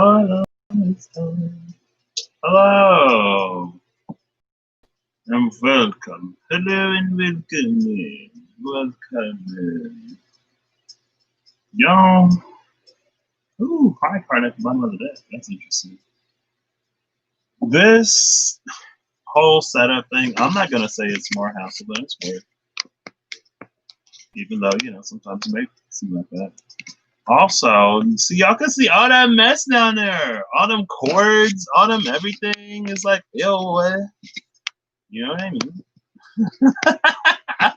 Hello. Hello. And welcome. Hello and welcome in. Welcome in. Y'all. Ooh, pie card at the bottom of the deck. That's interesting. This whole setup thing, I'm not going to say it's more hassle than it's worth. Even though, sometimes it may seem like that. Also, see, y'all can see all that mess down there. All them cords, all them everything is like, ew. You know what I mean?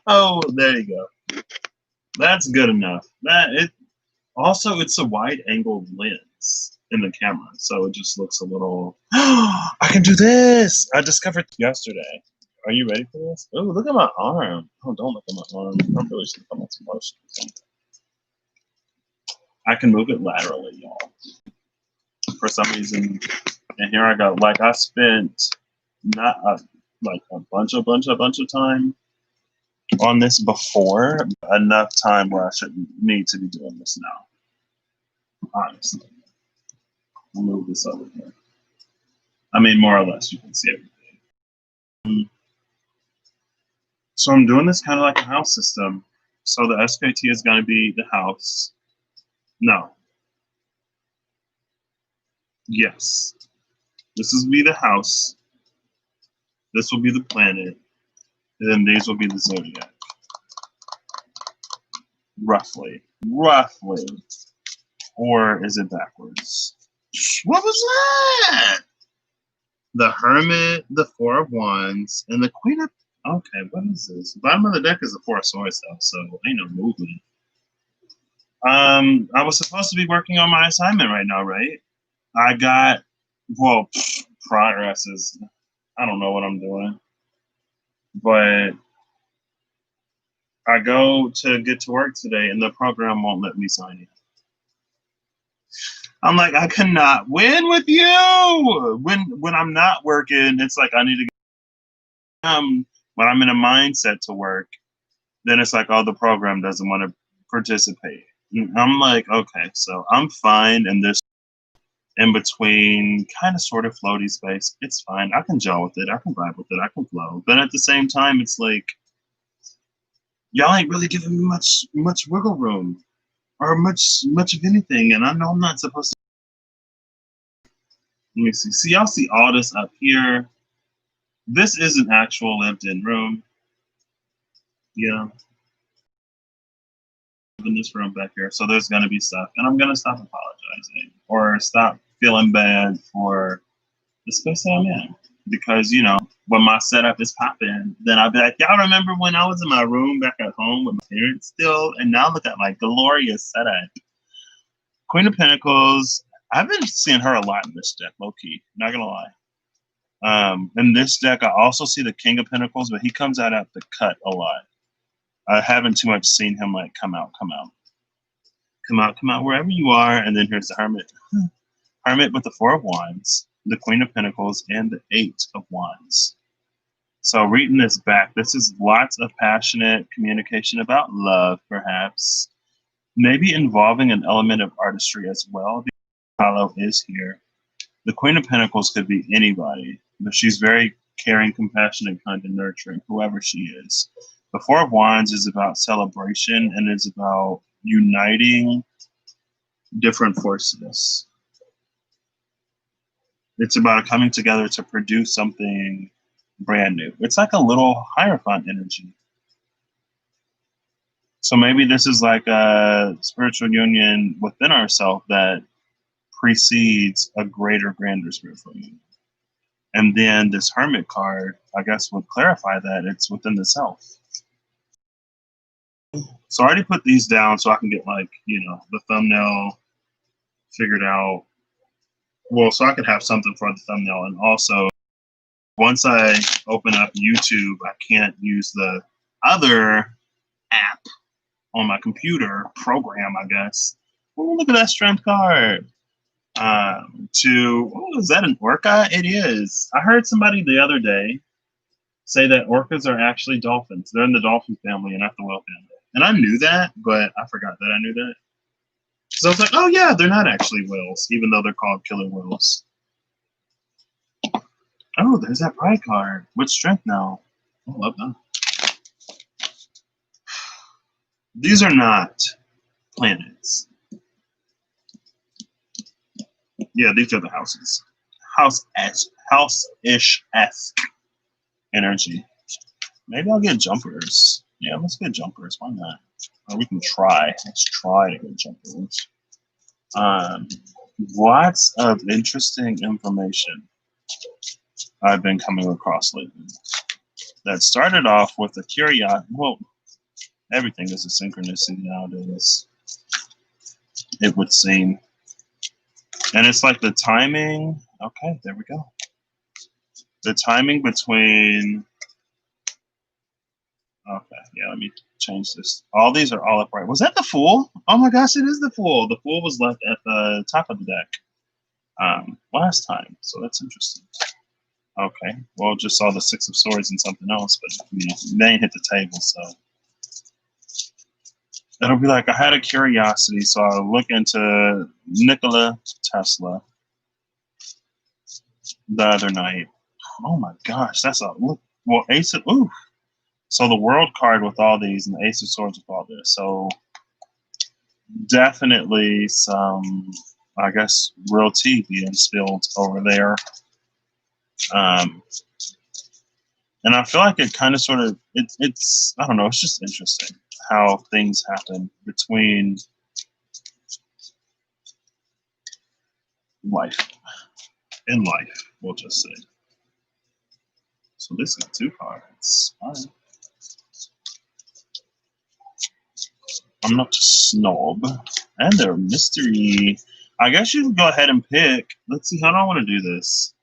Oh, there you go. That's good enough. It's a wide angle lens in the camera, so it just looks a little. I can do this. I discovered yesterday. Are you ready for this? Oh, look at my arm. Oh, don't look at my arm. I'm really should come on some motion. I can move it laterally, y'all. For some reason, and here I go. Like I spent not like a bunch of time on this before, enough time where I shouldn't need to be doing this now. Honestly, I'll move this over here. I mean, more or less, you can see everything. So I'm doing this kind of like a house system. So the SKT is going to be the house. No. Yes. This will be the house. This will be the planet. And then these will be the zodiac. Roughly. Or is it backwards? What was that? The Hermit, the Four of Wands, and the Queen of... Okay, what is this? Bottom of the deck is the Four of Swords, though, so ain't no movement. I was supposed to be working on my assignment right now, right? I got... Well, progress is... I don't know what I'm doing. But I go to get to work today, and the program won't let me sign in. I'm like, I cannot win with you. When I'm not working, it's like I need to when I'm in a mindset to work, then it's like, oh, the program doesn't want to participate. And I'm like, okay, so I'm fine in this in between kind of sort of floaty space. It's fine. I can gel with it. I can vibe with it. I can flow. But at the same time, it's like y'all ain't really giving me much wiggle room or much of anything. And I know I'm not supposed to. Let me see. See, y'all see all this up here. This is an actual lived-in room. Yeah. In this room back here. So there's going to be stuff. And I'm going to stop apologizing or stop feeling bad for the space that I'm in. Because, when my setup is popping, then I'll be like, y'all remember when I was in my room back at home with my parents still? And now look at my glorious setup. Queen of Pentacles. I've been seeing her a lot in this deck, low-key. Not going to lie. In this deck, I also see the King of Pentacles, but he comes out at the cut a lot. I haven't too much seen him like come out, wherever you are. And then here's the Hermit. Hermit with the Four of Wands, the Queen of Pentacles, and the Eight of Wands. So reading this back, this is lots of passionate communication about love, perhaps. Maybe involving an element of artistry as well. Apollo is here. The Queen of Pentacles could be anybody, but she's very caring, compassionate, kind, and nurturing, whoever she is. The Four of Wands is about celebration and is about uniting different forces. It's about coming together to produce something brand new. It's like a little Hierophant energy. So maybe this is like a spiritual union within ourselves that precedes a greater, grander spiritual union. And then this Hermit card, I guess, would clarify that it's within the self. So I already put these down so I can get the thumbnail figured out. Well, so I could have something for the thumbnail. And also, once I open up YouTube, I can't use the other app on my computer program, I guess. Oh, look at that strength card. Is that an orca? It is. I heard somebody the other day say that orcas are actually dolphins. They're in the dolphin family and not the whale family. And I knew that, but I forgot that I knew that. Because I was like, oh yeah, they're not actually whales, even though they're called killer whales. Oh, there's that pride card. With strength now. I love that. These are not planets. Yeah, these are the houses. House-ish-esque energy. Maybe I'll get jumpers. Yeah, let's get jumpers. Why not? Or we can try. Let's try to get jumpers. Lots of interesting information I've been coming across lately. That started off with a curiosity. Well, everything is a synchronicity nowadays, it would seem. And it's like the timing. Okay, there we go. The timing between. Okay, yeah, let me change this. All these are all upright. Was that the Fool? Oh my gosh, it is the Fool. The Fool was left at the top of the deck last time, so that's interesting. Okay, well, just saw the Six of Swords and something else, but you know, they ain't hit the table, so it'll be like I had a curiosity, so I'll look into Nikola Tesla the other night. Oh my gosh, that's a look. Well, Ace of ooh. So the World card with all these and the Ace of Swords with all this. So definitely some, I guess, real tea being spilled over there. And I feel like it kind of sort of, it's, I don't know, it's just interesting how things happen between life, in life, we'll just say. So this is 2 cards. All right. I'm not a snob. And they're mystery. I guess you can go ahead and pick. Let's see, how do I want to do this?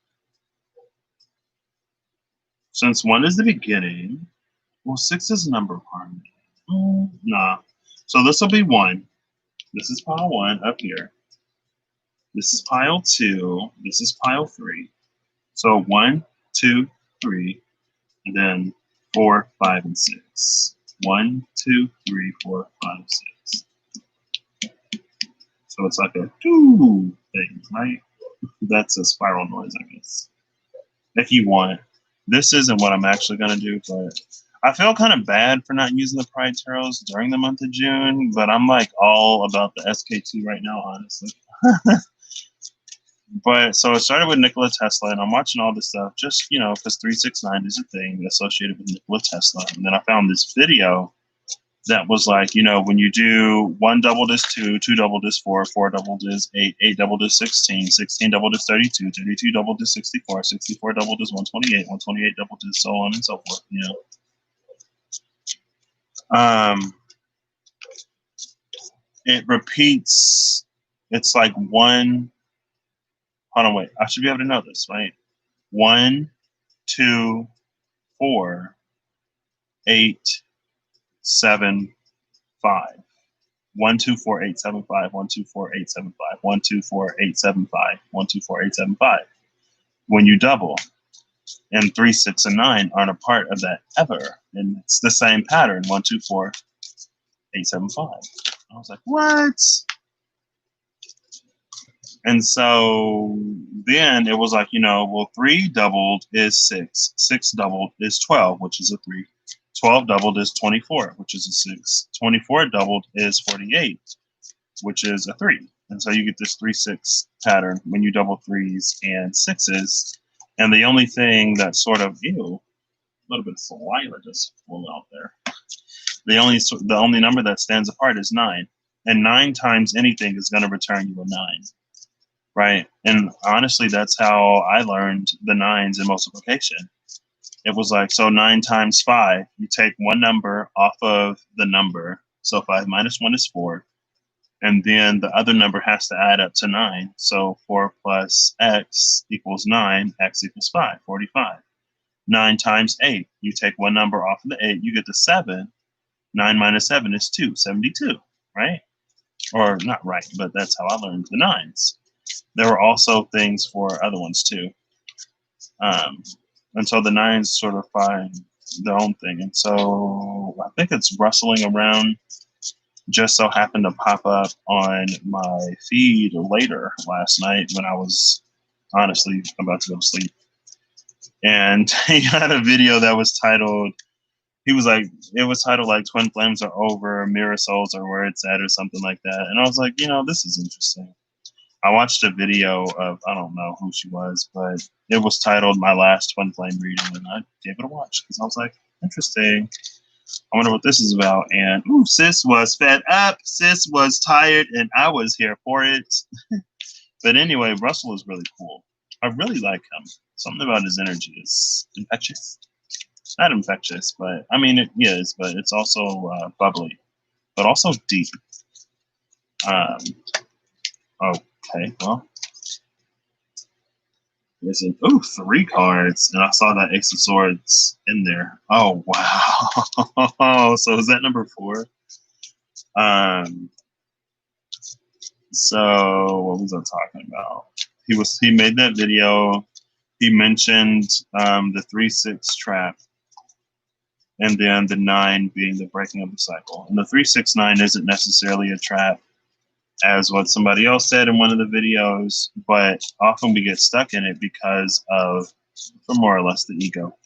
Since 1 is the beginning, well, 6 is a number of harmony. Nah. So this will be 1. This is pile 1 up here. This is pile 2. This is pile 3. So 1, 2, 3, and then 4, 5, and 6. 1, 2, 3, 4, 5, 6. So it's like a doo thing, right? That's a spiral noise, I guess. If you want. This isn't what I'm actually going to do, but I feel kind of bad for not using the Pride Tarots during the month of June, but I'm like all about the SK2 right now, honestly. But so it started with Nikola Tesla, and I'm watching all this stuff just, you know, because 369 is a thing associated with Nikola Tesla. And then I found this video that was like, you know, when you do 1 doubled is 2, 2 doubled is 4, 4 doubled is 8, 8 doubled is 16, 16 doubled is 32, 32 doubled is 64, 64 doubled is 128, 128 doubled is so on and so forth, you know. It repeats, it's like 1, hold on, wait, I should be able to know this, right? 1, 2, 4, 8, 7, 5. 1, 2, 4, 8, 7, 5. 1, 2, 4, 8, 7, 5. 1, 2, 4, 8, 7, 5. 1, 2, 4, 8, 7, 5. When you double, and 3, 6, and 9 aren't a part of that ever, and it's the same pattern. 1, 2, 4, 8, 7, 5. I was like, what? And so then it was like, you know, well, 3 doubled is 6. 6 doubled is 12, which is a 3. 12 doubled is 24, which is a 6. 24 doubled is 48, which is a 3. And so you get this 3-6 pattern when you double 3s and 6s. And the only thing that sort of, ew, a little bit of saliva just flew out there. The only number that stands apart is 9. And 9 times anything is going to return you a 9. Right? And honestly, that's how I learned the 9s in multiplication. It was like, so 9 times 5, you take one number off of the number. So 5 minus 1 is 4. And then the other number has to add up to 9. So 4 plus x equals 9, x equals 5, 45. 9 times 8, you take one number off of the 8, you get the 7. 9 minus 7 is 2, 72, right? Or not right, but that's how I learned the 9s. There were also things for other ones too. And so the 9s sort of find their own thing. And so I think it's rustling around just so happened to pop up on my feed later last night when I was honestly about to go to sleep. And he had a video that was titled, he was like, it was titled like Twin Flames Are Over, Mirror Souls Are Where It's At, or something like that. And I was like, this is interesting. I watched a video of, I don't know who she was, but it was titled My Last Twin Flame Reading, and I gave it a watch because I was like, interesting. I wonder what this is about. And ooh, sis was fed up, sis was tired, and I was here for it. But anyway, Russell is really cool. I really like him. Something about his energy is infectious. Not infectious, but I mean, it is, but it's also bubbly, but also deep. Okay, well, there's ooh, 3 cards, and I saw that Ace of Swords in there. Oh wow! So is that number 4? So what was I talking about? He made that video. He mentioned the 3-6 trap, and then the 9 being the breaking of the cycle. And the 3-6-9 isn't necessarily a trap, as what somebody else said in one of the videos, but often we get stuck in it because of, for more or less, the ego.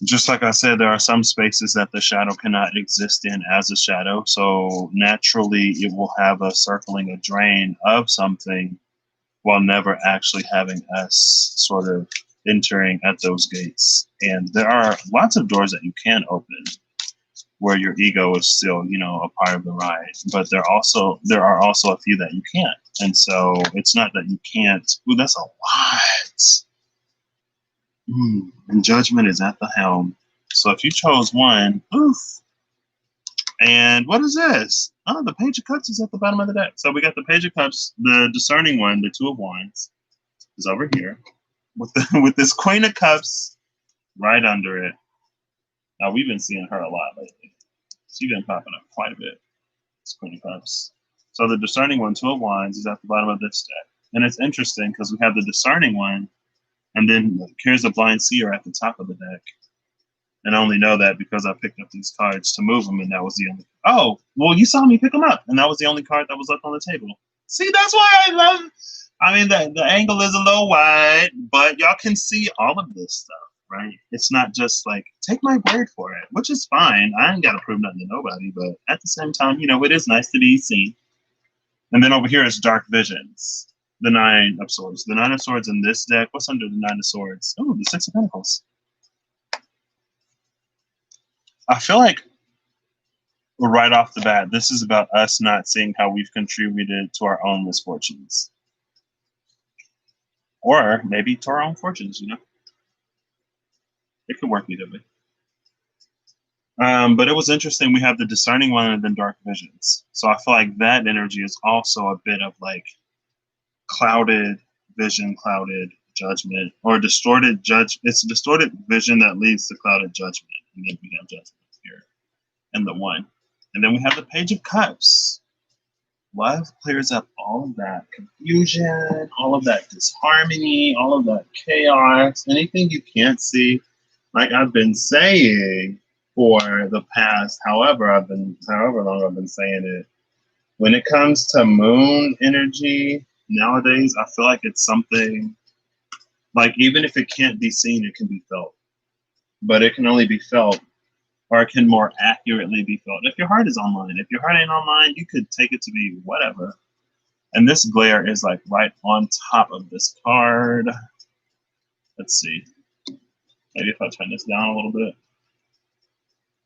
Just like I said, there are some spaces that the shadow cannot exist in as a shadow, so naturally it will have a circling, a drain of something, while never actually having us sort of entering at those gates. And there are lots of doors that you can open where your ego is still, a part of the ride. But there are also a few that you can't. And so it's not that you can't. Ooh, that's a lot. And judgment is at the helm. So if you chose one, oof. And what is this? Oh, the Page of Cups is at the bottom of the deck. So we got the Page of Cups, the discerning one, the 2 of Wands is over here with with this Queen of Cups right under it. Now we've been seeing her a lot lately. She's been popping up quite a bit. It's Queen of Cups. So the discerning one, 2 of Wands, is at the bottom of this deck. And it's interesting because we have the discerning one, and then here's the blind seer at the top of the deck. And I only know that because I picked up these cards to move them, and that was the only. Oh, well, you saw me pick them up, and that was the only card that was left on the table. See, that's why I love. I mean, the angle is a little wide, but y'all can see all of this stuff, right? It's not just like take my word for it, which is fine. I ain't got to prove nothing to nobody, but at the same time, it is nice to be seen. And then over here is Dark Visions, the 9 of Swords. The 9 of Swords in this deck. What's under the 9 of Swords? Oh, the 6 of Pentacles. I feel like right off the bat, this is about us not seeing how we've contributed to our own misfortunes. Or maybe to our own fortunes, It could work either way. But it was interesting. We have the discerning one and then Dark Visions. So I feel like that energy is also a bit of like clouded vision, clouded judgment, or distorted judge. It's distorted vision that leads to clouded judgment. And then we have judgment here and the 1. And then we have the Page of Cups. Love clears up all of that confusion, all of that disharmony, all of that chaos, anything you can't see. Like I've been saying for the past, however long I've been saying it. When it comes to moon energy nowadays, I feel like it's something like even if it can't be seen, it can be felt. But it can only be felt, or it can more accurately be felt if your heart is online. If your heart ain't online, you could take it to be whatever. And this glare is like right on top of this card. Let's see. Maybe if I turn this down a little bit.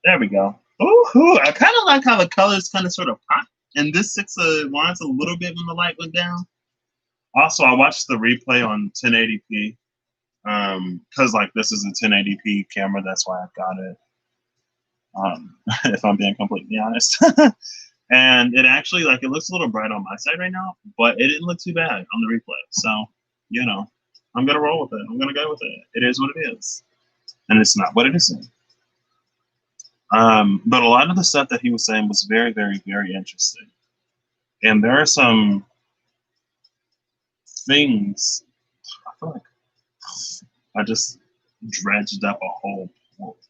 There we go. Ooh, I kind of like how the colors kind of sort of pop. And this 6 of Wands a little bit when the light went down. Also, I watched the replay on 1080p. Because like this is a 1080p camera, that's why I've got it. If I'm being completely honest. And it actually, like, it looks a little bright on my side right now, but it didn't look too bad on the replay. So, I'm going to roll with it. I'm going to go with it. It is what it is. And it's not what it isn't. But a lot of the stuff that he was saying was very, very, very interesting. And there are some things, I feel like I just dredged up a whole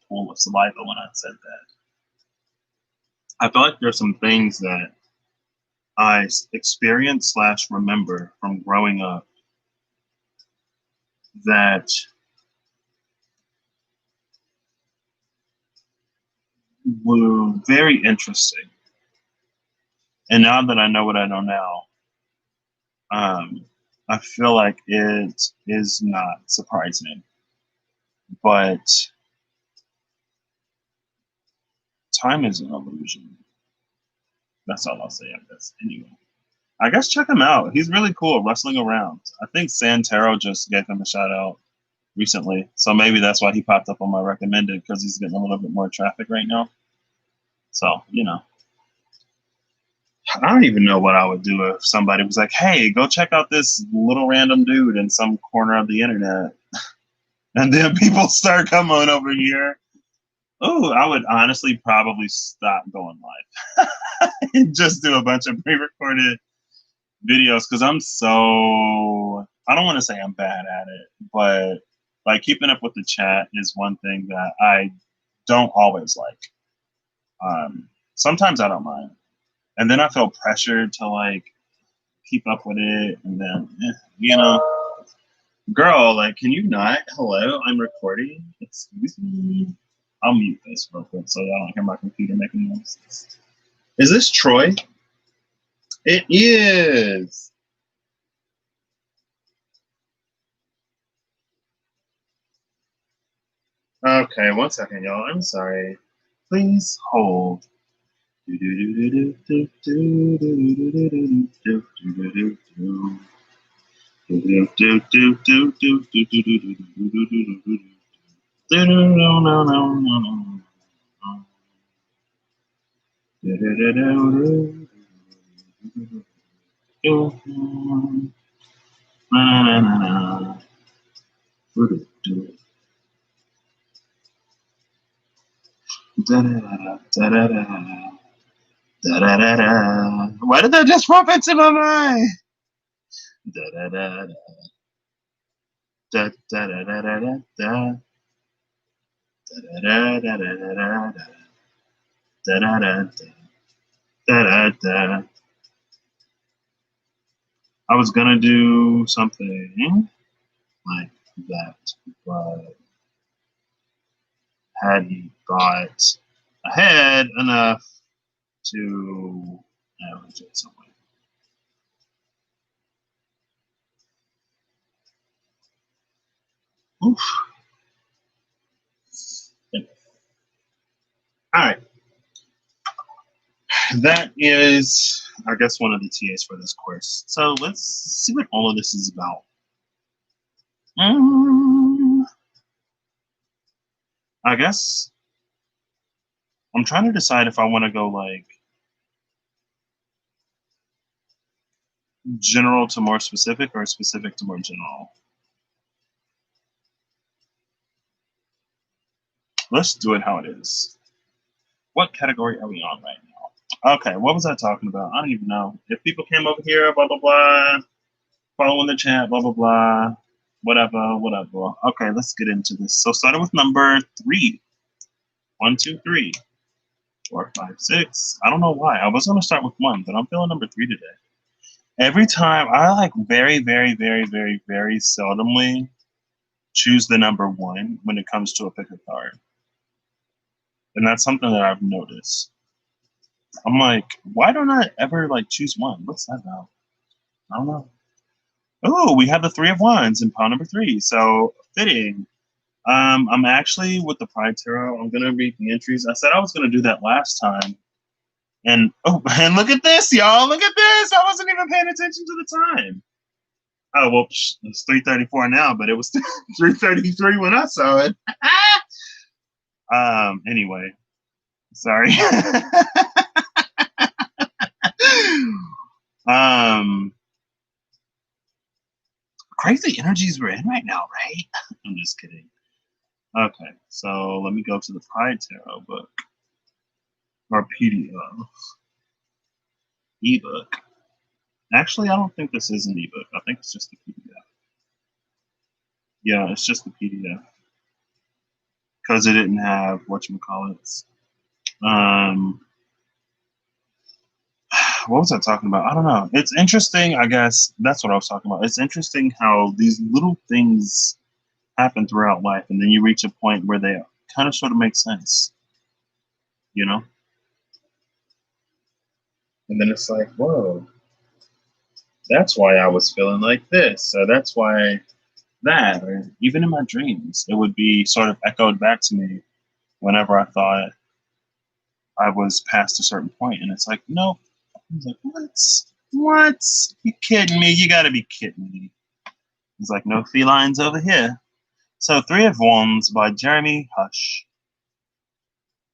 pool of saliva when I said that. I feel like there's some things that I experience slash remember from growing up that were very interesting. And now that I know what I know now, um, I feel like it is not surprising. But time is an illusion. That's all I'll say on this. Anyway, I guess check him out. He's really cool, wrestling around. I think Santero just gave him a shout out recently, so maybe that's why he popped up on my recommended because he's getting a little bit more traffic right now. So I don't even know what I would do if somebody was like, "Hey, go check out this little random dude in some corner of the internet," and then people start coming over here. Oh, I would honestly probably stop going live and just do a bunch of pre-recorded videos because I'm so I don't want to say I'm bad at it, but like keeping up with the chat is one thing that I don't always like. Sometimes I don't mind, and then I feel pressured to like keep up with it, and then girl, like, can you not? Hello, I'm recording. Excuse me. I'll mute this real quick so y'all don't hear my computer making noises. Is this Troy? It is. Okay, one second, y'all. I'm sorry. Please hold. Why did that just pop into my mind? I was gonna do something like that, but hadn't thought ahead enough to do it somewhere. Oof. All right. That is, I guess, one of the TAs for this course. So let's see what all of this is about. I guess I'm trying to decide if I want to go like general to more specific or specific to more general. Let's do it how it is. What category are we on right now? Okay, what was I talking about? I don't even know. If people came over here, blah, blah, blah, following the chat, blah, blah, blah, whatever, whatever. Okay, let's get into this. So starting with number 3. 1, 2, 3, 4, 5, 6. I don't know why. I was going to start with 1, but I'm feeling number 3 today. Every time I like very, very, very, very, very seldomly choose the number 1 when it comes to a pick a card. And that's something that I've noticed. I'm like, why don't I ever like choose 1? What's that about? I don't know. Oh, we have the 3 of Wands in pile number 3. So fitting. I'm actually with the Pride Tarot. I'm gonna read the entries. I said I was gonna do that last time. And oh, and look at this, y'all. Look at this. I wasn't even paying attention to the time. Oh well, it's 3:34 now, but it was 3:33 when I saw it. Anyway, sorry. um, crazy energies we're in right now, right? I'm just kidding. Okay, so let me go to the Pride Tarot book or PDF ebook. Actually, I don't think this is an ebook. I think it's just the PDF. Yeah, it's just the PDF because it didn't have whatchamacallits. what was I talking about? I don't know. It's interesting, I guess. That's what I was talking about. It's interesting how these little things happen throughout life, and then you reach a point where they kind of sort of make sense, you know? And then it's like, whoa, that's why I was feeling like this. So that's why that, or even in my dreams, it would be sort of echoed back to me whenever I thought I was past a certain point. And it's like, nope. I was like, what? What? You kidding me? You gotta be kidding me. It's like, no felines over here. So, Three of Wands by Jeremy Hush.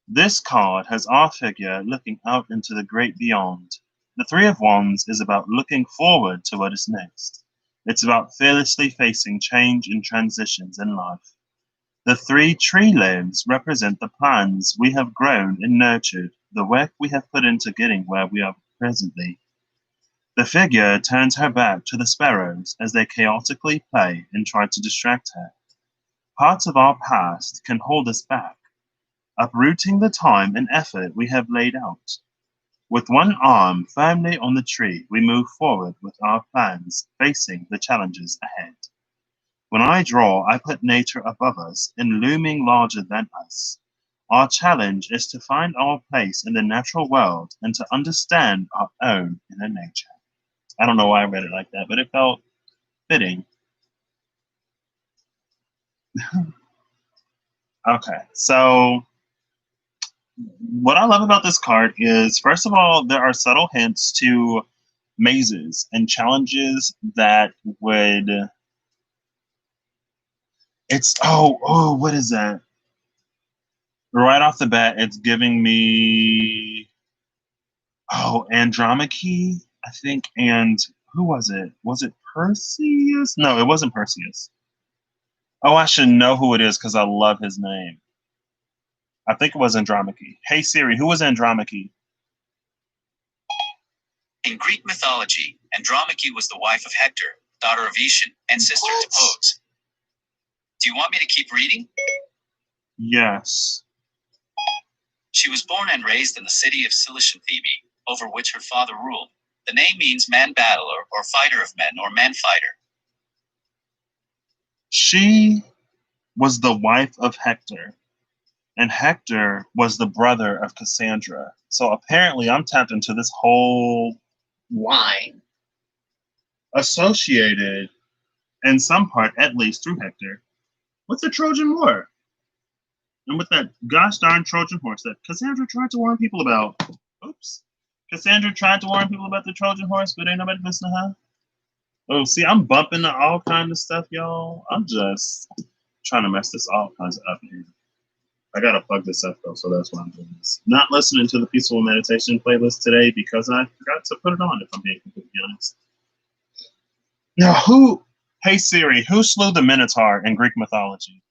This card has our figure looking out into the great beyond. The Three of Wands is about looking forward to what is next. It's about fearlessly facing change and transitions in life. The three tree limbs represent the plans we have grown and nurtured, the work we have put into getting where we are presently. The figure turns her back to the sparrows as they chaotically play and try to distract her. Parts of our past can hold us back, uprooting the time and effort we have laid out. With one arm firmly on the tree, we move forward with our plans, facing the challenges ahead. When I draw, I put nature above us and looming larger than us. Our challenge is to find our place in the natural world and to understand our own inner nature. I don't know why I read it like that, but it felt fitting. Okay, so what I love about this card is, first of all, there are subtle hints to mazes and challenges that would. It's what is that? Right off the bat, it's giving me Andromache, I think, and who was it? Was it Perseus? No, it wasn't Perseus. Oh, I should know who it is because I love his name. I think it was Andromache. Hey Siri, who was Andromache? In Greek mythology, Andromache was the wife of Hector, daughter of Aetion, and sister to Podes. Do you want me to keep reading? Yes. She was born and raised in the city of Cilician Thebe, over which her father ruled. The name means man battler or fighter of men or man fighter. She was the wife of Hector, and Hector was the brother of Cassandra. So apparently, I'm tapped into this whole line associated, in some part at least, through Hector, with the Trojan War. And with that gosh darn Trojan horse that Cassandra tried to warn people about. Oops. Cassandra tried to warn people about the Trojan horse, but ain't nobody listening to her. Oh, see, I'm bumping to all kinds of stuff, y'all. I'm just trying to mess this all kinds of up here. I gotta plug this up though, so that's why I'm doing this. Not listening to the peaceful meditation playlist today because I forgot to put it on, if I'm being completely honest. Now, hey Siri, who slew the Minotaur in Greek mythology?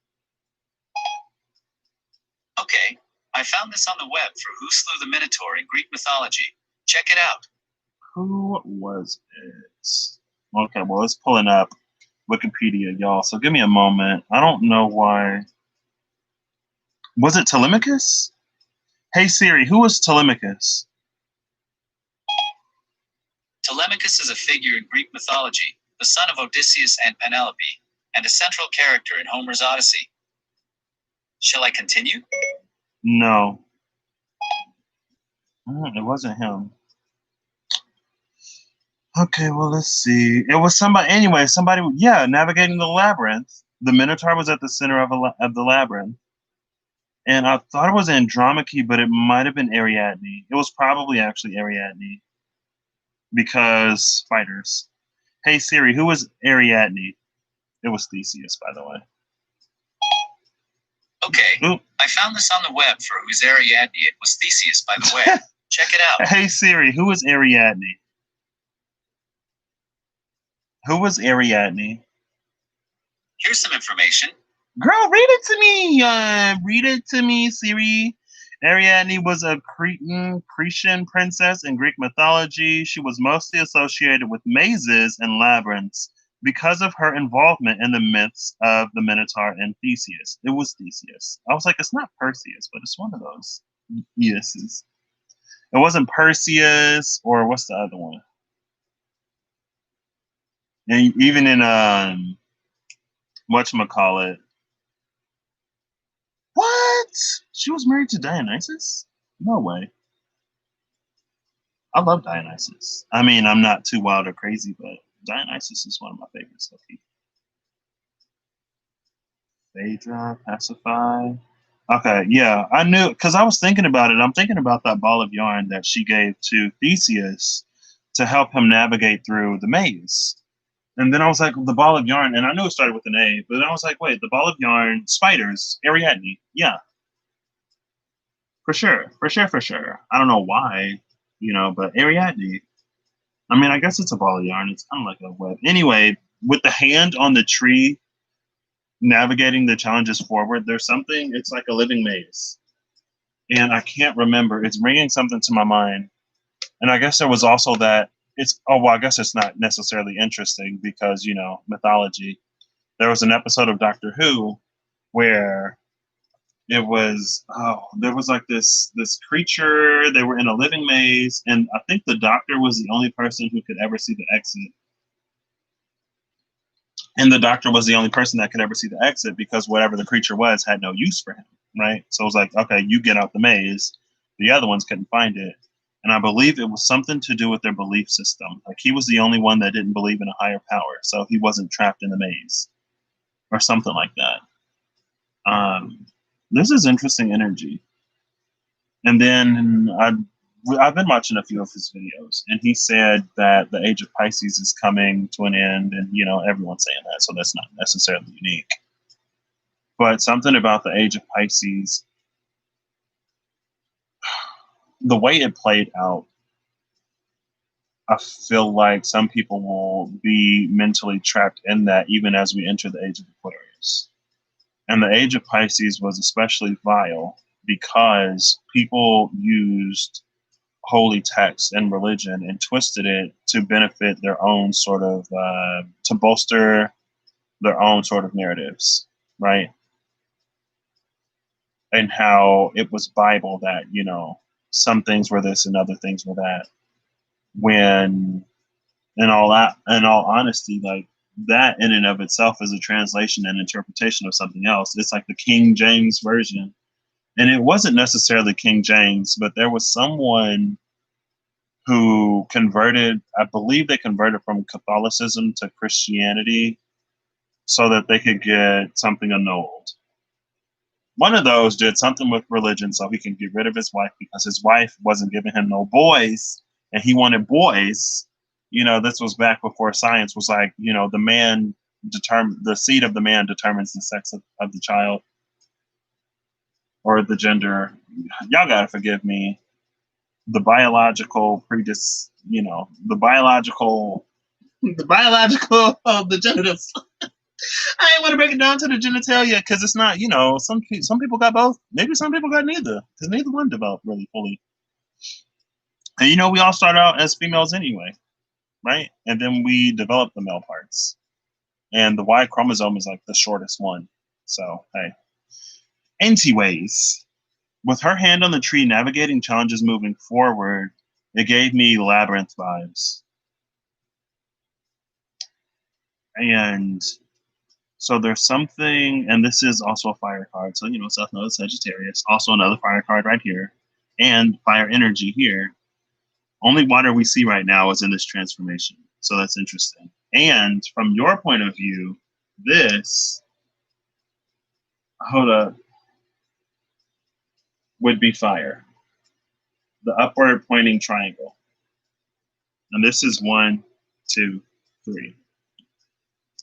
Okay, I found this on the web for Who Slew the Minotaur in Greek mythology. Check it out. Who was it? Okay, well, it's pulling up Wikipedia, y'all. So give me a moment. I don't know why. Was it Telemachus? Hey Siri, who was Telemachus? Telemachus is a figure in Greek mythology, the son of Odysseus and Penelope, and a central character in Homer's Odyssey. Shall I continue? No. It wasn't him. Okay, well, let's see. It was somebody, anyway, navigating the labyrinth. The Minotaur was at the center of the labyrinth. And I thought it was Andromache, but it might have been Ariadne. It was probably actually Ariadne because fighters. Hey Siri, who was Ariadne? It was Theseus, by the way. Okay, Ooh. I found this on the web for who's Ariadne. It was Theseus, by the way. Check it out. Hey Siri, who was Ariadne? Who was Ariadne? Here's some information. Girl, read it to me. Read it to me, Siri. Ariadne was a Cretan princess in Greek mythology. She was mostly associated with mazes and labyrinths because of her involvement in the myths of the Minotaur and Theseus. It was Theseus. I was like, it's not Perseus, but it's one of those yeses. It wasn't Perseus or what's the other one? And even in whatchamacallit. What? She was married to Dionysus? No way. I love Dionysus. I mean, I'm not too wild or crazy, but Dionysus is one of my favorites. Phaedra, Pacify. Okay, yeah, I knew because I was thinking about it. I'm thinking about that ball of yarn that she gave to Theseus to help him navigate through the maze. And then I was like, the ball of yarn, and I knew it started with an A, but then I was like, wait, the ball of yarn, spiders, Ariadne. Yeah, for sure, for sure, for sure. I don't know why, but Ariadne. I mean, I guess it's a ball of yarn. It's kind of like a web. Anyway, with the hand on the tree navigating the challenges forward, there's something, it's like a living maze. And I can't remember. It's bringing something to my mind. And I guess there was also that I guess it's not necessarily interesting because, mythology. There was an episode of Doctor Who where there was like this creature, they were in a living maze, and I think the doctor was the only person who could ever see the exit. And the doctor was the only person that could ever see the exit because whatever the creature was had no use for him, right? So it was like, okay, you get out the maze. The other ones couldn't find it. And I believe it was something to do with their belief system. Like he was the only one that didn't believe in a higher power. So he wasn't trapped in the maze or something like that. This is interesting energy. And then I've been watching a few of his videos, and he said that the age of Pisces is coming to an end, and everyone's saying that, so that's not necessarily unique. But something about the age of Pisces, the way it played out, I feel like some people will be mentally trapped in that even as we enter the age of Aquarius. And the age of Pisces was especially vile because people used holy text and religion and twisted it to benefit their own sort of to bolster their own sort of narratives, right? And how it was Bible that some things were this and other things were that, when in all honesty, like that in and of itself is a translation and interpretation of something else. It's like the King James version, and it wasn't necessarily King James, but there was someone who converted, I believe they converted from Catholicism to Christianity so that they could get something annulled. One of those did something with religion so he can get rid of his wife because his wife wasn't giving him no boys and he wanted boys. This was back before science was like, the seed of the man determines the sex of the child or the gender. Y'all gotta forgive me. The biological the genitals. I ain't want to break it down to the genitalia because it's not, some people got both. Maybe some people got neither because neither one developed really fully. And we all start out as females anyway, right? And then we develop the male parts. And the Y chromosome is like the shortest one. So, hey. Anyways, with her hand on the tree navigating challenges moving forward, it gave me Labyrinth vibes. And so there's something, and this is also a fire card. So, South Node Sagittarius, also another fire card right here, and fire energy here. Only water we see right now is in this transformation. So that's interesting. And from your point of view, this, would be fire. The upward pointing triangle. And this is 1, 2, 3.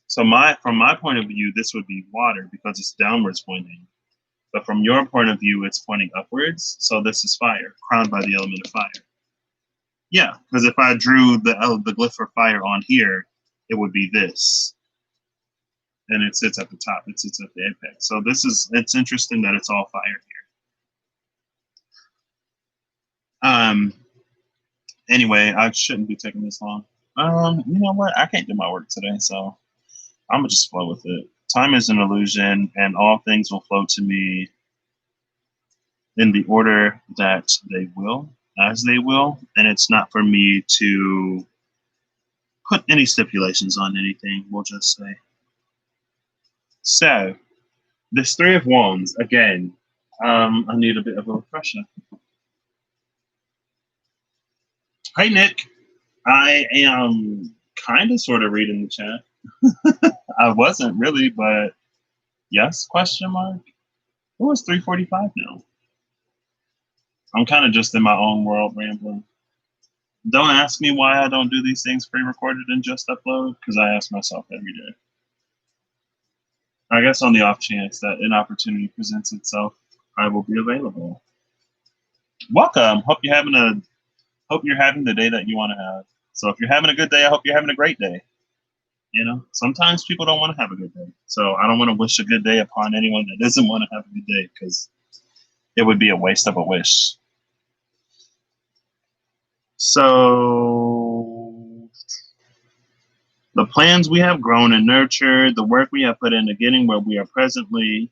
So from my point of view, this would be water because it's downwards pointing. But from your point of view, it's pointing upwards. So this is fire, crowned by the element of fire. Yeah, because if I drew the glyph for fire on here, it would be this. And it sits at the top. It sits at the apex. So it's interesting that it's all fire here. Anyway, I shouldn't be taking this long. You know what? I can't do my work today, so I'm gonna just flow with it. Time is an illusion, and all things will flow to me in the order that they will. as they will, and it's not for me to put any stipulations on anything, we'll just say. So, this Three of Wands, again, I need a bit of a refresher. Hey, Nick. I am kind of sort of reading the chat. I wasn't really, but yes, question mark. Oh, it's 3:45 now. I'm kind of just in my own world rambling. Don't ask me why I don't do these things pre-recorded and just upload, because I ask myself every day. I guess on the off chance that an opportunity presents itself, I will be available. Welcome. Hope you're having the day that you want to have. So if you're having a good day, I hope you're having a great day. You know, sometimes people don't want to have a good day. So I don't want to wish a good day upon anyone that doesn't want to have a good day, because it would be a waste of a wish. So the plans we have grown and nurtured, the work we have put into getting where we are presently,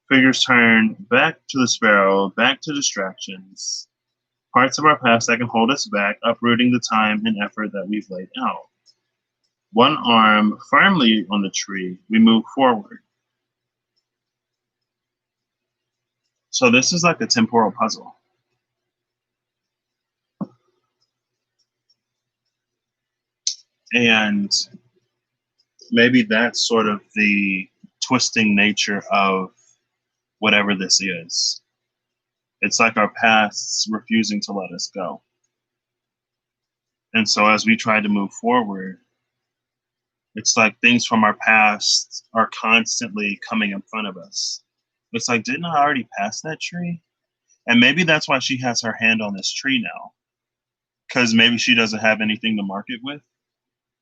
figures turn back to the sparrow, back to distractions, parts of our past that can hold us back, uprooting the time and effort that we've laid out. One arm firmly on the tree, we move forward. So this is like a temporal puzzle. And maybe that's sort of the twisting nature of whatever this is. It's like our pasts refusing to let us go. And so as we try to move forward, it's like things from our past are constantly coming in front of us. It's like, didn't I already pass that tree? And maybe that's why she has her hand on this tree now. Because maybe she doesn't have anything to mark it with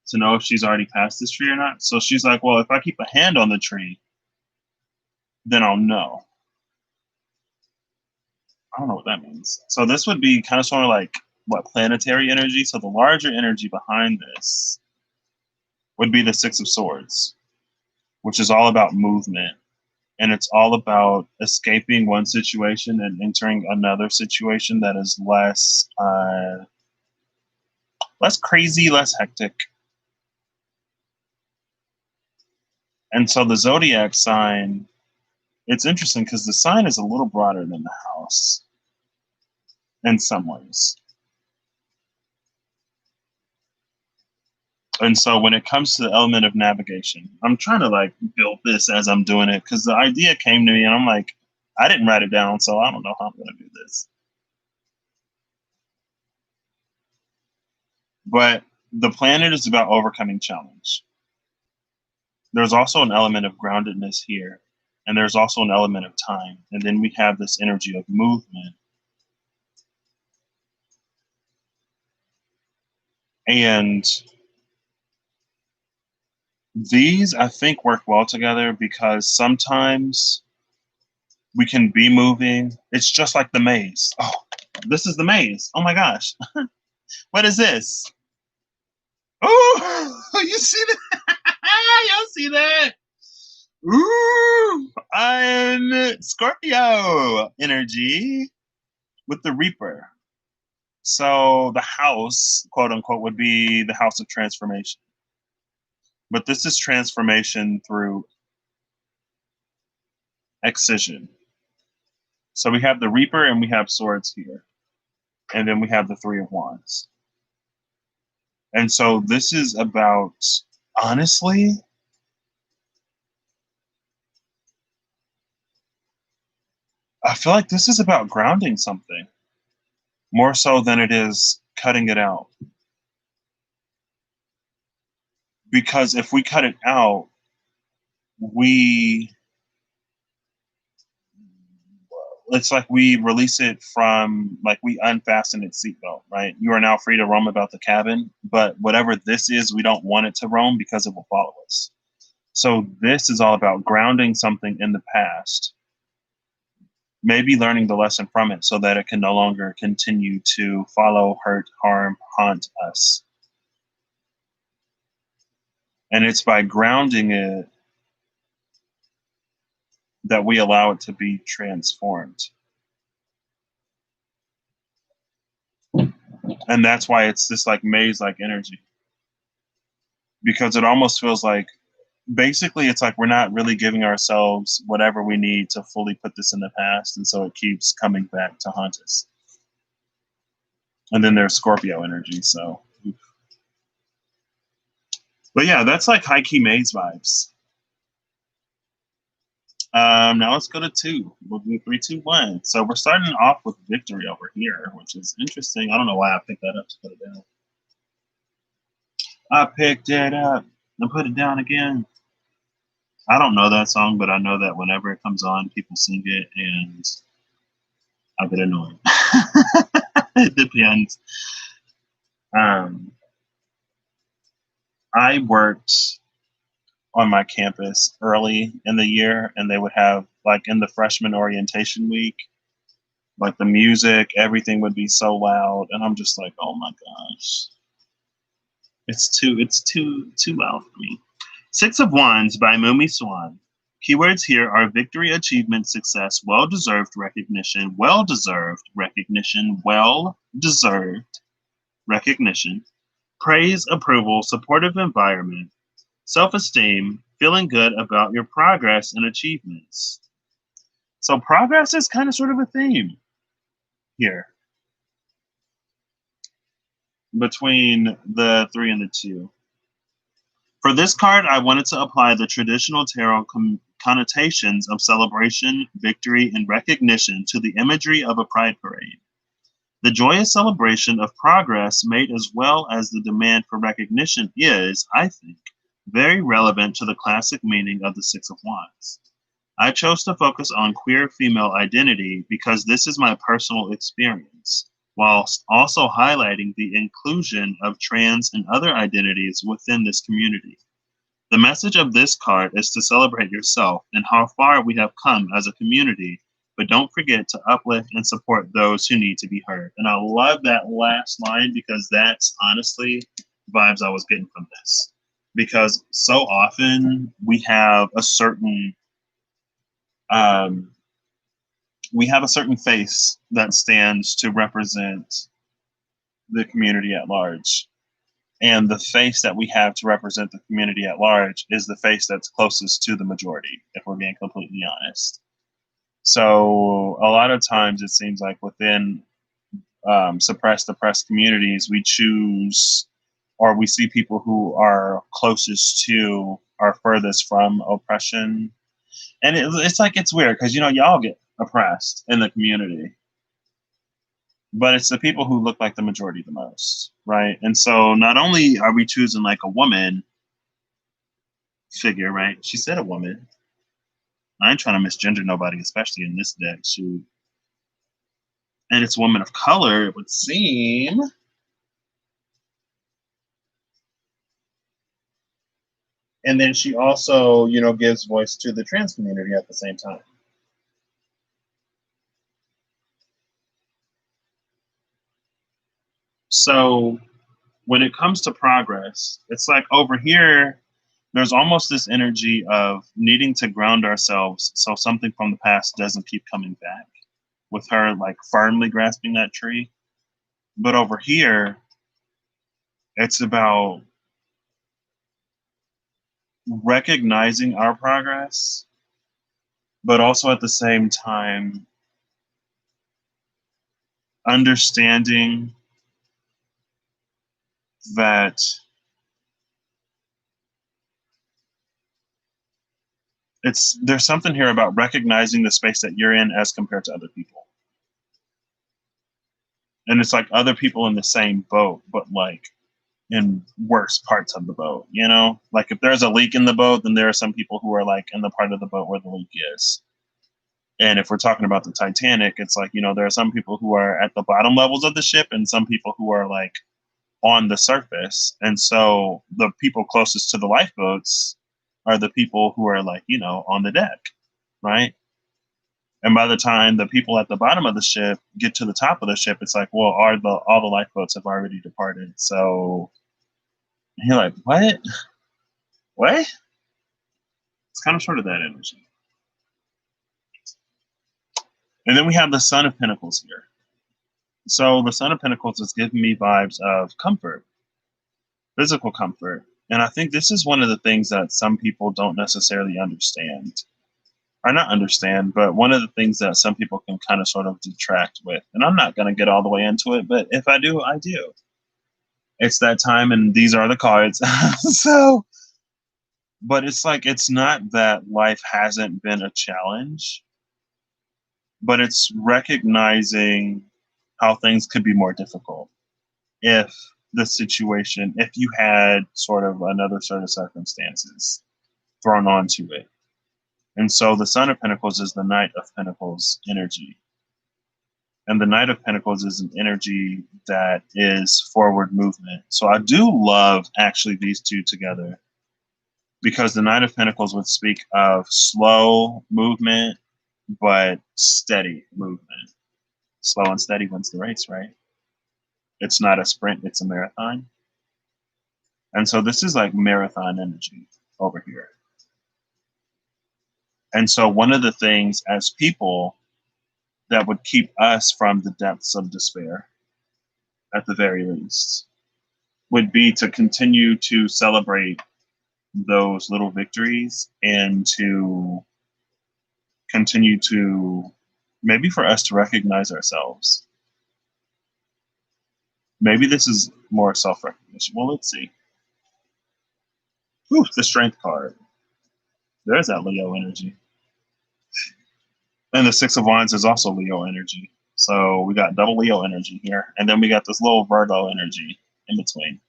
to know if she's already passed this tree or not. So she's like, well, if I keep a hand on the tree, then I'll know. I don't know what that means. So this would be kind of sort of like what planetary energy. So the larger energy behind this would be the Six of Swords, which is all about movement. And it's all about escaping one situation and entering another situation that is less crazy, less hectic. And so the zodiac sign, it's interesting because the sign is a little broader than the house in some ways. And so when it comes to the element of navigation, I'm trying to like build this as I'm doing it, because the idea came to me and I'm like, I didn't write it down, so I don't know how I'm going to do this. But the planet is about overcoming challenge. There's also an element of groundedness here, and there's also an element of time. And then we have this energy of movement. And these, I think, work well together because sometimes we can be moving. It's just like the maze. Oh, this is the maze. Oh my gosh. What is this? Oh, you see that? Y'all see that? Ooh, I'm Scorpio energy with the Reaper. So the house, quote unquote, would be the house of transformation. But this is transformation through excision. So we have the Reaper and we have swords here. And then we have the Three of Wands. And so this is about, honestly, I feel like this is about grounding something more so than it is cutting it out. Because if we cut it out, it's like we release it from, like we unfasten its seatbelt, right? You are now free to roam about the cabin, but whatever this is, we don't want it to roam because it will follow us. So this is all about grounding something in the past, maybe learning the lesson from it so that it can no longer continue to follow, hurt, harm, haunt us. And it's by grounding it that we allow it to be transformed. And that's why it's this like maze-like energy. Because it almost feels like, basically, it's like we're not really giving ourselves whatever we need to fully put this in the past. And so it keeps coming back to haunt us. And then there's Scorpio energy. So, but yeah, that's like high key maze vibes. Now let's go to 2. We'll do 3, 2, 1. So we're starting off with Victory over here, which is interesting. I don't know why I picked that up to put it down. I picked it up and put it down again. I don't know that song, but I know that whenever it comes on, people sing it, and I get annoyed. It depends. I worked on my campus early in the year, and they would have, like, in the freshman orientation week, like the music, everything would be so loud, and I'm just like, oh my gosh, it's too loud for me. 6 of Wands by Mumi Swan. Keywords here are victory, achievement, success, well-deserved recognition, praise, approval, supportive environment, self-esteem, feeling good about your progress and achievements. So progress is kind of sort of a theme here between the 3 and the 2. For this card, I wanted to apply the traditional tarot connotations of celebration, victory, and recognition to the imagery of a pride parade. The joyous celebration of progress made as well as the demand for recognition is, I think, very relevant to the classic meaning of the 6 of Wands. I chose to focus on queer female identity because this is my personal experience, whilst also highlighting the inclusion of trans and other identities within this community. The message of this card is to celebrate yourself and how far we have come as a community, but don't forget to uplift and support those who need to be heard. And I love that last line because that's honestly vibes I was getting from this. Because so often we have a certain face that stands to represent the community at large. And the face that we have to represent the community at large is the face that's closest to the majority, if we're being completely honest. So a lot of times it seems like within suppressed, oppressed communities, we choose, or we see people who are closest to or furthest from oppression. And it's like, it's weird because, y'all get oppressed in the community, but it's the people who look like the majority the most, right? And so not only are we choosing like a woman figure, right? She said a woman. I ain't trying to misgender nobody, especially in this deck. Shoot. And it's a woman of color, it would seem. And then she also, gives voice to the trans community at the same time. So when it comes to progress, it's like over here, there's almost this energy of needing to ground ourselves so something from the past doesn't keep coming back, with her like firmly grasping that tree. But over here, it's about recognizing our progress, but also at the same time understanding that there's something here about recognizing the space that you're in as compared to other people. And it's like other people in the same boat, but like in worse parts of the boat, Like if there's a leak in the boat, then there are some people who are like in the part of the boat where the leak is. And if we're talking about the Titanic, it's like, there are some people who are at the bottom levels of the ship and some people who are like on the surface. And so the people closest to the lifeboats are the people who are like, on the deck, right? And by the time the people at the bottom of the ship get to the top of the ship, it's like, well, all the lifeboats have already departed. So you're like, what? What? It's kind of sort of that energy. And then we have the Son of Pentacles here. So the Son of Pentacles is giving me vibes of comfort, physical comfort. And I think this is one of the things that some people don't necessarily understand. Or not understand, but one of the things that some people can kind of sort of detract with. And I'm not going to get all the way into it, but if I do, I do. It's that time, and these are the cards. So, but it's like, it's not that life hasn't been a challenge, but it's recognizing how things could be more difficult if the situation, if you had sort of another set of circumstances thrown onto it. And so the Son of Pentacles is the Knight of Pentacles energy. And the Knight of Pentacles is an energy that is forward movement. So I do love actually these two together, because the Knight of Pentacles would speak of slow movement, but steady movement. Slow and steady wins the race, right? It's not a sprint, it's a marathon. And so this is like marathon energy over here. And so one of the things as people that would keep us from the depths of despair, at the very least, would be to continue to celebrate those little victories and to continue to, maybe for us to recognize ourselves. Maybe this is more self-recognition. Well, let's see. Ooh, the Strength card. There's that Leo energy. And the Six of Wands is also Leo energy. So we got double Leo energy here. And then we got this little Virgo energy in between.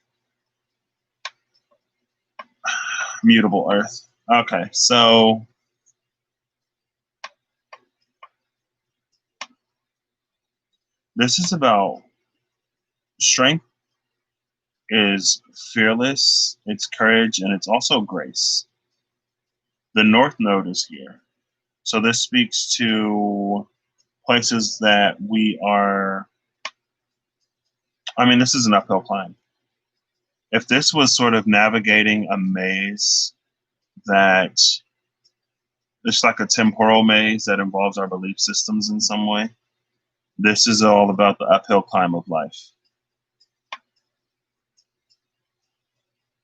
Mutable Earth. Okay, so this is about strength is fearless, it's courage, and it's also grace. The North Node is here. So this speaks to places that we are, I mean, this is an uphill climb. If this was sort of navigating a maze that it's like a temporal maze that involves our belief systems in some way, this is all about the uphill climb of life.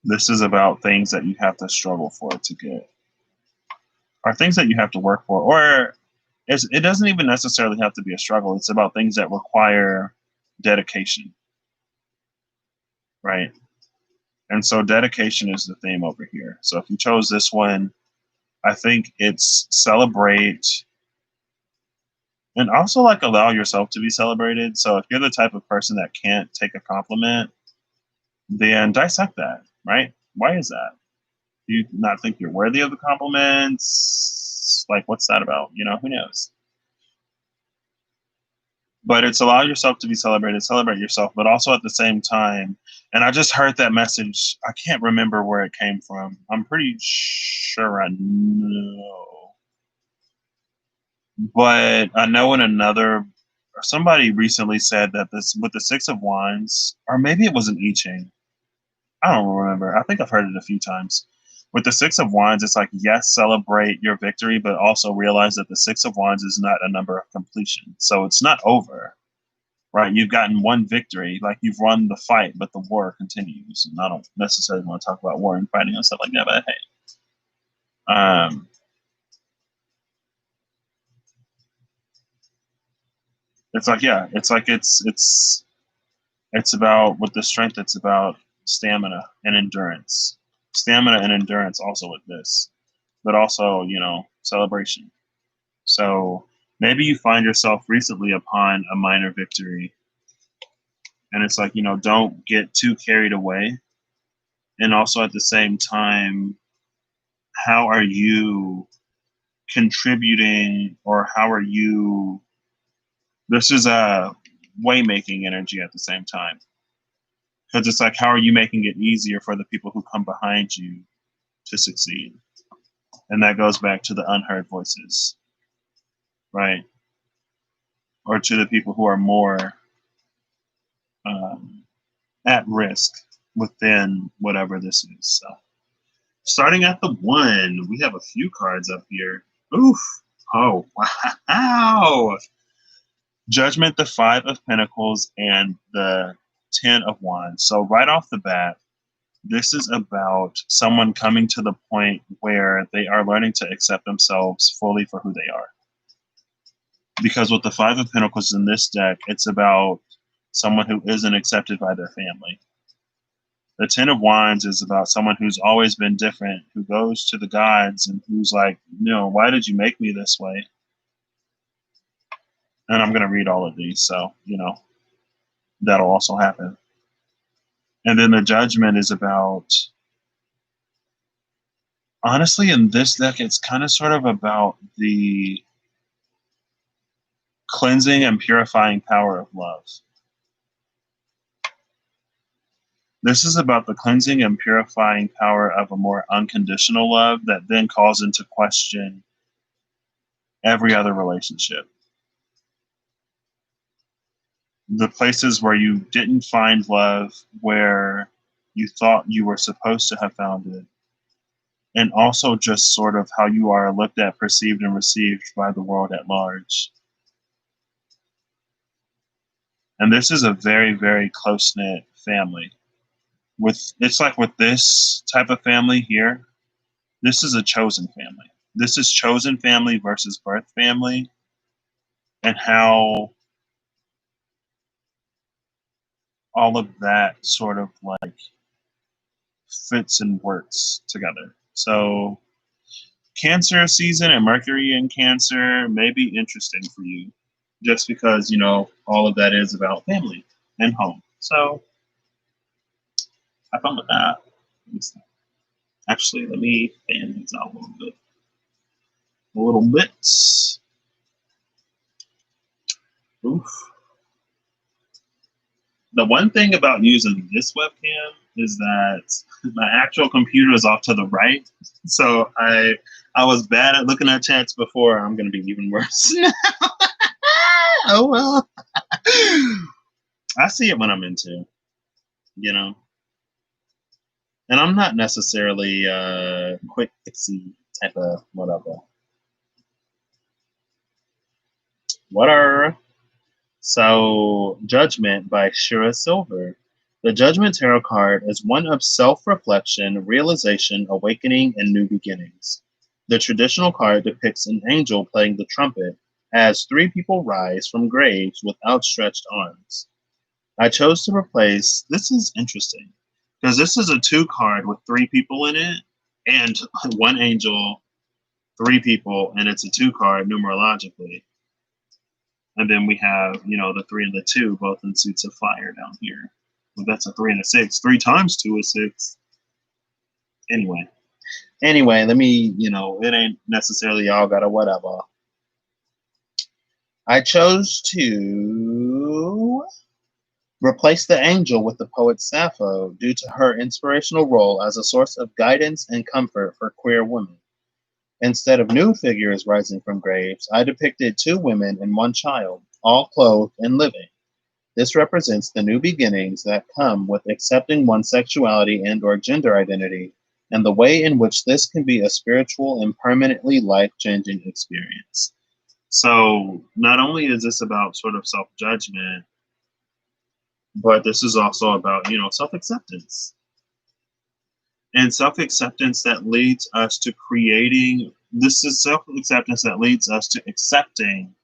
This is about things that you have to struggle for to get, or things that you have to work for, or it doesn't even necessarily have to be a struggle. It's about things that require dedication, right? And so dedication is the theme over here. So if you chose this one, I think it's celebrate and also like allow yourself to be celebrated. So if you're the type of person that can't take a compliment, then dissect that, right? Why is that? Do you not think you're worthy of the compliments? Like, what's that about? You know, who knows? But it's allow yourself to be celebrated, celebrate yourself, but also at the same time. And I just heard that message. I can't remember where it came from. I'm pretty sure I know. But I know in another, somebody recently said that this, with the Six of Wands, or maybe it was an I Ching. I don't remember. I think I've heard it a few times. With the Six of Wands, it's like, yes, celebrate your victory, but also realize that the Six of Wands is not a number of completion. So it's not over, right? You've gotten one victory, like you've won the fight, but the war continues. And I don't necessarily want to talk about war and fighting and stuff like that, but hey. It's like, yeah, it's like it's about, with the strength, it's about stamina and endurance. Stamina and endurance also with this, but also, you know, celebration. So maybe you find yourself recently upon a minor victory, and it's like, you know, don't get too carried away. And also at the same time, how are you contributing, or how are you, this is a way making energy at the same time. Because it's like, how are you making it easier for the people who come behind you to succeed? And that goes back to the unheard voices, right? Or to the people who are more at risk within whatever this is. So, starting at the 1, we have a few cards up here. Oof. Oh, wow. Judgment, the Five of Pentacles, and the Ten of Wands. So right off the bat, this is about someone coming to the point where they are learning to accept themselves fully for who they are. Because with the Five of Pentacles in this deck, it's about someone who isn't accepted by their family. The Ten of Wands is about someone who's always been different, who goes to the gods and who's like, no, why did you make me this way? And I'm going to read all of these, so, that'll also happen. And then the Judgment is about, honestly, in this deck, it's kind of sort of about the cleansing and purifying power of love. This is about the cleansing and purifying power of a more unconditional love that then calls into question every other relationship. The places where you didn't find love, where you thought you were supposed to have found it, and also just sort of how you are looked at, perceived, and received by the world at large. And this is a very, very close-knit family. It's like with this type of family here, this is a chosen family. This is chosen family versus birth family, and how all of that sort of like fits and works together. So Cancer season and Mercury in Cancer may be interesting for you, just because, all of that is about family and home. So have fun with that. Actually, let me fan these out a little bit. Oof. The one thing about using this webcam is that my actual computer is off to the right. So I was bad at looking at chats before. I'm going to be even worse now. Oh, well. I see it when I'm into, And I'm not necessarily a quick fixy type of whatever. So, Judgment by Shira Silver. The Judgment Tarot card is one of self-reflection, realization, awakening, and new beginnings. The traditional card depicts an angel playing the trumpet as three people rise from graves with outstretched arms. I chose to replace, this is interesting, because this is a 2 card with 3 people in it, and one angel, 3 people, and it's a 2 card numerologically. And then we have, the 3 and the 2, both in suits of fire down here. Well, that's a 3 and a 6. 3 times 2 is 6. Anyway, let me, it ain't necessarily all got a whatever. I chose to replace the angel with the poet Sappho due to her inspirational role as a source of guidance and comfort for queer women. Instead of new figures rising from graves, I depicted 2 women and 1 child, all clothed and living. This represents the new beginnings that come with accepting one's sexuality and/or gender identity, and the way in which this can be a spiritual and permanently life-changing experience. So not only is this about sort of self-judgment, but this is also about, self-acceptance. And self-acceptance that leads us to self-acceptance that leads us to accepting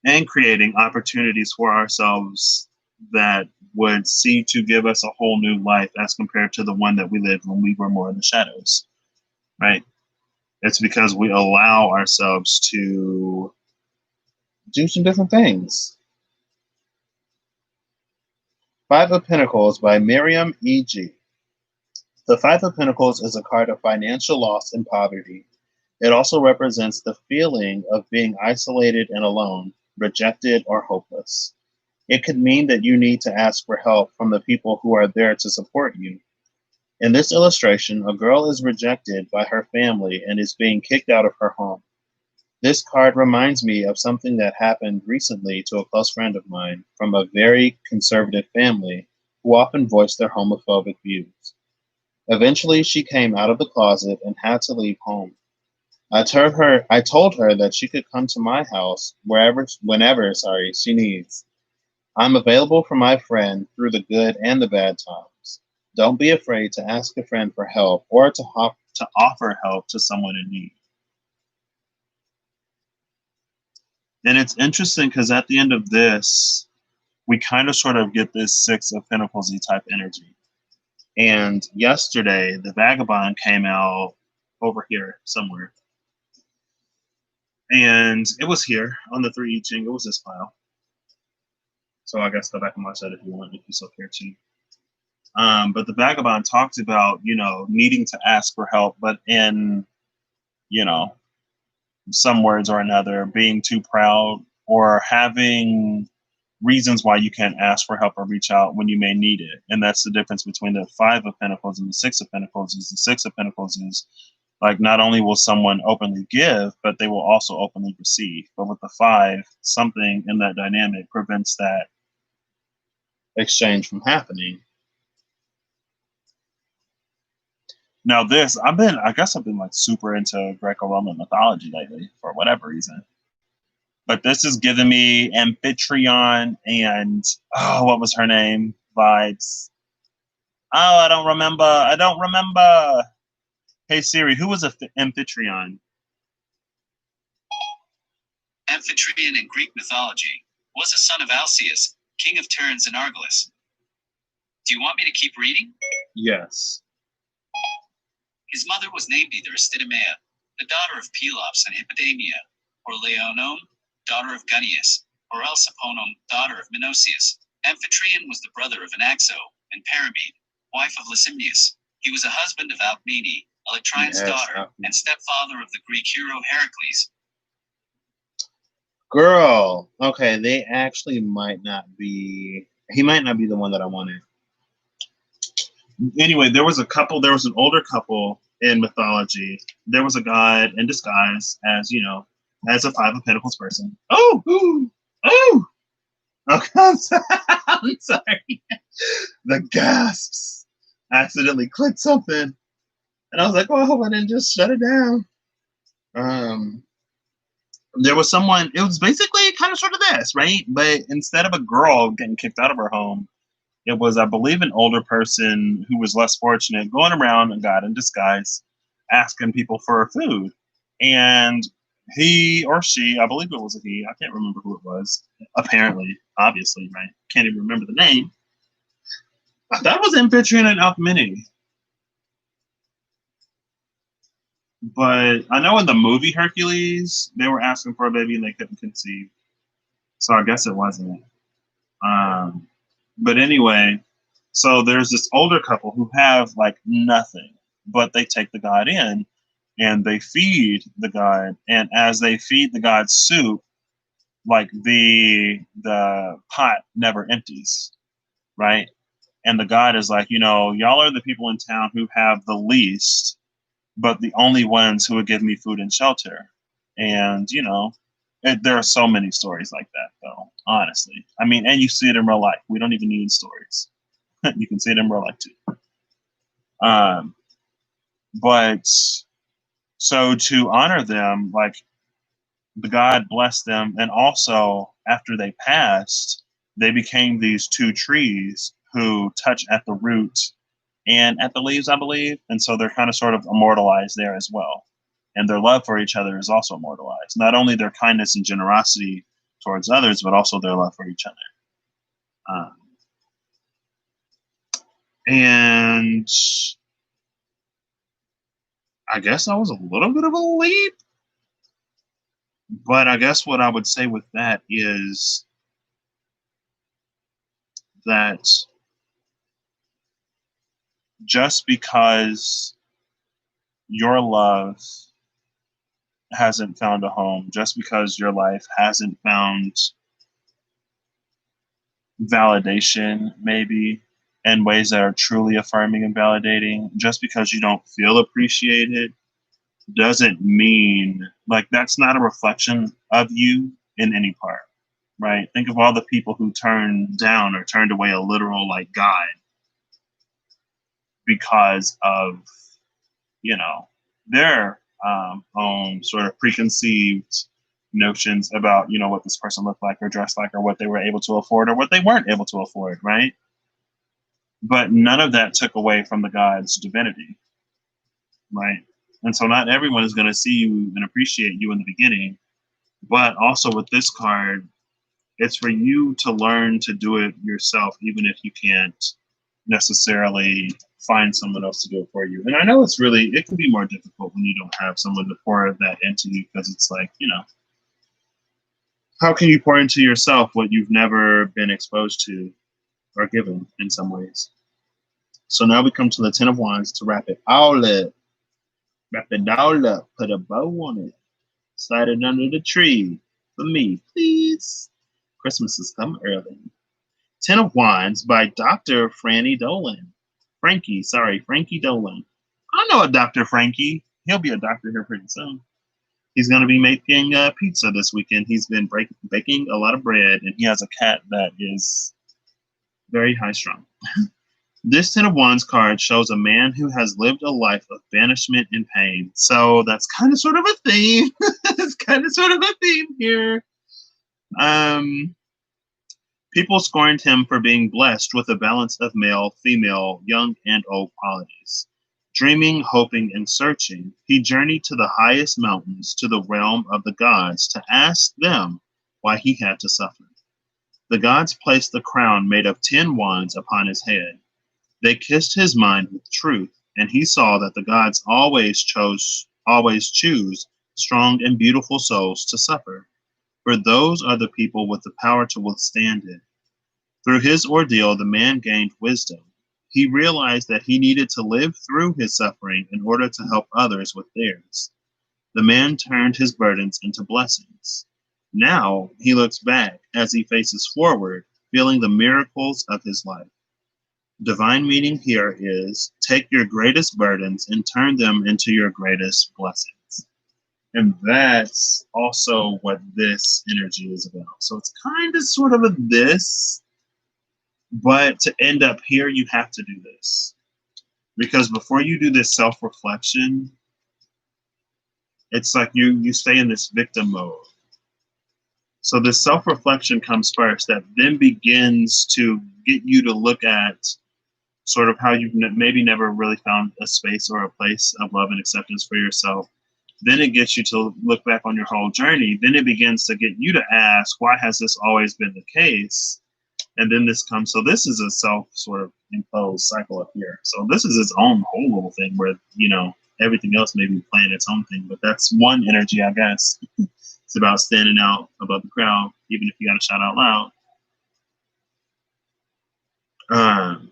and creating opportunities for ourselves that would seem to give us a whole new life as compared to the one that we lived when we were more in the shadows, right? It's because we allow ourselves to do some different things. 5 of Pentacles by Miriam E.G. The 5 of Pentacles is a card of financial loss and poverty. It also represents the feeling of being isolated and alone, rejected, or hopeless. It could mean that you need to ask for help from the people who are there to support you. In this illustration, a girl is rejected by her family and is being kicked out of her home. This card reminds me of something that happened recently to a close friend of mine from a very conservative family who often voiced their homophobic views. Eventually, she came out of the closet and had to leave home. I told her that she could come to my house whenever, she needs. I'm available for my friend through the good and the bad times. Don't be afraid to ask a friend for help or to offer help to someone in need. And it's interesting because at the end of this, we kind of sort of get this Six of Pentacles type energy. And yesterday, the Vagabond came out over here somewhere. And it was here on the 3 I Ching. It was this file. So I guess go back and watch that if you want, if you so care to. But the Vagabond talked about, needing to ask for help, but in, some words or another, being too proud or having reasons why you can't ask for help or reach out when you may need it. And that's the difference between the Five of Pentacles and the Six of Pentacles. Is the Six of Pentacles is like, not only will someone openly give, but they will also openly receive. But with the Five, something in that dynamic prevents that exchange from happening. Now this, I guess I've been like super into Greco-Roman mythology lately for whatever reason. But this is giving me Amphitryon and, what was her name? Vibes. Oh, I don't remember. Hey Siri, who was Amphitryon? Amphitryon in Greek mythology was a son of Alcaeus, king of Tiryns and Argolis. Do you want me to keep reading? Yes. His mother was named either Astydomea, the daughter of Pelops and Hippodamia, or Leonome, daughter of Gunnius, or Elsaponom, daughter of Minosius. Amphitryon was the brother of Anaxo and Paramede, wife of Lysimnius. He was a husband of Alcmene, Electrion's daughter, and stepfather of the Greek hero Heracles. Girl, okay, they actually he might not be the one that I wanted. Anyway, there was an older couple in mythology. There was a god in disguise as, as a Five of Pentacles person. Oh! Okay, I'm sorry. The gasps. I accidentally clicked something. And I was like, oh, I hope I didn't just shut it down. There was someone, it was basically kind of sort of this, right? But instead of a girl getting kicked out of her home, it was, I believe, an older person who was less fortunate going around, a god in disguise, asking people for food. And he or she, I believe it was a he, I can't remember who it was, apparently, obviously, right? Can't even remember the name. That was Amphitryon and Alcmene. But I know in the movie Hercules, they were asking for a baby and they couldn't conceive. So I guess it wasn't. But anyway, so there's this older couple who have like nothing, but they take the god in and they feed the god. And as they feed the god soup, like the pot never empties, right? And the god is like, y'all are the people in town who have the least, but the only ones who would give me food and shelter. And, there are so many stories like that, though, honestly. I mean, and you see it in real life. We don't even need stories. You can see it in real life, too. But so to honor them, like, the god blessed them. And also, after they passed, they became these two trees who touch at the root and at the leaves, I believe. And so they're kind of sort of immortalized there as well. And their love for each other is also immortalized. Not only their kindness and generosity towards others, but also their love for each other. And I guess that was a little bit of a leap. But I guess what I would say with that is that just because your love hasn't found a home, just because your life hasn't found validation, maybe in ways that are truly affirming and validating, just because you don't feel appreciated, doesn't mean, like, that's not a reflection of you in any part, right? Think of all the people who turned down or turned away a literal, like, God because of, there on sort of preconceived notions about, you know, what this person looked like or dressed like or what they were able to afford or what they weren't able to afford, right? But none of that took away from the God's divinity, right? And so not everyone is going to see you and appreciate you in the beginning, but also with this card, it's for you to learn to do it yourself, even if you can't necessarily find someone else to do it for you. And I know it can be more difficult when you don't have someone to pour that into you, because it's like, you know, how can you pour into yourself what you've never been exposed to or given in some ways? So now we come to the Ten of Wands to wrap it all up. Wrap it all up. Put a bow on it. Slide it under the tree for me, please. Christmas has come early. Ten of Wands by Dr. Frankie Dolan. Frankie Dolan. I know a Dr. Frankie. He'll be a doctor here pretty soon. He's going to be making pizza this weekend. He's been baking a lot of bread, and he has a cat that is very high strung. This Ten of Wands card shows a man who has lived a life of banishment and pain. So that's kind of sort of a theme. It's kind of sort of a theme here. People scorned him for being blessed with a balance of male, female, young, and old qualities. Dreaming, hoping, and searching, he journeyed to the highest mountains, to the realm of the gods, to ask them why he had to suffer. The gods placed the crown made of 10 wands upon his head. They kissed his mind with truth, and he saw that the gods always choose strong and beautiful souls to suffer, for those are the people with the power to withstand it. Through his ordeal, the man gained wisdom. He realized that he needed to live through his suffering in order to help others with theirs. The man turned his burdens into blessings. Now he looks back as he faces forward, feeling the miracles of his life. Divine meaning here is take your greatest burdens and turn them into your greatest blessings. And that's also what this energy is about. So it's kind of sort of a this, but to end up here, you have to do this. Because before you do this self-reflection, it's like you stay in this victim mode. So this self-reflection comes first, that then begins to get you to look at sort of how you've maybe never really found a space or a place of love and acceptance for yourself. Then it gets you to look back on your whole journey. Then it begins to get you to ask, why has this always been the case? And then this comes, so this is a self sort of imposed cycle up here. So this is its own whole little thing where, you know, everything else may be playing its own thing, but that's one energy, I guess. It's about standing out above the crowd, even if you got to shout out loud.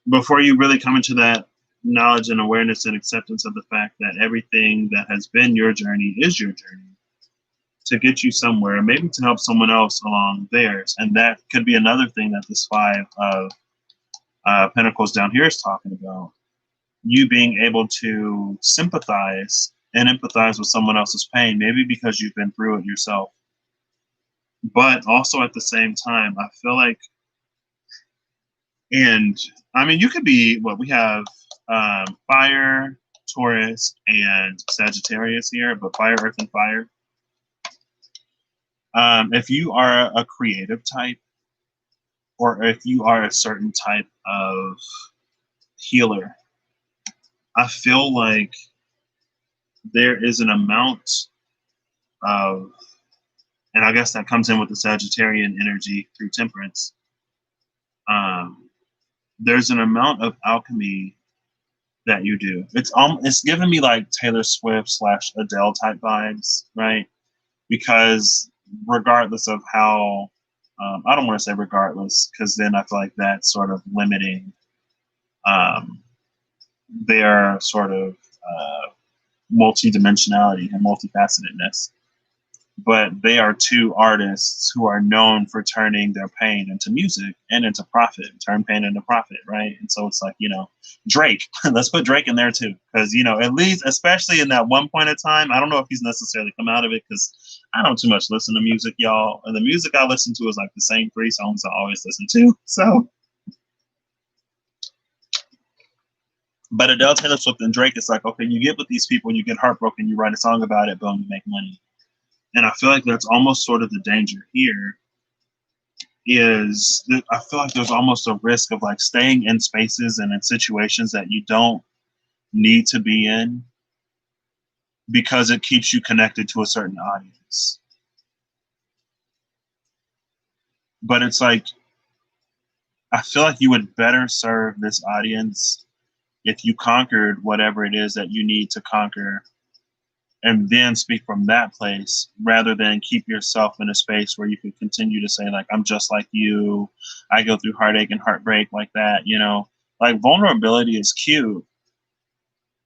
Before you really come into that knowledge and awareness and acceptance of the fact that everything that has been your journey is your journey to get you somewhere, maybe to help someone else along theirs. And that could be another thing that this Five of Pentacles down here is talking about. You being able to sympathize and empathize with someone else's pain, maybe because you've been through it yourself. But also at the same time, I feel like, and I mean, you could be, what we have, fire, Taurus, and Sagittarius here, but fire, earth, and fire. If you are a creative type, or if you are a certain type of healer, I feel like there is an amount of, and I guess that comes in with the Sagittarian energy through temperance. There's an amount of alchemy that you do. It's giving me like Taylor Swift / Adele type vibes, right? Because regardless of how, I don't want to say regardless, because then I feel like that's sort of limiting their sort of multidimensionality and multifacetedness. But they are two artists who are known for turning their pain into music and into profit, turn pain into profit, right? And so it's like, you know, Drake, let's put Drake in there too. Because, you know, at least, especially in that one point in time, I don't know if he's necessarily come out of it because I don't too much listen to music, y'all. And the music I listen to is like the same 3 songs I always listen to. So But Adele, Taylor Swift, and Drake, it's like, okay, you get with these people, you get heartbroken, you write a song about it, boom, you make money. And I feel like that's almost sort of the danger here is that I feel like there's almost a risk of like staying in spaces and in situations that you don't need to be in because it keeps you connected to a certain audience. But it's like, I feel like you would better serve this audience if you conquered whatever it is that you need to conquer and then speak from that place rather than keep yourself in a space where you could continue to say like, I'm just like you, I go through heartache and heartbreak like that, you know. Like vulnerability is cute,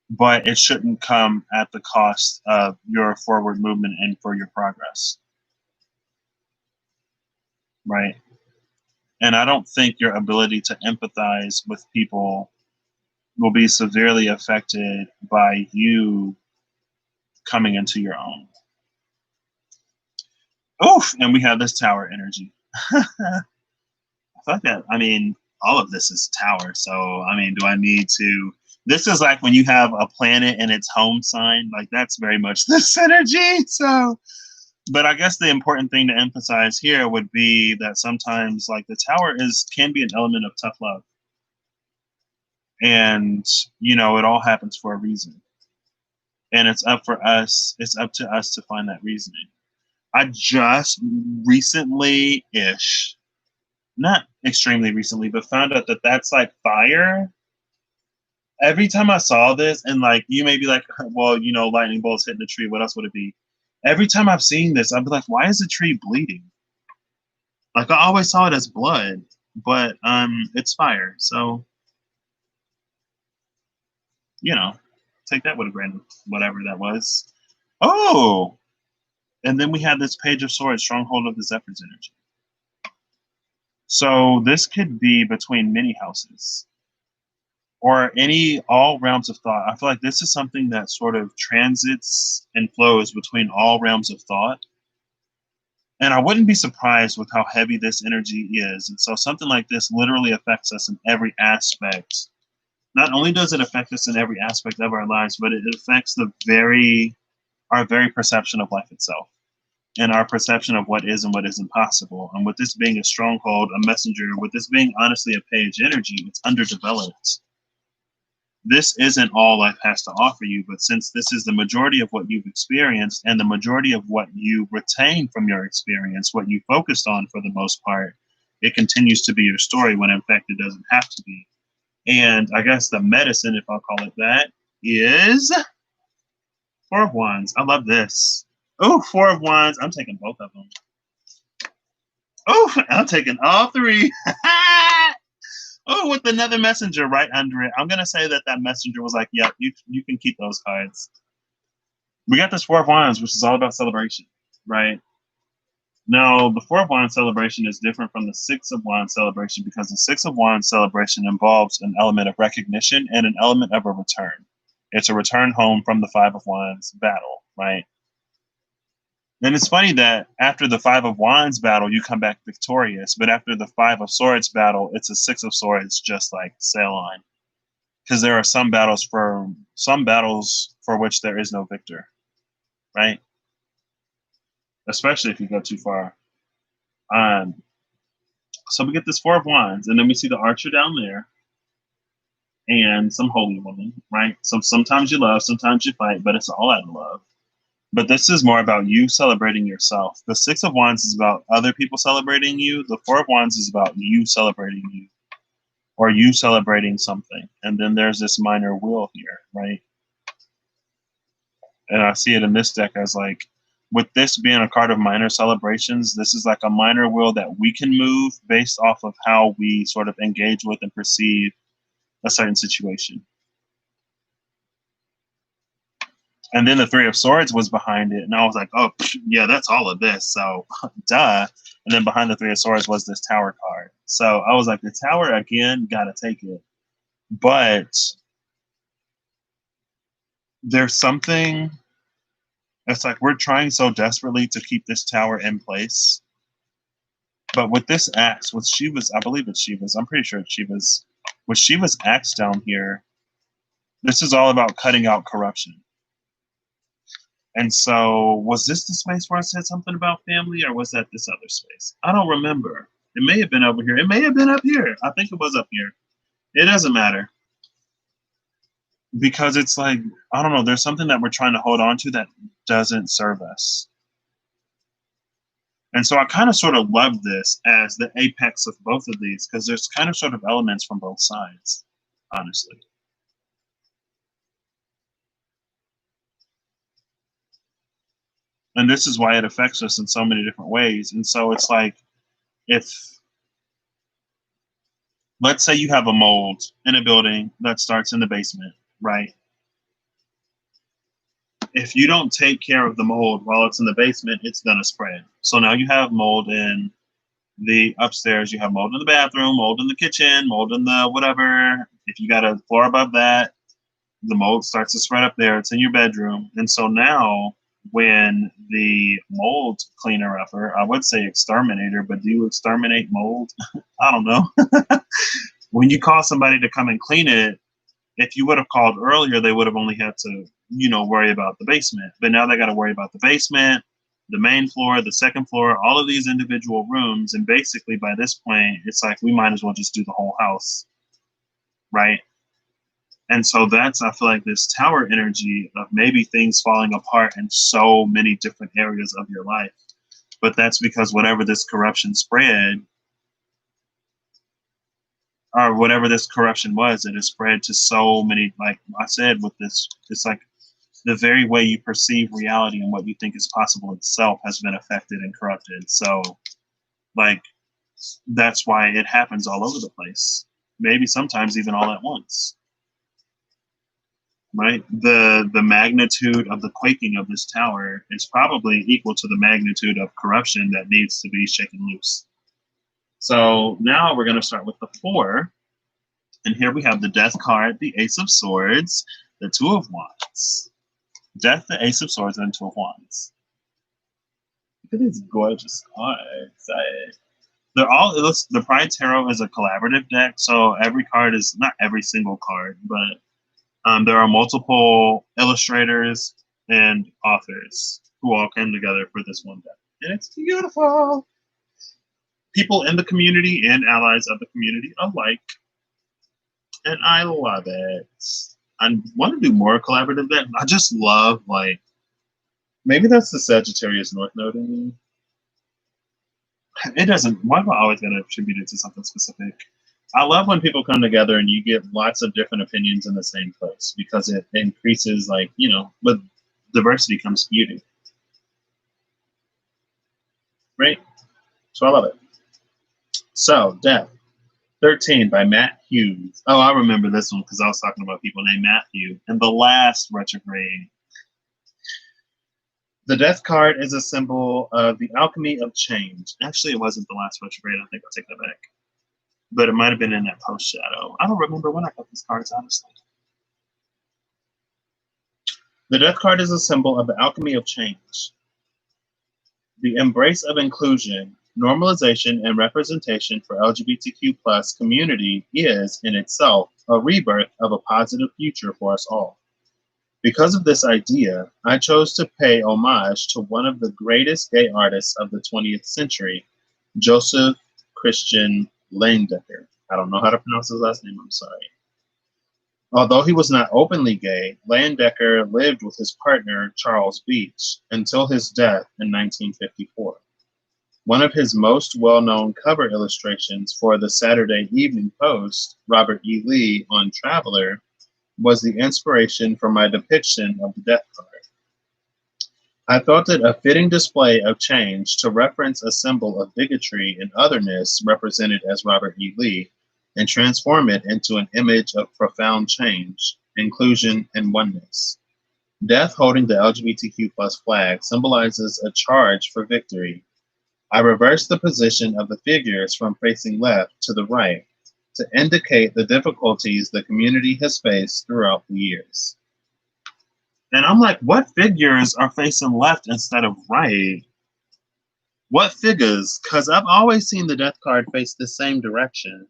but it shouldn't come at the cost of your forward movement and for your progress, right? And I don't think your ability to empathize with people will be severely affected by you coming into your own. Oof, and we have this tower energy. I thought that, I mean, all of this is tower. So, I mean, do I need to? This is like when you have a planet in its home sign, like that's very much this energy. So, but I guess the important thing to emphasize here would be that sometimes, like the tower can be an element of tough love, and you know, it all happens for a reason, and it's up for us. It's up to us to find that reasoning. I just recently ish, not extremely recently, but found out that that's like fire. Every time I saw this, and like you may be like, well, you know, lightning bolts hitting the tree. What else would it be? Every time I've seen this, I'd be like, why is the tree bleeding? Like I always saw it as blood, but it's fire. So you know, take that with a grain of whatever that was. Oh, and then we have this Page of Swords, Stronghold of the Zephyr's energy. So this could be between many houses or all realms of thought. I feel like this is something that sort of transits and flows between all realms of thought. And I wouldn't be surprised with how heavy this energy is. And so something like this literally affects us in every aspect. Not only does it affect us in every aspect of our lives, but it affects our very perception of life itself and our perception of what is and what isn't possible. And with this being a stronghold, a messenger, with this being honestly a page energy, it's underdeveloped. This isn't all life has to offer you, but since this is the majority of what you've experienced and the majority of what you retain from your experience, what you focused on for the most part, it continues to be your story when in fact it doesn't have to be. And I guess the medicine, if I'll call it that, is Four of Wands. I love this. Oh, Four of Wands. I'm taking both of them. Oh, I'm taking all three. Oh, with another messenger right under it. I'm gonna say that messenger was like, "Yep, you can keep those cards." We got this Four of Wands, which is all about celebration, right? Now, the Four of Wands celebration is different from the Six of Wands celebration because the Six of Wands celebration involves an element of recognition and an element of a return. It's a return home from the Five of Wands battle, right? And it's funny that after the Five of Wands battle, you come back victorious, but after the Five of Swords battle, it's a Six of Swords just like sail on. Because there are some battles for which there is no victor, right? Especially if you go too far. So we get this Four of Wands, and then we see the Archer down there, and some holy woman, right? So sometimes you love, sometimes you fight, but it's all out of love. But this is more about you celebrating yourself. The Six of Wands is about other people celebrating you. The Four of Wands is about you celebrating you, or you celebrating something. And then there's this minor will here, right? And I see it in this deck as like, with this being a card of minor celebrations, this is like a minor will that we can move based off of how we sort of engage with and perceive a certain situation. And then the Three of Swords was behind it, and I was like, oh, yeah, that's all of this. So, duh. And then behind the Three of Swords was this Tower card. So I was like, the Tower, again, gotta take it. But there's something, it's like we're trying so desperately to keep this Tower in place. But with this axe, with Shiva's, I believe it's Shiva's, I'm pretty sure it's Shiva's. With Shiva's axe down here, This is all about cutting out corruption. And so, was this the space where I said something about family, or was that this other space? I don't remember. It may have been over here. It may have been up here. I think it was up here. It doesn't matter. Because it's like, I don't know, there's something that we're trying to hold on to that doesn't serve us. And so I kind of sort of love this as the apex of both of these, because there's kind of sort of elements from both sides, honestly. And this is why it affects us in so many different ways. And so it's like, if, let's say you have a mold in a building that starts in the basement, right? If you don't take care of the mold while it's in the basement, it's going to spread. So now you have mold in the upstairs, you have mold in the bathroom, mold in the kitchen, mold in the whatever. If you got a floor above that, the mold starts to spread up there. It's in your bedroom. And so now when the mold cleaner upper, I would say exterminator, but do you exterminate mold? I don't know. When you call somebody to come and clean it, if you would have called earlier, they would have only had to, worry about the basement. But now they got to worry about the basement, the main floor, the second floor, all of these individual rooms. And basically by this point, it's like we might as well just do the whole house, right? And so that's, I feel like, this tower energy of maybe things falling apart in so many different areas of your life. But that's because whatever this corruption spread, or whatever this corruption was, it has spread to so many, like I said, with this, it's like the very way you perceive reality and what you think is possible itself has been affected and corrupted. So, like, that's why it happens all over the place. Maybe sometimes even all at once. Right? The magnitude of the quaking of this tower is probably equal to the magnitude of corruption that needs to be shaken loose. So now we're going to start with the 4. And here we have the Death card, the Ace of Swords, the 2 of Wands. Death, the Ace of Swords, and 2 of Wands. Look at these gorgeous cards. They're all, the Pride Tarot is a collaborative deck, so every card is, not every single card, but there are multiple illustrators and authors who all came together for this one deck. And it's beautiful. People in the community and allies of the community alike. And I love it. I want to do more collaborative decks. I just love, like, maybe that's the Sagittarius North Node in me. It doesn't, why am I always going to attribute it to something specific? I love when people come together and you get lots of different opinions in the same place, because it increases, like, with diversity comes beauty. Right? So I love it. So, Death, 13 by Matt Hughes. Oh, I remember this one because I was talking about people named Matthew. And the last retrograde. The Death card is a symbol of the alchemy of change. Actually, it wasn't the last retrograde. I think I'll take that back. But it might have been in that post shadow. I don't remember when I got these cards, honestly. The Death card is a symbol of the alchemy of change. The embrace of inclusion, normalization, and representation for LGBTQ plus community is, in itself, a rebirth of a positive future for us all. Because of this idea, I chose to pay homage to one of the greatest gay artists of the 20th century, Joseph Christian Leyendecker. I don't know how to pronounce his last name, I'm sorry. Although he was not openly gay, Leyendecker lived with his partner, Charles Beach, until his death in 1954. One of his most well-known cover illustrations for the Saturday Evening Post, Robert E. Lee on Traveler, was the inspiration for my depiction of the Death card. I felt it a fitting display of change to reference a symbol of bigotry and otherness represented as Robert E. Lee, and transform it into an image of profound change, inclusion, and oneness. Death holding the LGBTQ plus flag symbolizes a charge for victory. I reversed the position of the figures from facing left to the right to indicate the difficulties the community has faced throughout the years. And I'm like, what figures are facing left instead of right? What figures? Because I've always seen the Death card face the same direction.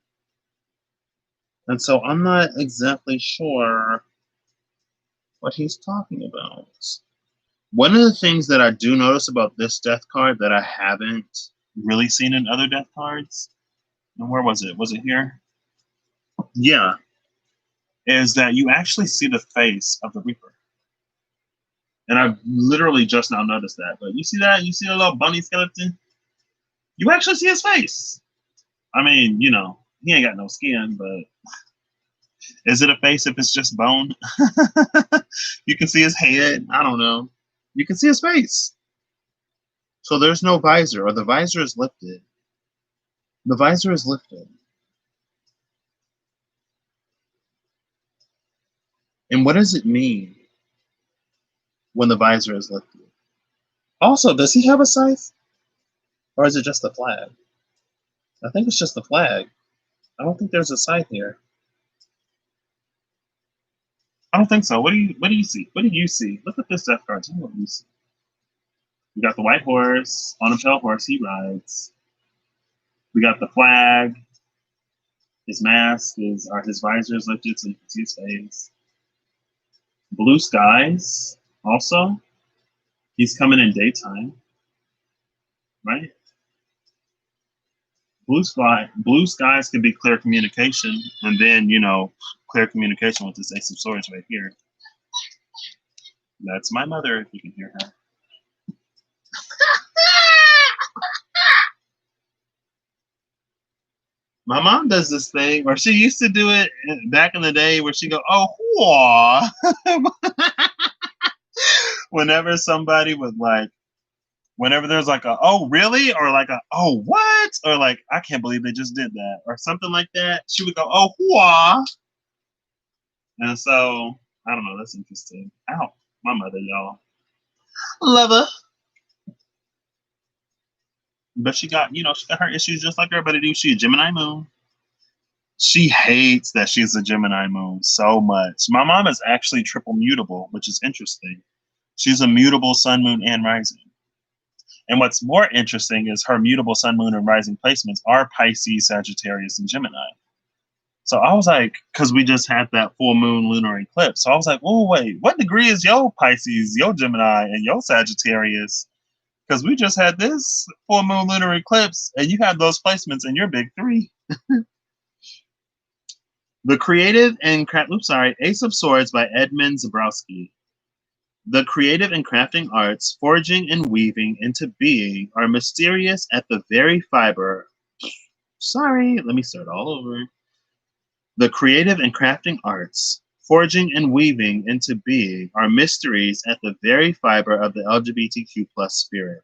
And so I'm not exactly sure what he's talking about. One of the things that I do notice about this death card that I haven't really seen in other death cards, and where was it? Was it here? Yeah, is that you actually see the face of the Reaper. And I've literally just now noticed that. But you see that? You see the little bunny skeleton? You actually see his face. I mean, you know, he ain't got no skin, but is it a face if it's just bone? You can see his head. I don't know. You can see his face. So there's no visor, or the visor is lifted. The visor is lifted. And what does it mean when the visor is lifted? Also, does he have a scythe? Or is it just the flag? I think it's just the flag. I don't think there's a scythe here. I don't think so. What do you see? What do you see? Look at this death card. Tell me what you see. We got the white horse. On a pale horse, he rides. We got the flag. His mask is, or his visor is lifted so you can see his face. Blue skies, also. He's coming in daytime, right? Blue skies can be clear communication, and then, you know, clear communication with this Ace of Swords right here. That's my mother, if you can hear her. My mom does this thing, or she used to do it back in the day, where she go, "Oh, whoa." Whenever somebody was like, whenever there's like a "oh really," or like a "oh what," or like "I can't believe they just did that," or something like that, she would go, "oh whoa." And so I don't know. That's interesting. Ow, my mother, y'all, love her. But she got, you know, she got her issues just like everybody do. She a Gemini moon. She hates that she's a Gemini moon so much. My mom is actually triple mutable, which is interesting. She's a mutable sun, moon, and rising. And what's more interesting is her mutable sun, moon, and rising placements are Pisces, Sagittarius, and Gemini. So I was like, because we just had that full moon lunar eclipse. So I was like, oh, wait, what degree is your Pisces, your Gemini, and your Sagittarius? Because we just had this full moon lunar eclipse, and you had those placements in your big three. The Creative and Ace of Swords by Edmund Zabrowski. The creative and crafting arts, forging and weaving into being, are mysterious at the very fiber. Sorry, let me start all over. The creative and crafting arts, forging and weaving into being, are mysteries at the very fiber of the LGBTQ plus spirit.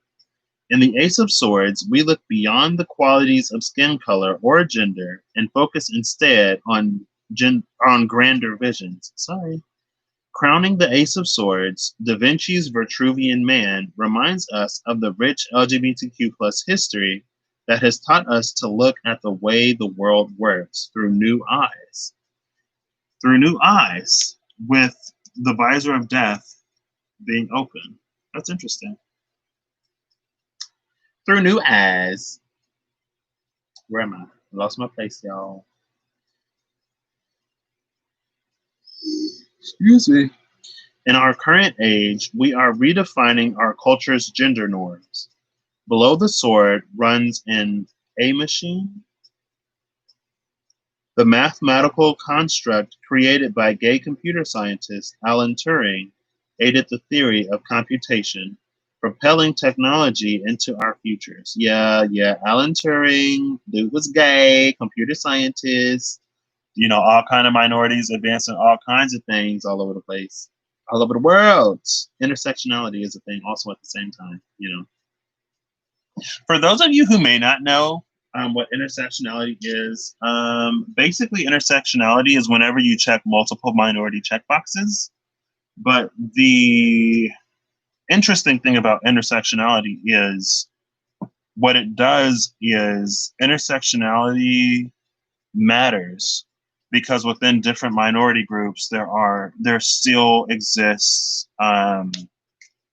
In the Ace of Swords, we look beyond the qualities of skin color or gender and focus instead on grander visions. Sorry. Crowning the Ace of Swords, Da Vinci's Vitruvian Man reminds us of the rich LGBTQ plus history that has taught us to look at the way the world works through new eyes. Through new eyes, with the visor of death being open. That's interesting. Through new eyes. Where am I? I lost my place, y'all. Excuse me. In our current age, we are redefining our culture's gender norms. Below the sword runs an A machine, the mathematical construct created by gay computer scientist Alan Turing aided the theory of computation, propelling technology into our futures. Yeah, Alan Turing, dude was gay, computer scientist, you know, all kind of minorities advancing all kinds of things all over the place, all over the world. Intersectionality is a thing also at the same time, you know. For those of you who may not know what intersectionality is, basically intersectionality is whenever you check multiple minority checkboxes. But the interesting thing about intersectionality is what it does is intersectionality matters because within different minority groups there still exists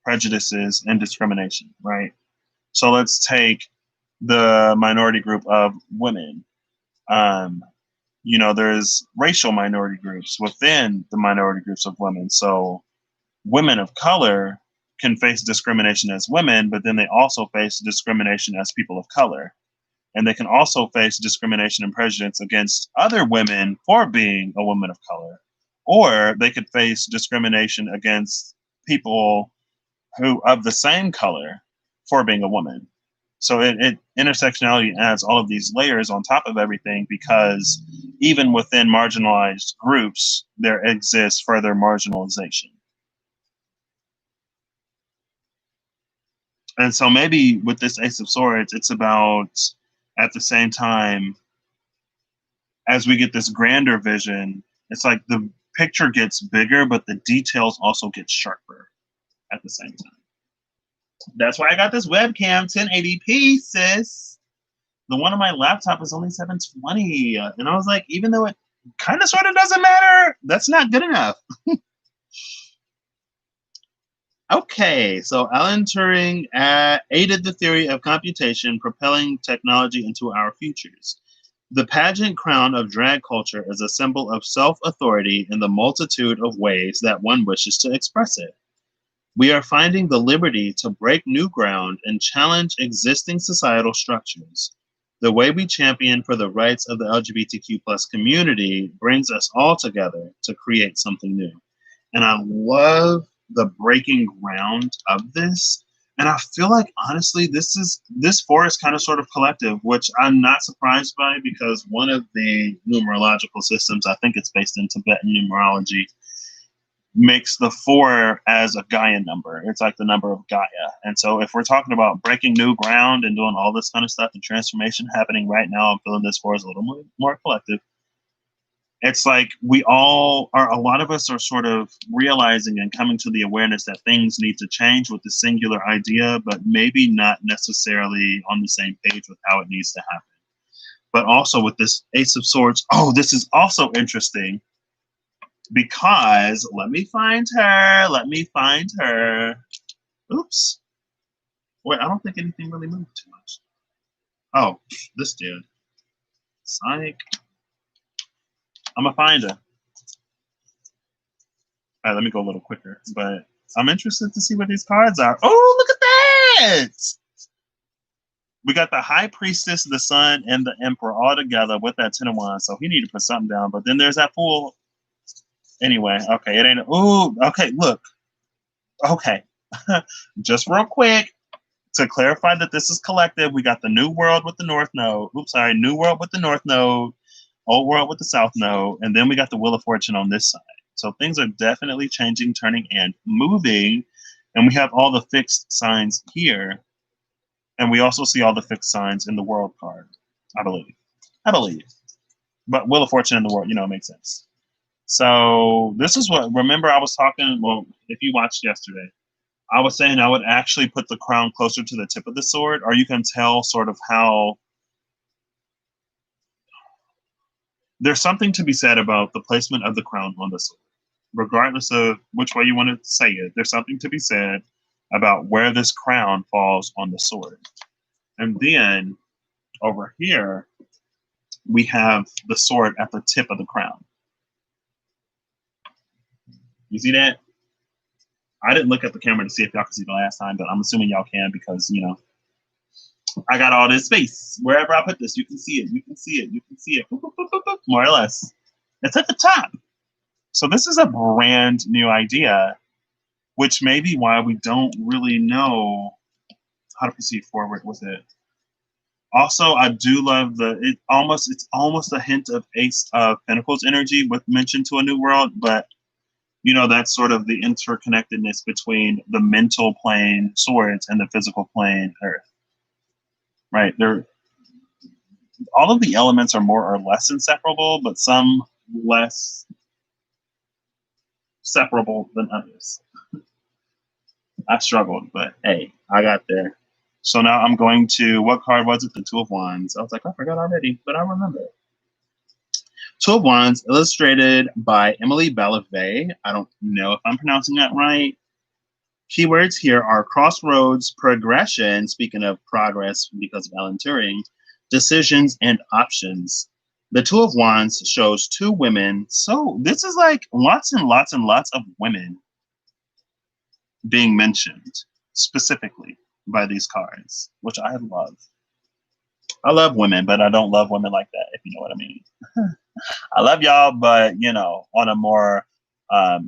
prejudices and discrimination, right? So let's take the minority group of women. You know, there's racial minority groups within the minority groups of women. So women of color can face discrimination as women, but then they also face discrimination as people of color. And they can also face discrimination and prejudice against other women for being a woman of color. Or they could face discrimination against people who of the same color for being a woman. So intersectionality adds all of these layers on top of everything, because even within marginalized groups, there exists further marginalization. And so maybe with this Ace of Swords, it's about, at the same time, as we get this grander vision, it's like the picture gets bigger, but the details also get sharper at the same time. That's why I got this webcam 1080p, sis. The one on my laptop is only 720. And I was like, even though it kind of sort of doesn't matter, that's not good enough. Okay, so Alan Turing aided the theory of computation, propelling technology into our futures. The pageant crown of drag culture is a symbol of self-authority in the multitude of ways that one wishes to express it. We are finding the liberty to break new ground and challenge existing societal structures. The way we champion for the rights of the LGBTQ plus community brings us all together to create something new. And I love the breaking ground of this. And I feel like, honestly, this four is kind of sort of collective, which I'm not surprised by, because one of the numerological systems, I think it's based in Tibetan numerology, makes the four as a Gaia number. It's like the number of Gaia. And so if we're talking about breaking new ground and doing all this kind of stuff and transformation happening right now, I'm feeling this four is a little more collective. It's like we all are, a lot of us are sort of realizing and coming to the awareness that things need to change with the singular idea, but maybe not necessarily on the same page with how it needs to happen. But also with this Ace of Swords, oh, this is also interesting, because let me find her. Oops. Wait, I don't think anything really moved too much. Oh, this did. Psych. I'm gonna find her. All right, let me go a little quicker, but I'm interested to see what these cards are. Oh, look at that! We got the High Priestess, the Sun, and the Emperor all together with that Ten of Wands, so he need to put something down. But then there's that Fool. Anyway, okay, it ain't. Ooh, okay, look. Okay, just real quick, to clarify that this is collective, we got the New World with the North Node. Oops, sorry, New World with the North Node. Old World with the South Node, and then we got the Wheel of Fortune on this side. So things are definitely changing, turning, and moving. And we have all the fixed signs here. And we also see all the fixed signs in the World card, I believe. But Wheel of Fortune in the World, it makes sense. So this is what, remember I was talking, well, if you watched yesterday, I was saying I would actually put the crown closer to the tip of the sword, or you can tell sort of how there's something to be said about the placement of the crown on the sword. Regardless of which way you want to say it, there's something to be said about where this crown falls on the sword. And then over here, we have the sword at the tip of the crown. You see that? I didn't look at the camera to see if y'all could see the last time, but I'm assuming y'all can, because, I got all this space. Wherever I put this, you can see it. You can see it. You can see it. Boop, boop, boop, boop, boop. More or less. It's at the top. So this is a brand new idea, which may be why we don't really know how to proceed forward with it. Also, I do love it's almost a hint of Ace of Pentacles energy with mention to a new world, but that's sort of the interconnectedness between the mental plane swords and the physical plane earth. Right, all of the elements are more or less inseparable, but some less separable than others. I struggled, but hey, I got there. So now I'm going to, what card was it? The Two of Wands. I was like, I forgot already, but I remember. Two of Wands, illustrated by Emily Ballavey. I don't know if I'm pronouncing that right. Keywords here are crossroads, progression, speaking of progress because of Alan Turing, decisions, and options. The Two of Wands shows two women. So this is like lots and lots and lots of women. being mentioned specifically by these cards, which I love. I love women, but I don't love women like that, if you know what I mean. I love y'all, but on a more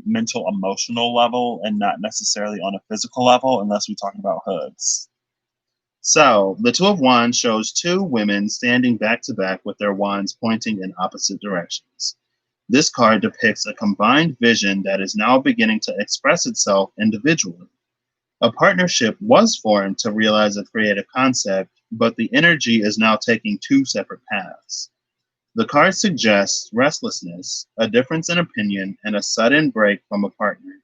mental, emotional level, and not necessarily on a physical level, unless we're talking about hugs. So the Two of Wands shows two women standing back to back with their wands pointing in opposite directions. This card depicts a combined vision that is now beginning to express itself individually. A partnership was formed to realize a creative concept, but the energy is now taking two separate paths. The card suggests restlessness, a difference in opinion, and a sudden break from a partner.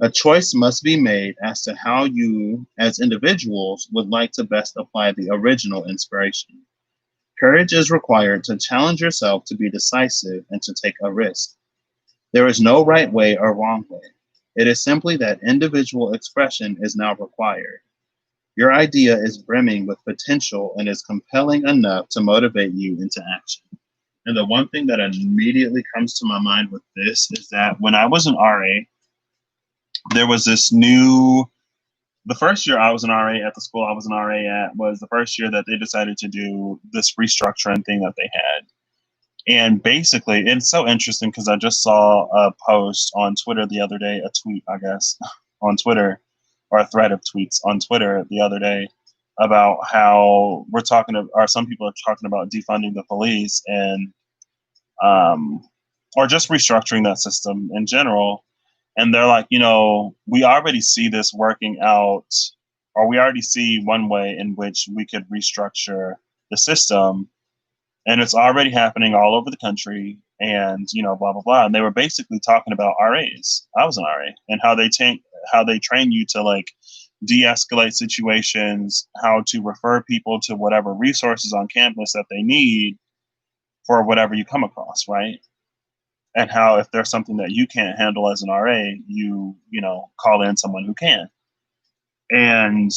A choice must be made as to how you, as individuals, would like to best apply the original inspiration. Courage is required to challenge yourself to be decisive and to take a risk. There is no right way or wrong way. It is simply that individual expression is now required. Your idea is brimming with potential and is compelling enough to motivate you into action. And the one thing that immediately comes to my mind with this is that when I was an RA, there was the first year I was an RA at the school I was an RA at was the first year that they decided to do this restructuring thing that they had. And basically, it's so interesting because I just saw a post on Twitter the other day, a tweet, I guess, on Twitter, or a thread of tweets on Twitter the other day about how some people are talking about defunding the police and, or just restructuring that system in general. And they're like, we already see this working out, or we already see one way in which we could restructure the system. And it's already happening all over the country and, blah, blah, blah. And they were basically talking about RAs. I was an RA and how they train you to like de-escalate situations, how to refer people to whatever resources on campus that they need for whatever you come across, right? And how if there's something that you can't handle as an RA, you call in someone who can. And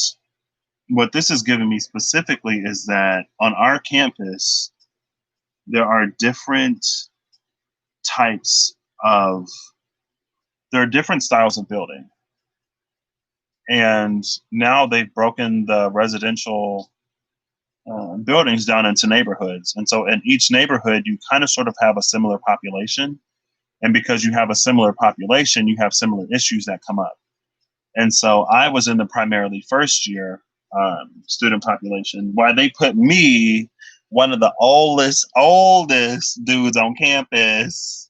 what this has given me specifically is that on our campus, there are different styles of building. And now they've broken the residential buildings down into neighborhoods. And so in each neighborhood, you kind of sort of have a similar population. And because you have a similar population, you have similar issues that come up. And so I was in the primarily first year student population, why they put me, one of the oldest dudes on campus,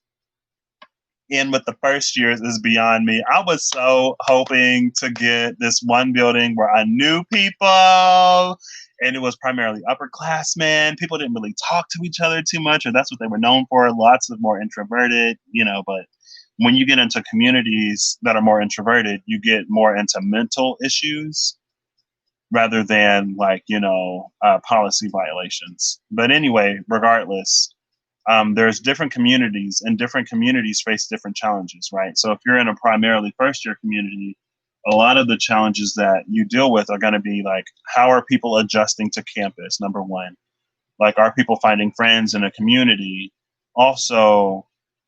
in with the first years is beyond me. I was so hoping to get this one building where I knew people and it was primarily upperclassmen. People didn't really talk to each other too much, or that's what they were known for. Lots of more introverted, but when you get into communities that are more introverted, you get more into mental issues rather than policy violations. But anyway, regardless, there's different communities and different communities face different challenges, right? So if you're in a primarily first year community, a lot of the challenges that you deal with are going to be like, how are people adjusting to campus? Number one, like, are people finding friends in a community? Also,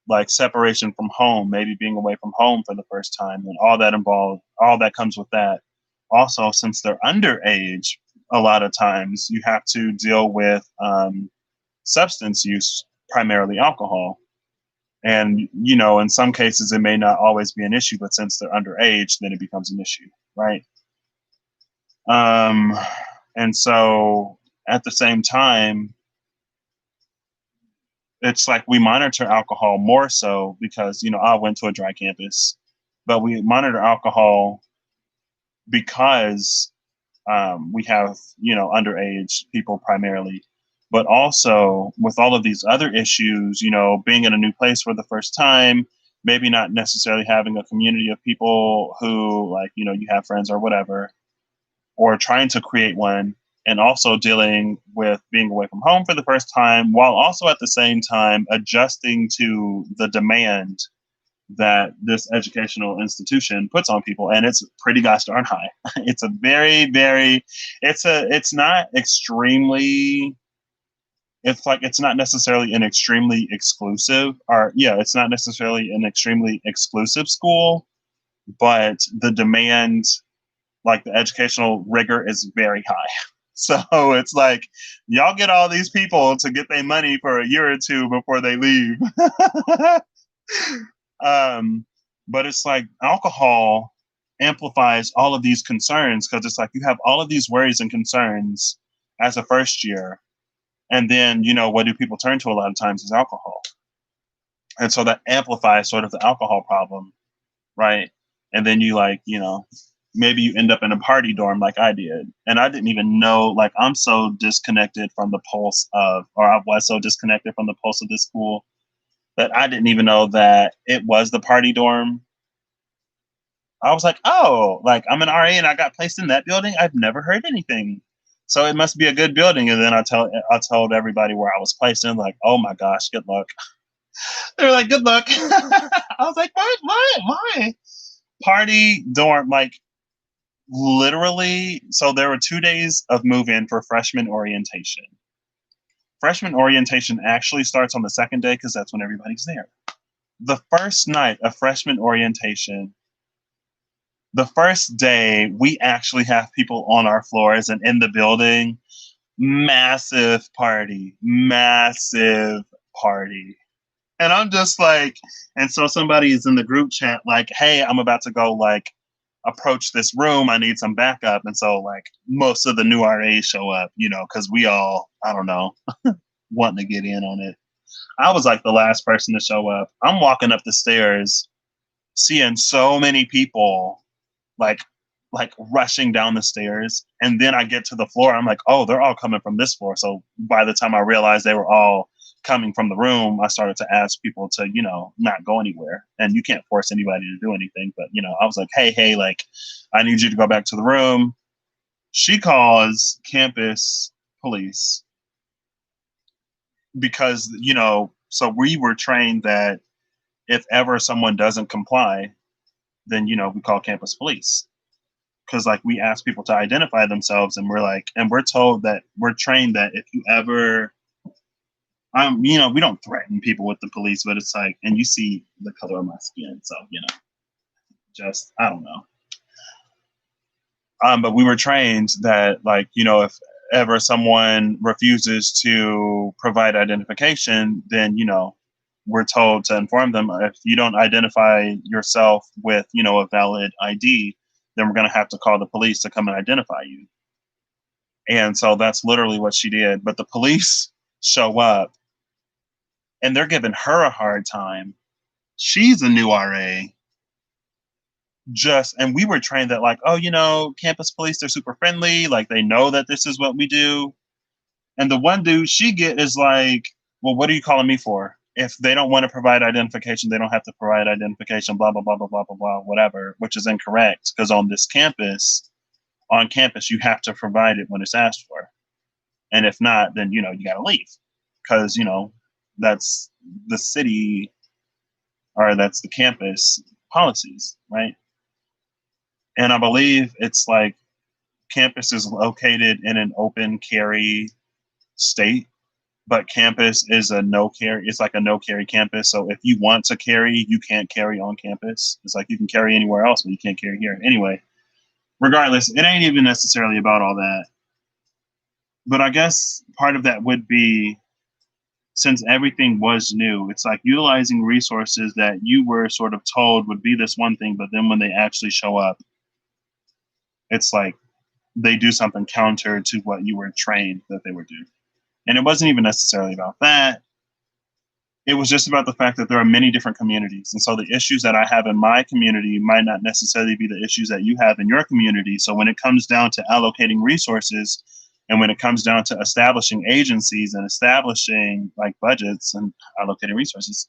like separation from home, maybe being away from home for the first time and all that comes with that. Also, since they're underage, a lot of times you have to deal with substance use, primarily alcohol. And, in some cases, it may not always be an issue, but since they're underage, then it becomes an issue, right? And so at the same time, it's like we monitor alcohol more so because, I went to a dry campus, but we monitor alcohol because we have, underage people primarily, but also with all of these other issues, being in a new place for the first time, maybe not necessarily having a community of people who you have friends or whatever, or trying to create one, and also dealing with being away from home for the first time, while also at the same time adjusting to the demand that this educational institution puts on people. And it's pretty gosh darn high. It's a very, very, it's not necessarily an extremely exclusive, it's not necessarily an extremely exclusive school, but the demand, like the educational rigor, is very high. So it's like, y'all get all these people to get their money for a year or two before they leave. um, but it's like alcohol amplifies all of these concerns because it's like you have all of these worries and concerns as a first year. And then, what do people turn to a lot of times is alcohol. And so that amplifies sort of the alcohol problem, right? And then you like, maybe you end up in a party dorm like I did. And I didn't even know, like, I'm so disconnected from the pulse of, or I was so disconnected from the pulse of this school that I didn't even know that it was the party dorm. I was like, oh, like I'm an RA and I got placed in that building. I've never heard anything. So it must be a good building. And then I told everybody where I was placed in, like, oh my gosh, good luck. They were like, good luck. I was like, why? Party dorm, like literally. So there were 2 days of move in for freshman orientation. Freshman orientation actually starts on the second day because that's when everybody's there. The first night of freshman orientation, the first day, we actually have people on our floors and in the building. Massive party, massive party. And I'm just like, and so somebody is in the group chat, like, hey, I'm about to go, like, approach this room. I need some backup. And so, like, most of the new RAs show up, because we all, I don't know, wanting to get in on it. I was like the last person to show up. I'm walking up the stairs, seeing so many people, like, rushing down the stairs. And then I get to the floor. I'm like, oh, they're all coming from this floor. So by the time I realized they were all coming from the room, I started to ask people to, not go anywhere. And you can't force anybody to do anything. But, I was like, hey, like, I need you to go back to the room. She calls campus police because, so we were trained that if ever someone doesn't comply, then, we call campus police. Because like we ask people to identify themselves and we're told that we're trained that if you ever we don't threaten people with the police, but it's like, and you see the color of my skin, so just I don't know. But we were trained that, like, if ever someone refuses to provide identification, then we're told to inform them. If you don't identify yourself with a valid ID, then we're going to have to call the police to come and identify you. And so that's literally what she did. But the police show up and they're giving her a hard time. She's a new RA. And we were trained that, like, oh, campus police, they're super friendly. Like, they know that this is what we do. And the one dude she get is like, well, what are you calling me for? If they don't want to provide identification, they don't have to provide identification, blah, blah, blah, blah, blah, blah, blah, whatever, which is incorrect. Because on campus, you have to provide it when it's asked for. And if not, then, you got to leave. Because, that's the city or that's the campus policies, right? And I believe it's like campus is located in an open carry state, but campus is a no carry. It's like a no carry campus. So if you want to carry, you can't carry on campus. It's like you can carry anywhere else, but you can't carry here. Anyway, regardless, it ain't even necessarily about all that. But I guess part of that would be, since everything was new, it's like utilizing resources that you were sort of told would be this one thing, but then when they actually show up, it's like they do something counter to what you were trained that they would do. And it wasn't even necessarily about that. It was just about the fact that there are many different communities. And so the issues that I have in my community might not necessarily be the issues that you have in your community. So when it comes down to allocating resources, and when it comes down to establishing agencies and establishing like budgets and allocating resources,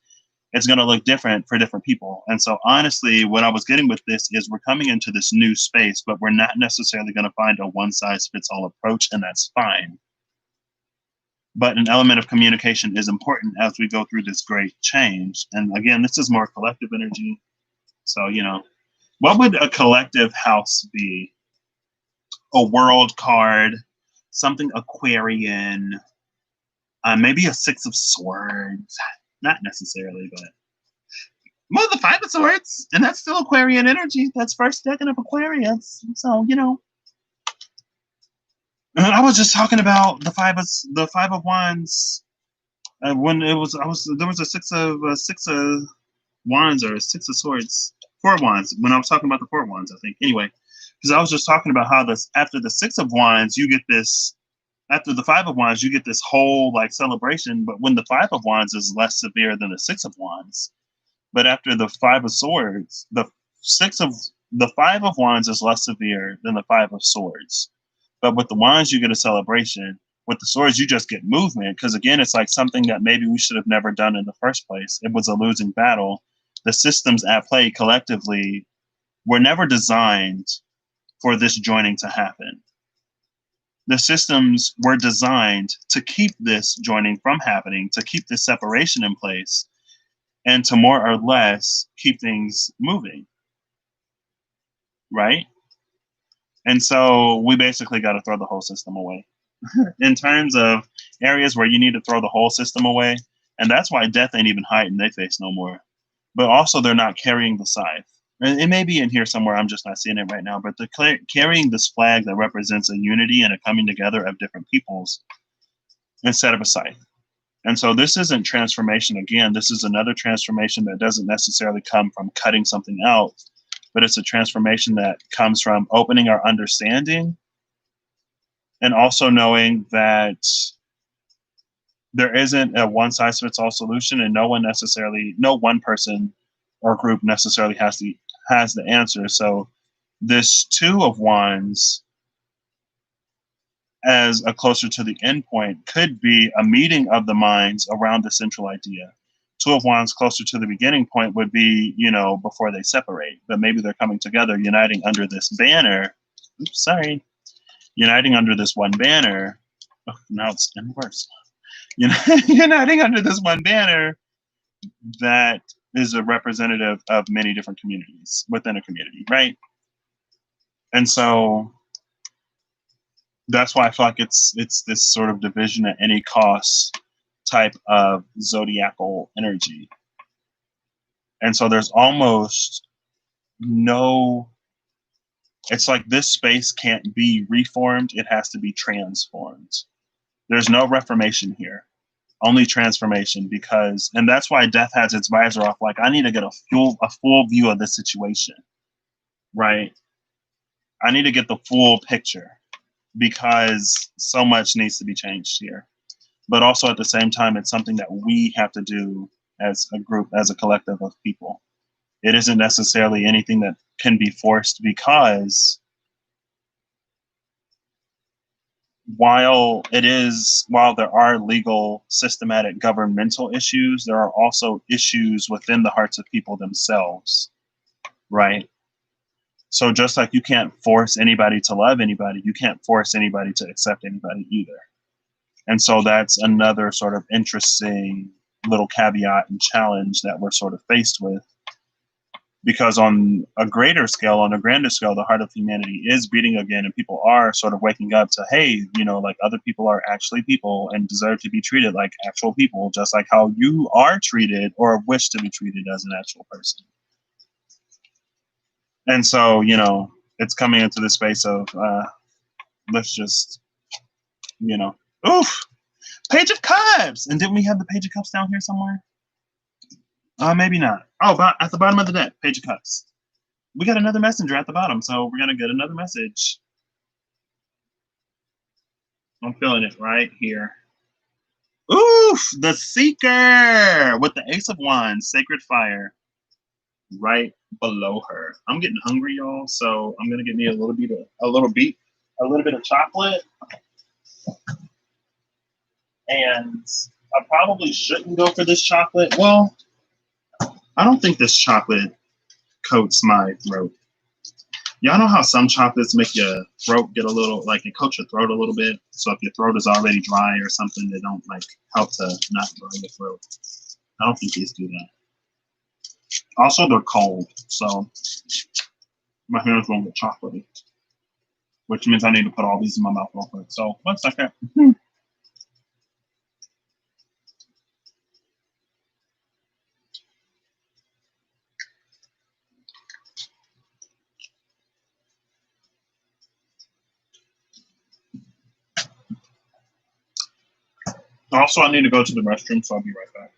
it's going to look different for different people. And so honestly, what I was getting with this is we're coming into this new space, but we're not necessarily going to find a one size fits all approach, and that's fine. But an element of communication is important as we go through this great change. And again, this is more collective energy. So, what would a collective house be? A world card, something Aquarian, maybe a Six of Swords. Not necessarily, but Well, the Five of Swords, and that's still Aquarian energy. That's first decan of Aquarius. So, you know. I was just talking about the Five of Wands. When it was, there was a six of wands or a six of swords, four of wands. When I was talking about the four of wands, I think. Anyway, because I was just talking about how this after the six of wands, you get this. After the five of wands, you get this whole like celebration. But when the five of wands is less severe than the six of wands, but after the five of swords, the five of wands is less severe than the five of swords. But with the wands, you get a celebration. With the swords, you just get movement. Because again, it's like something that maybe we should have never done in the first place. It was a losing battle. The systems at play collectively were never designed for this joining to happen. The systems were designed to keep this joining from happening, to keep this separation in place, and to more or less keep things moving. Right? And so we basically got to throw the whole system away. In terms of areas where you need to throw the whole system away, and that's why death ain't even hiding they face no more. But also they're not carrying the scythe. And it may be in here somewhere, I'm just not seeing it right now, but they're carrying this flag that represents a unity and a coming together of different peoples instead of a scythe. And so this isn't transformation again. This is another transformation that doesn't necessarily come from cutting something out, but it's a transformation that comes from opening our understanding and also knowing that there isn't a one size fits all solution, and no one person or group necessarily has the answer. So this two of wands as a closer to the end point could be a meeting of the minds around the central idea. Two of wands closer to the beginning point would be, before they separate, but maybe they're coming together, uniting under this banner. Uniting under this one banner. Oh, now it's in reverse. Uniting under this one banner that is a representative of many different communities within a community, right? And so that's why I feel like it's this sort of division at any cost type of zodiacal energy. And so there's almost it's like this space can't be reformed, it has to be transformed. There's no reformation here, only transformation, and that's why death has its visor off. Like, I need to get a full view of the situation, right? I need to get the full picture because so much needs to be changed here. But also at the same time, it's something that we have to do as a group, as a collective of people. It isn't necessarily anything that can be forced, because while there are legal, systematic, governmental issues, there are also issues within the hearts of people themselves, right? So just like you can't force anybody to love anybody, you can't force anybody to accept anybody either. And so that's another sort of interesting little caveat and challenge that we're sort of faced with. Because on a grander scale, the heart of humanity is beating again, and people are sort of waking up to, hey, like, other people are actually people and deserve to be treated like actual people, just like how you are treated or wish to be treated as an actual person. And so, it's coming into the space of, let's just, oof, Page of Cups. And didn't we have the Page of Cups down here somewhere? Maybe not. Oh, but at the bottom of the deck, Page of Cups. We got another messenger at the bottom, so we're going to get another message. I'm feeling it right here. Oof! The Seeker with the Ace of Wands, Sacred Fire, right below her. I'm getting hungry, y'all, so I'm going to get me a little bit of chocolate. And I probably shouldn't go for this chocolate. Well, I don't think this chocolate coats my throat. Y'all know how some chocolates make your throat get a little, like, it coats your throat a little bit. So if your throat is already dry or something, they don't help to not dry your throat. I don't think these do that. Also, they're cold, so my hands won't get chocolatey, which means I need to put all these in my mouth real quick. So 1 second. Also, I need to go to the restroom, so I'll be right back.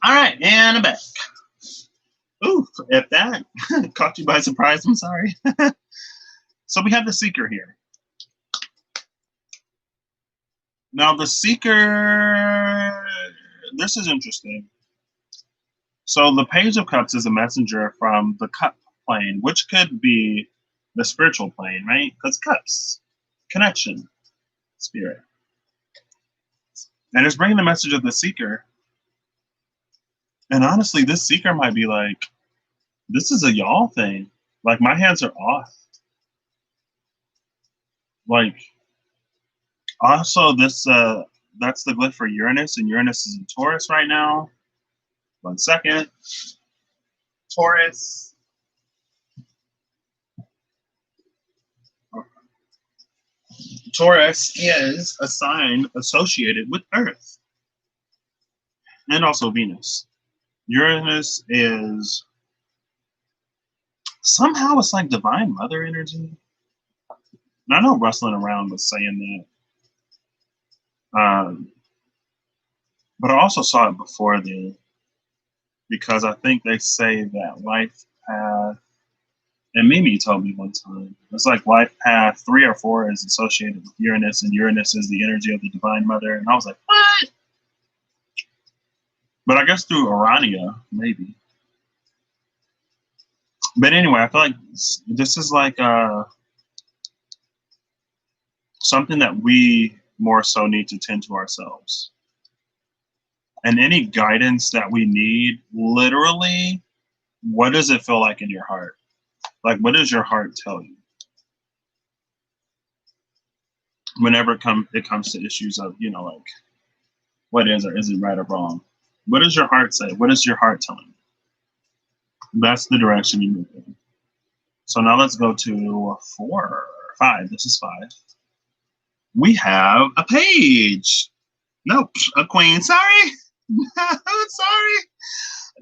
All right, and I'm back. Ooh, if that caught you by surprise, I'm sorry. So we have the Seeker here. Now, the Seeker, this is interesting. So the Page of Cups is a messenger from the Cup plane, which could be the spiritual plane, right? Because cups, connection, spirit. And it's bringing the message of the Seeker. And honestly, this Seeker might be like, this is a y'all thing. Like, my hands are off. Like, also, that's the glyph for Uranus, and Uranus is in Taurus right now. 1 second. Taurus. Taurus is a sign associated with Earth and also Venus. Uranus is somehow it's like divine mother energy. And I know Rustling Around was saying that, but I also saw it before then because I think they say that life path, and Mimi told me one time, it's like life path 3 or 4 is associated with Uranus, and Uranus is the energy of the divine mother. And I was like, what? But I guess through Urania, maybe. But anyway, I feel like this is like something that we more so need to tend to ourselves. And any guidance that we need, literally, what does it feel like in your heart? Like, what does your heart tell you? Whenever it comes to issues of, like What is, or is it right or wrong? What does your heart say? What is your heart telling you? That's the direction you move in. So now let's go to 5. This is 5. We have a page. Nope, a queen. Sorry. Sorry.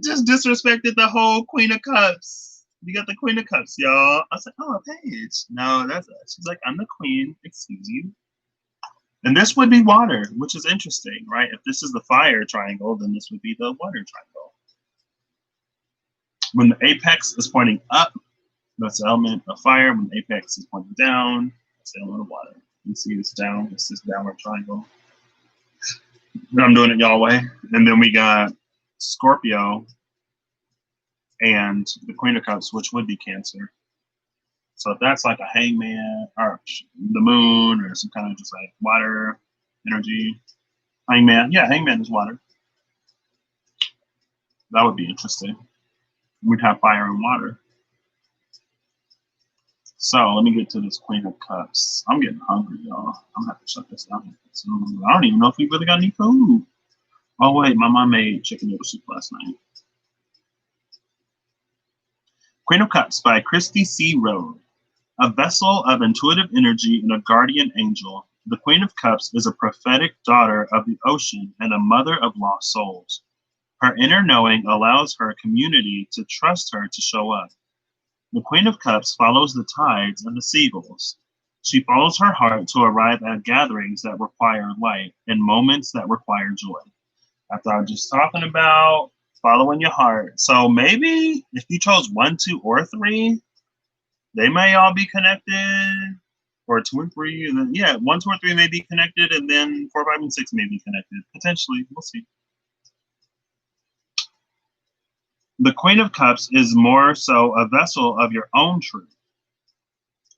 Just disrespected the whole Queen of Cups. You got the Queen of Cups, y'all. I was like, oh, a page. No, that's it. She's like, I'm the queen. Excuse you. And this would be water, which is interesting, right? If this is the fire triangle, then this would be the water triangle. When the apex is pointing up, that's the element of fire. When the apex is pointing down, that's the element of water. You see it's down. It's this downward triangle. And I'm doing it y'all way. And then we got Scorpio and the Queen of Cups, which would be Cancer. So if that's like a hangman or the moon or some kind of just like water energy, hangman. Yeah, hangman is water. That would be interesting. We'd have fire and water. So let me get to this Queen of Cups. I'm getting hungry, y'all. I'm gonna have to shut this down. I don't even know if we really got any food. Oh wait, my mom made chicken noodle soup last night. Queen of Cups by Christy C. Rode. A vessel of intuitive energy and a guardian angel, the Queen of Cups is a prophetic daughter of the ocean and a mother of lost souls. Her inner knowing allows her community to trust her to show up. The Queen of Cups follows the tides and the seagulls. She follows her heart to arrive at gatherings that require light and moments that require joy. After I was just talking about following your heart. So maybe if you chose 1, 2, or 3, they may all be connected, or 2 and 3. And then, yeah, 1, 2, or 3 may be connected, and then 4, 5, and 6 may be connected. Potentially, we'll see. The Queen of Cups is more so a vessel of your own truth.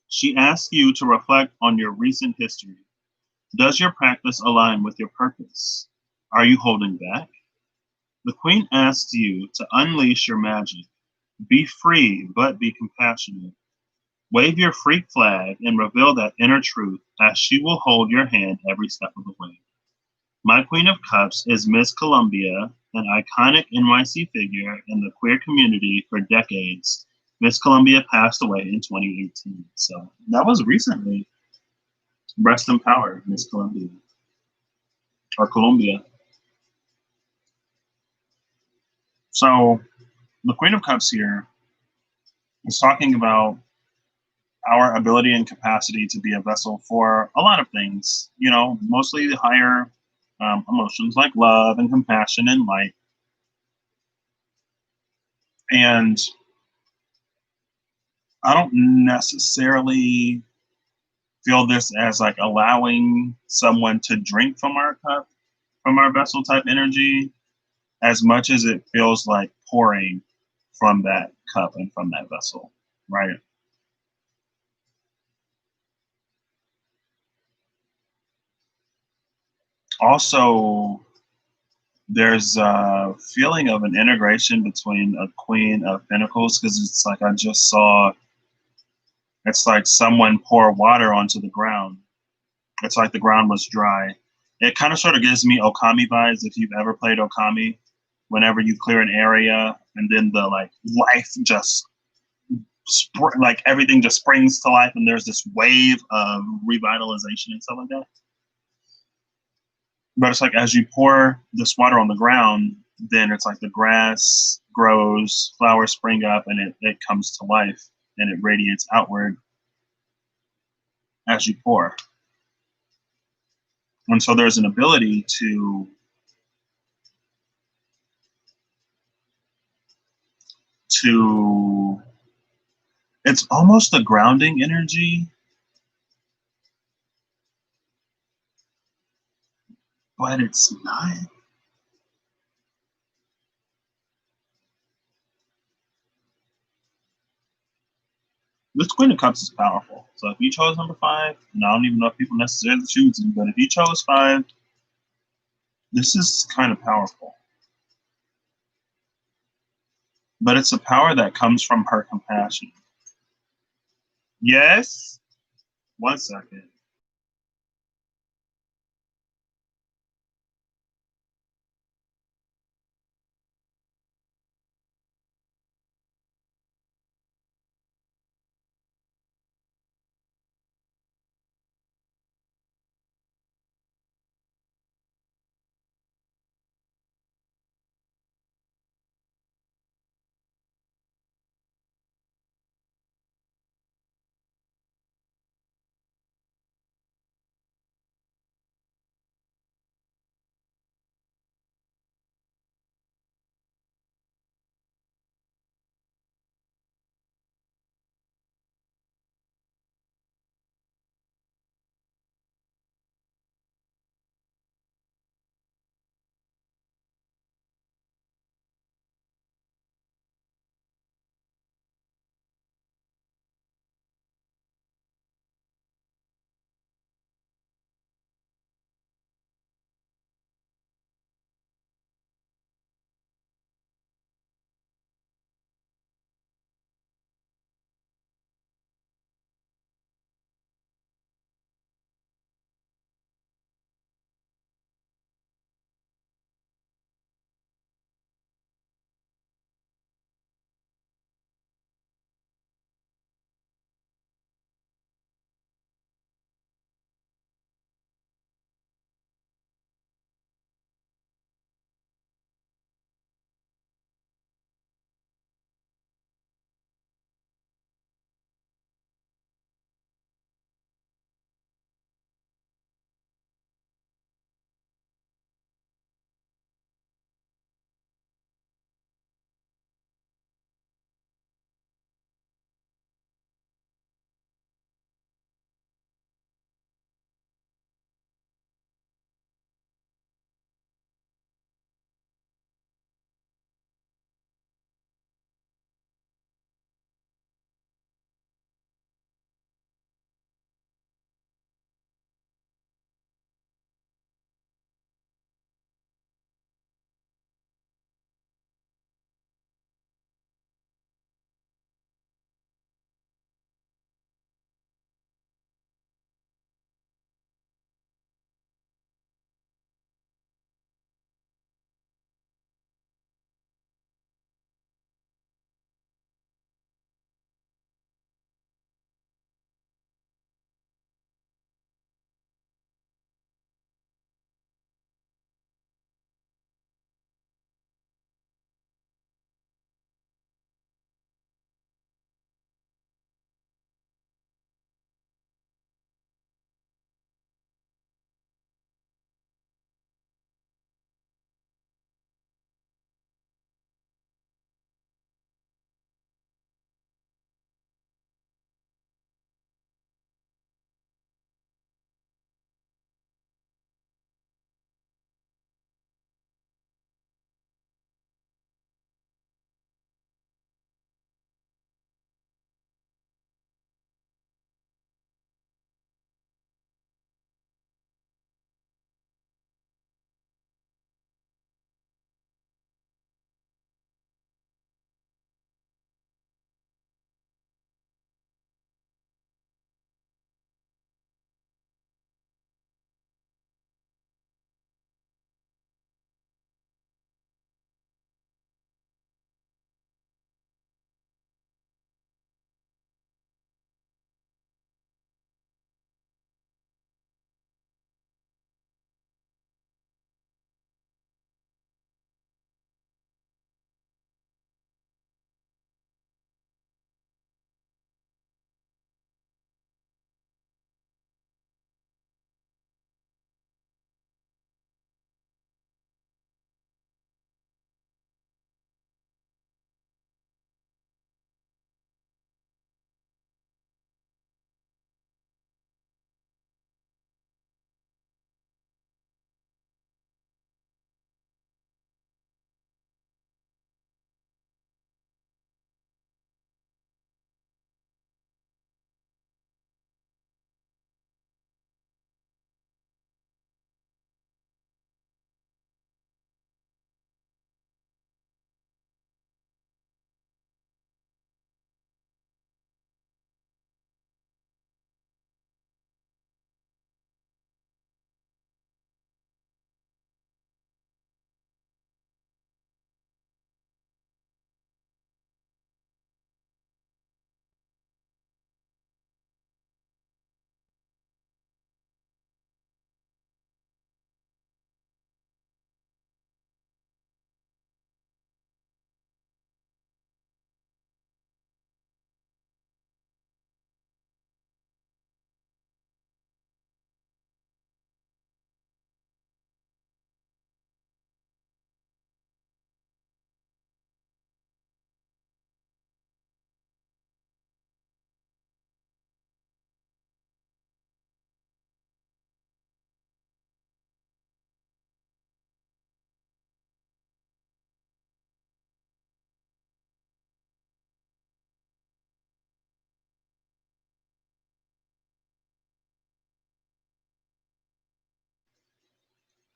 She asks you to reflect on your recent history. Does your practice align with your purpose? Are you holding back? The Queen asks you to unleash your magic. Be free, but be compassionate. Wave your freak flag and reveal that inner truth, as she will hold your hand every step of the way. My Queen of Cups is Miss Columbia, an iconic NYC figure in the queer community for decades. Miss Columbia passed away in 2018. So that was recently. Rest in power, Miss Columbia. Or Columbia. So the Queen of Cups here is talking about our ability and capacity to be a vessel for a lot of things, you know, mostly the higher emotions like love and compassion and light. And I don't necessarily feel this as like allowing someone to drink from our cup, from our vessel type energy, as much as it feels like pouring from that cup and from that vessel, right? Also, there's a feeling of an integration between a Queen of Pentacles, because it's like I just saw, it's like someone pour water onto the ground. It's like the ground was dry. It kind of sort of gives me Okami vibes if you've ever played Okami. Whenever you clear an area and then the like life just like everything just springs to life and there's this wave of revitalization and stuff like that. But it's like as you pour this water on the ground, then it's like the grass grows, flowers spring up, and it comes to life and it radiates outward as you pour. And so there's an ability to it's almost a grounding energy, but it's not. This Queen of Cups is powerful. So if you chose number 5, and I don't even know if people necessarily choose it, but if you chose 5, this is kind of powerful. But it's a power that comes from her compassion. Yes? 1 second.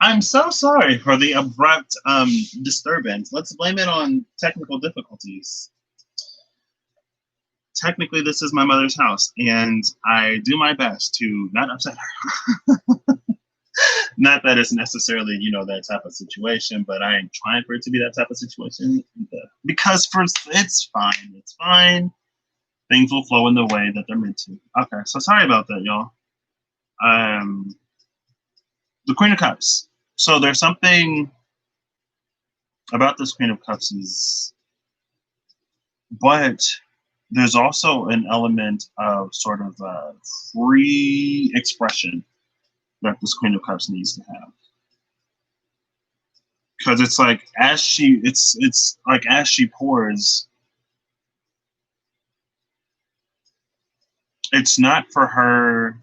I'm so sorry for the abrupt disturbance. Let's blame it on technical difficulties. Technically, this is my mother's house, and I do my best to not upset her. Not that it's necessarily, that type of situation, but I am trying for it to be that type of situation. Because first, it's fine. It's fine. Things will flow in the way that they're meant to. Okay, so sorry about that, y'all. The Queen of Cups. So there's something about this Queen of Cups but there's also an element of sort of free expression that this Queen of Cups needs to have. Because it's like it's like as she pours, it's not for her.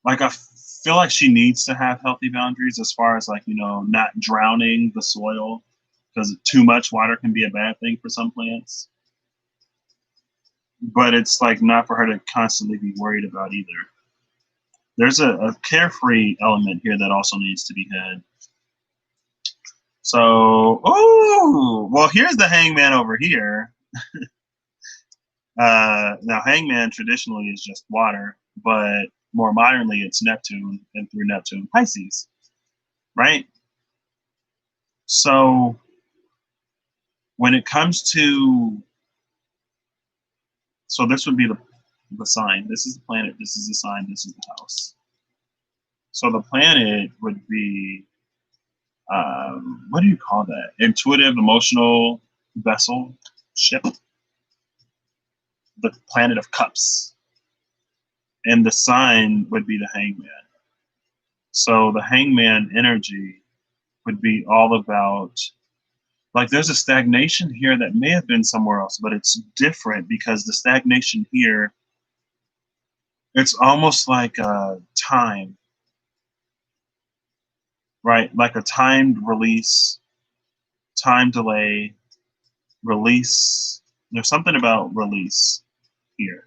Like I feel like she needs to have healthy boundaries as far as like not drowning the soil, because too much water can be a bad thing for some plants. But it's like not for her to constantly be worried about either. There's a carefree element here that also needs to be had. So, well, here's the Hangman over here. Now, Hangman traditionally is just water, but more modernly, it's Neptune, and through Neptune, Pisces, right? So, when it comes to, so this would be the sign. This is the planet. This is the sign. This is the house. So the planet would be, what do you call that? Intuitive, emotional vessel, ship. The planet of cups. And the sign would be the Hangman. So the Hangman energy would be all about, like there's a stagnation here that may have been somewhere else, but it's different because the stagnation here, it's almost like a time, right? Like a timed release, time delay, release. There's something about release here.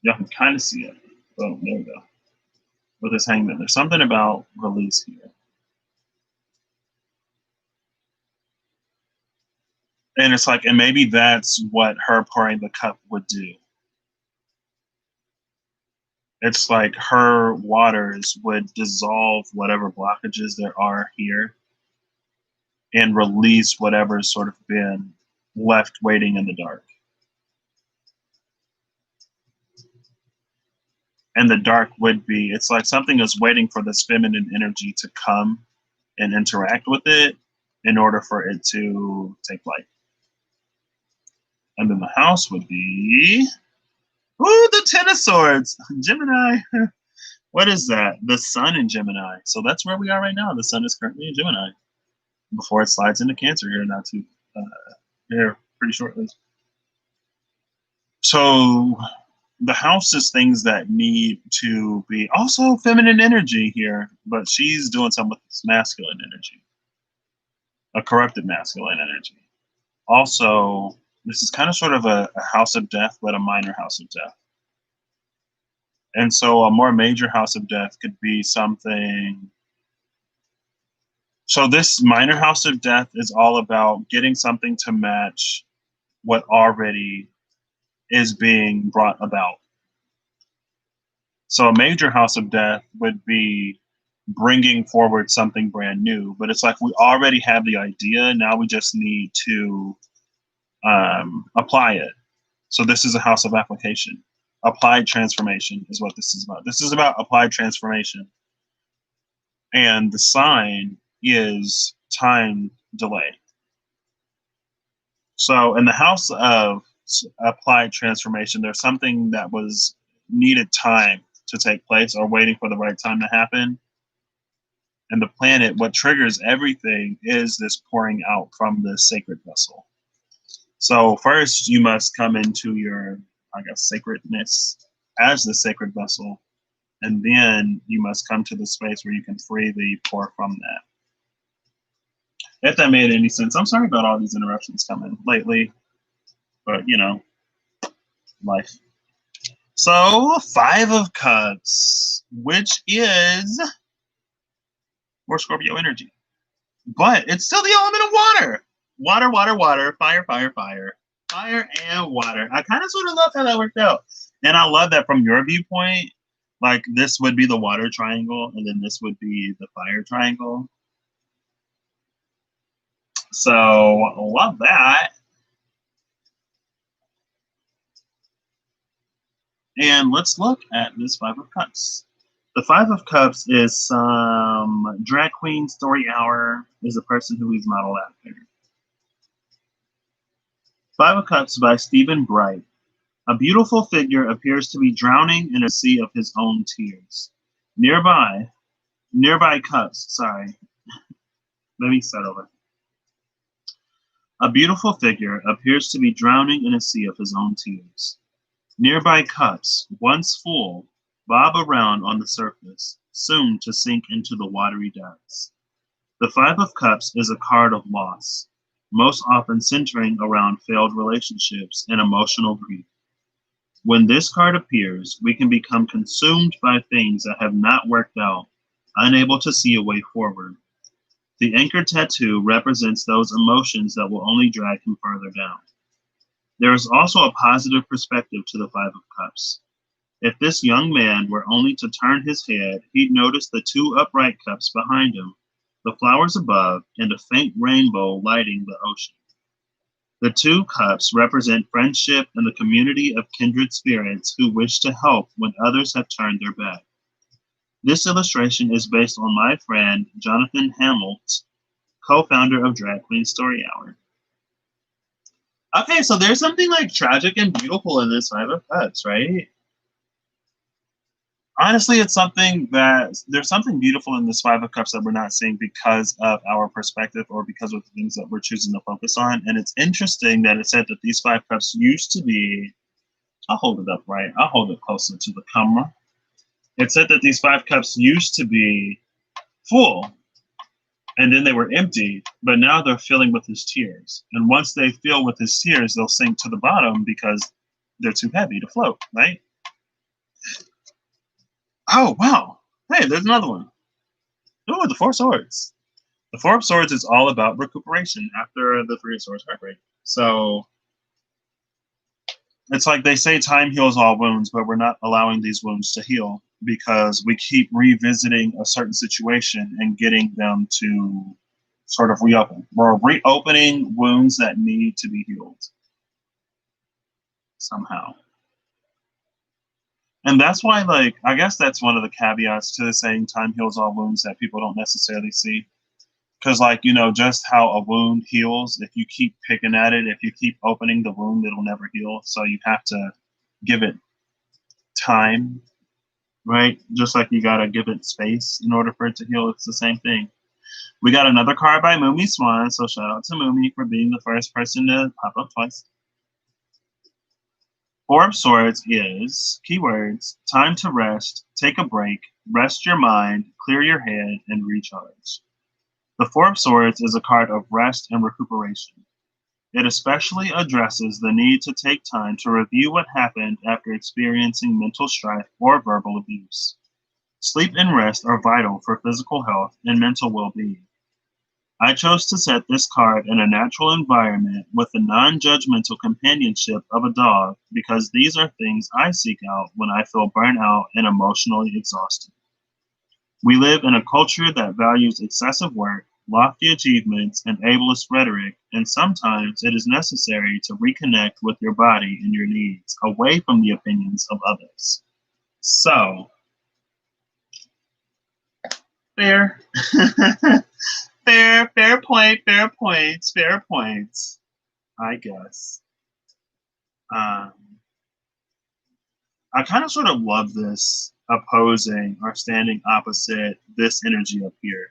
Y'all can kind of see it. Oh, there we go. With this Hangman, there's something about release here. And it's like, and maybe that's what her pouring the cup would do. It's like her waters would dissolve whatever blockages there are here and release whatever's sort of been left waiting in the dark. And the dark would be, it's like something is waiting for this feminine energy to come and interact with it in order for it to take flight. And then the house would be, ooh, the Ten of Swords, Gemini. What is that? The Sun in Gemini. So that's where we are right now. The Sun is currently in Gemini before it slides into Cancer here, not too here pretty shortly. So the house is things that need to be also feminine energy here, but she's doing something with this masculine energy, a corrupted masculine energy. Also, this is kind of sort of a house of death, but a minor house of death. And so a more major house of death could be something. So this minor house of death is all about getting something to match what already is being brought about. So a major house of death would be bringing forward something brand new, but it's like we already have the idea. Now we just need to apply it. So this is a house of application. Applied transformation is what this is about. This is about applied transformation. And the sign is time delay. So in the house of applied transformation, there's something that was needed time to take place or waiting for the right time to happen. And the planet, what triggers everything is this pouring out from the sacred vessel. So first you must come into your, I guess, sacredness as the sacred vessel. And then you must come to the space where you can freely pour from that. If that made any sense. I'm sorry about all these interruptions coming lately, but life. So, Five of Cups, which is more Scorpio energy. But it's still the element of water. Water, water, water, fire, fire, fire. Fire and water. I kind of sort of love how that worked out. And I love that from your viewpoint, like this would be the water triangle, and then this would be the fire triangle. So, love that. And let's look at this Five of Cups. The Five of Cups is some drag queen story hour, is a person who he's modeled after. Five of Cups by Stephen Bright. A beautiful figure appears to be drowning in a sea of his own tears. Nearby cups, sorry. Let me start over. A beautiful figure appears to be drowning in a sea of his own tears. Nearby cups, once full, bob around on the surface, soon to sink into the watery depths. The Five of Cups is a card of loss, most often centering around failed relationships and emotional grief. When this card appears, we can become consumed by things that have not worked out, unable to see a way forward. The anchor tattoo represents those emotions that will only drag him further down. There is also a positive perspective to the Five of Cups. If this young man were only to turn his head, he'd notice the two upright cups behind him, the flowers above, and a faint rainbow lighting the ocean. The two cups represent friendship and the community of kindred spirits who wish to help when others have turned their back. This illustration is based on my friend Jonathan Hamelt, co-founder of Drag Queen Story Hour. Okay, so there's something like tragic and beautiful in this Five of Cups, right? Honestly, it's something that there's something beautiful in this Five of Cups that we're not seeing because of our perspective or because of the things that we're choosing to focus on. And it's interesting that it said that these Five Cups used to be, I'll hold it up right, I'll hold it closer to the camera. It said that these Five Cups used to be full and then they were empty, but now they're filling with his tears. And once they fill with his tears, they'll sink to the bottom because they're too heavy to float, right? Oh, wow. Hey, there's another one. Oh, the Four of Swords. The Four of Swords is all about recuperation after the Three of Swords heartbreak. So it's like they say time heals all wounds, but we're not allowing these wounds to heal because we keep revisiting a certain situation and getting them to sort of reopen. We're reopening wounds that need to be healed somehow. And that's why, like, I guess that's one of the caveats to saying time heals all wounds that people don't necessarily see. Because, like, you know, just how a wound heals, if you keep picking at it, if you keep opening the wound, it'll never heal. So you have to give it time, right? Just like you got to give it space in order for it to heal. It's the same thing. We got another card by Moomy Swan. So shout out to Moomy for being the first person to pop up twice. Four of Swords is, keywords, time to rest, take a break, rest your mind, clear your head, and recharge. The Four of Swords is a card of rest and recuperation. It especially addresses the need to take time to review what happened after experiencing mental strife or verbal abuse. Sleep and rest are vital for physical health and mental well-being. I chose to set this card in a natural environment with the non-judgmental companionship of a dog because these are things I seek out when I feel burnt out and emotionally exhausted. We live in a culture that values excessive work, lofty achievements, and ableist rhetoric, and sometimes it is necessary to reconnect with your body and your needs away from the opinions of others. So, fair. fair point, fair points, I guess. I kind of sort of love this opposing or standing opposite this energy up here.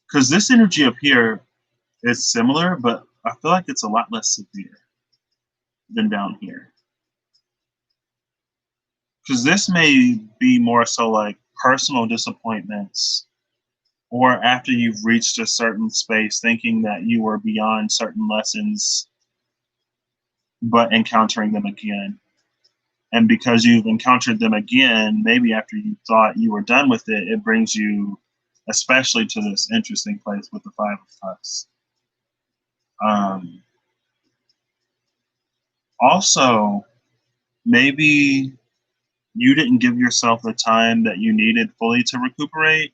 Because this energy up here is similar, but I feel like it's a lot less severe than down here. Because this may be more so like personal disappointments, or after you've reached a certain space thinking that you were beyond certain lessons but encountering them again. And because you've encountered them again, maybe after you thought you were done with it, it brings you especially to this interesting place with the Five of Cups. Also, maybe you didn't give yourself the time that you needed fully to recuperate,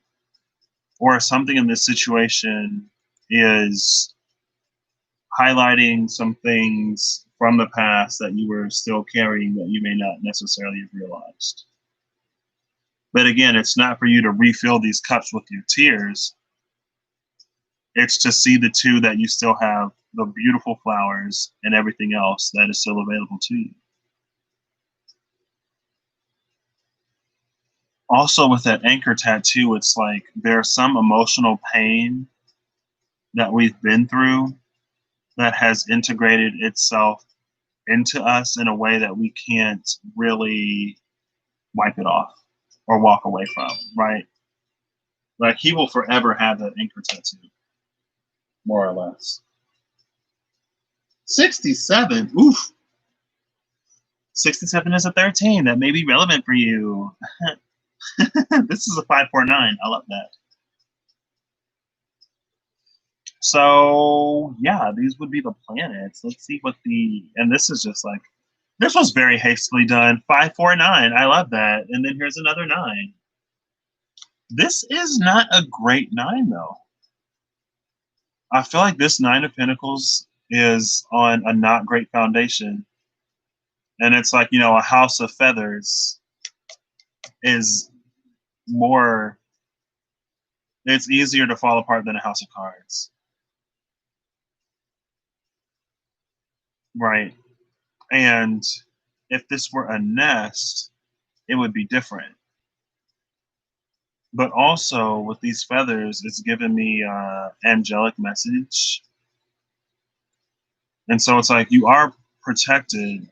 or something in this situation is highlighting some things from the past that you were still carrying that you may not necessarily have realized. But again, it's not for you to refill these cups with your tears. It's to see the two that you still have, the beautiful flowers and everything else that is still available to you. Also, with that anchor tattoo, it's like there's some emotional pain that we've been through that has integrated itself into us in a way that we can't really wipe it off or walk away from, right? Like he will forever have that anchor tattoo, more or less. 67. Oof. 67 is a 13. That may be relevant for you. This is a 549. I love that. So yeah, these would be the planets. Let's see what and this is just like, this was very hastily done. 549. I love that. And then here's another 9. This is not a great 9 though. I feel like this 9 of Pentacles is on a not great foundation. And it's like, a house of feathers is more, it's easier to fall apart than a house of cards. Right. And if this were a nest, it would be different. But also with these feathers, it's given me angelic message. And so it's like you are protected,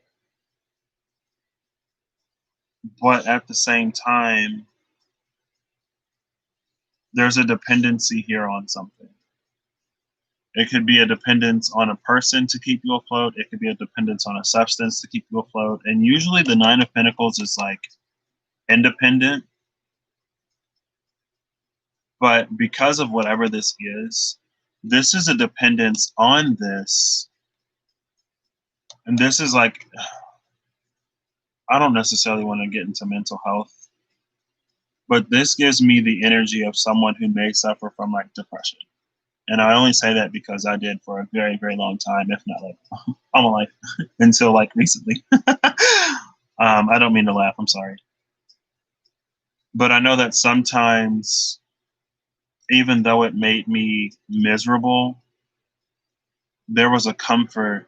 but at the same time, there's a dependency here on something. It could be a dependence on a person to keep you afloat. It could be a dependence on a substance to keep you afloat. And usually the 9 of Pentacles is like independent. But because of whatever this is a dependence on this. And this is like, I don't necessarily want to get into mental health, but this gives me the energy of someone who may suffer from like depression. And I only say that because I did for a very, very long time, if not like all my life, until like recently. I don't mean to laugh, I'm sorry. But I know that sometimes, even though it made me miserable, there was a comfort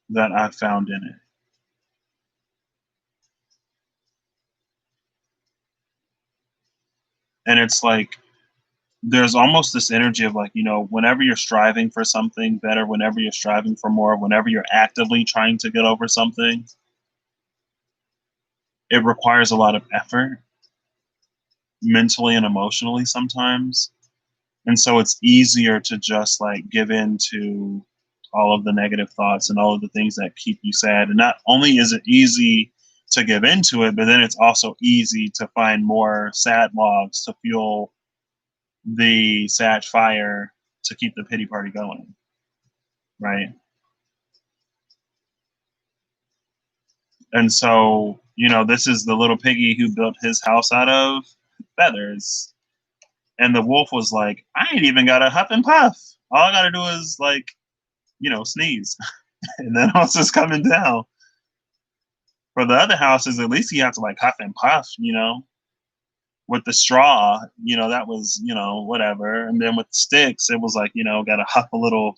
that I found in it. And it's like, there's almost this energy of like, whenever you're striving for something better, whenever you're striving for more, whenever you're actively trying to get over something, it requires a lot of effort, mentally and emotionally sometimes. And so it's easier to just like give in to all of the negative thoughts and all of the things that keep you sad. And not only is it easy to give into it, but then it's also easy to find more sad logs to fuel the sad fire to keep the pity party going, right? And so, this is the little piggy who built his house out of feathers. And the wolf was like, I ain't even got to huff and puff. All I got to do is like, sneeze. And then house is coming down. For the other houses, at least you have to like huff and puff, with the straw, that was, whatever. And then with the sticks, it was like, got to huff a little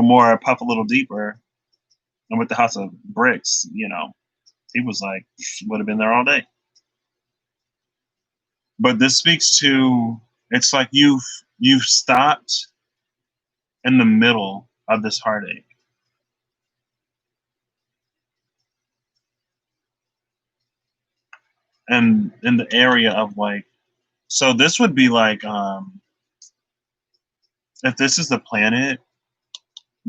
more, puff a little deeper. And with the house of bricks, he was like, would have been there all day. But this speaks to, it's like you've stopped in the middle of this heartache. And in the area of like, so this would be like, if this is the planet,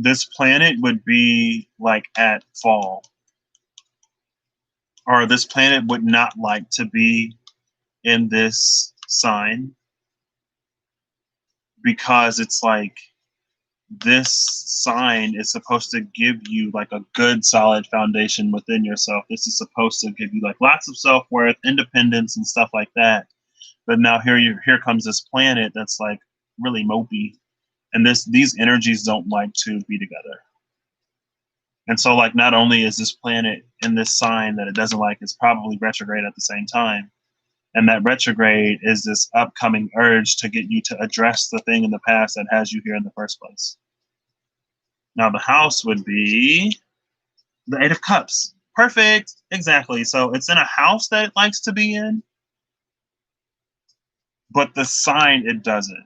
this planet would be like at fall, or this planet would not like to be in this sign, because it's like this sign is supposed to give you like a good solid foundation within yourself. This is supposed to give you like lots of self-worth, independence, and stuff like that. But now here comes this planet that's like really mopey, and these energies don't like to be together. And so like not only is this planet in this sign that it doesn't like, it's probably retrograde at the same time. And that retrograde is this upcoming urge to get you to address the thing in the past that has you here in the first place. Now the house would be the Eight of Cups. Perfect. Exactly. So it's in a house that it likes to be in, but the sign it doesn't.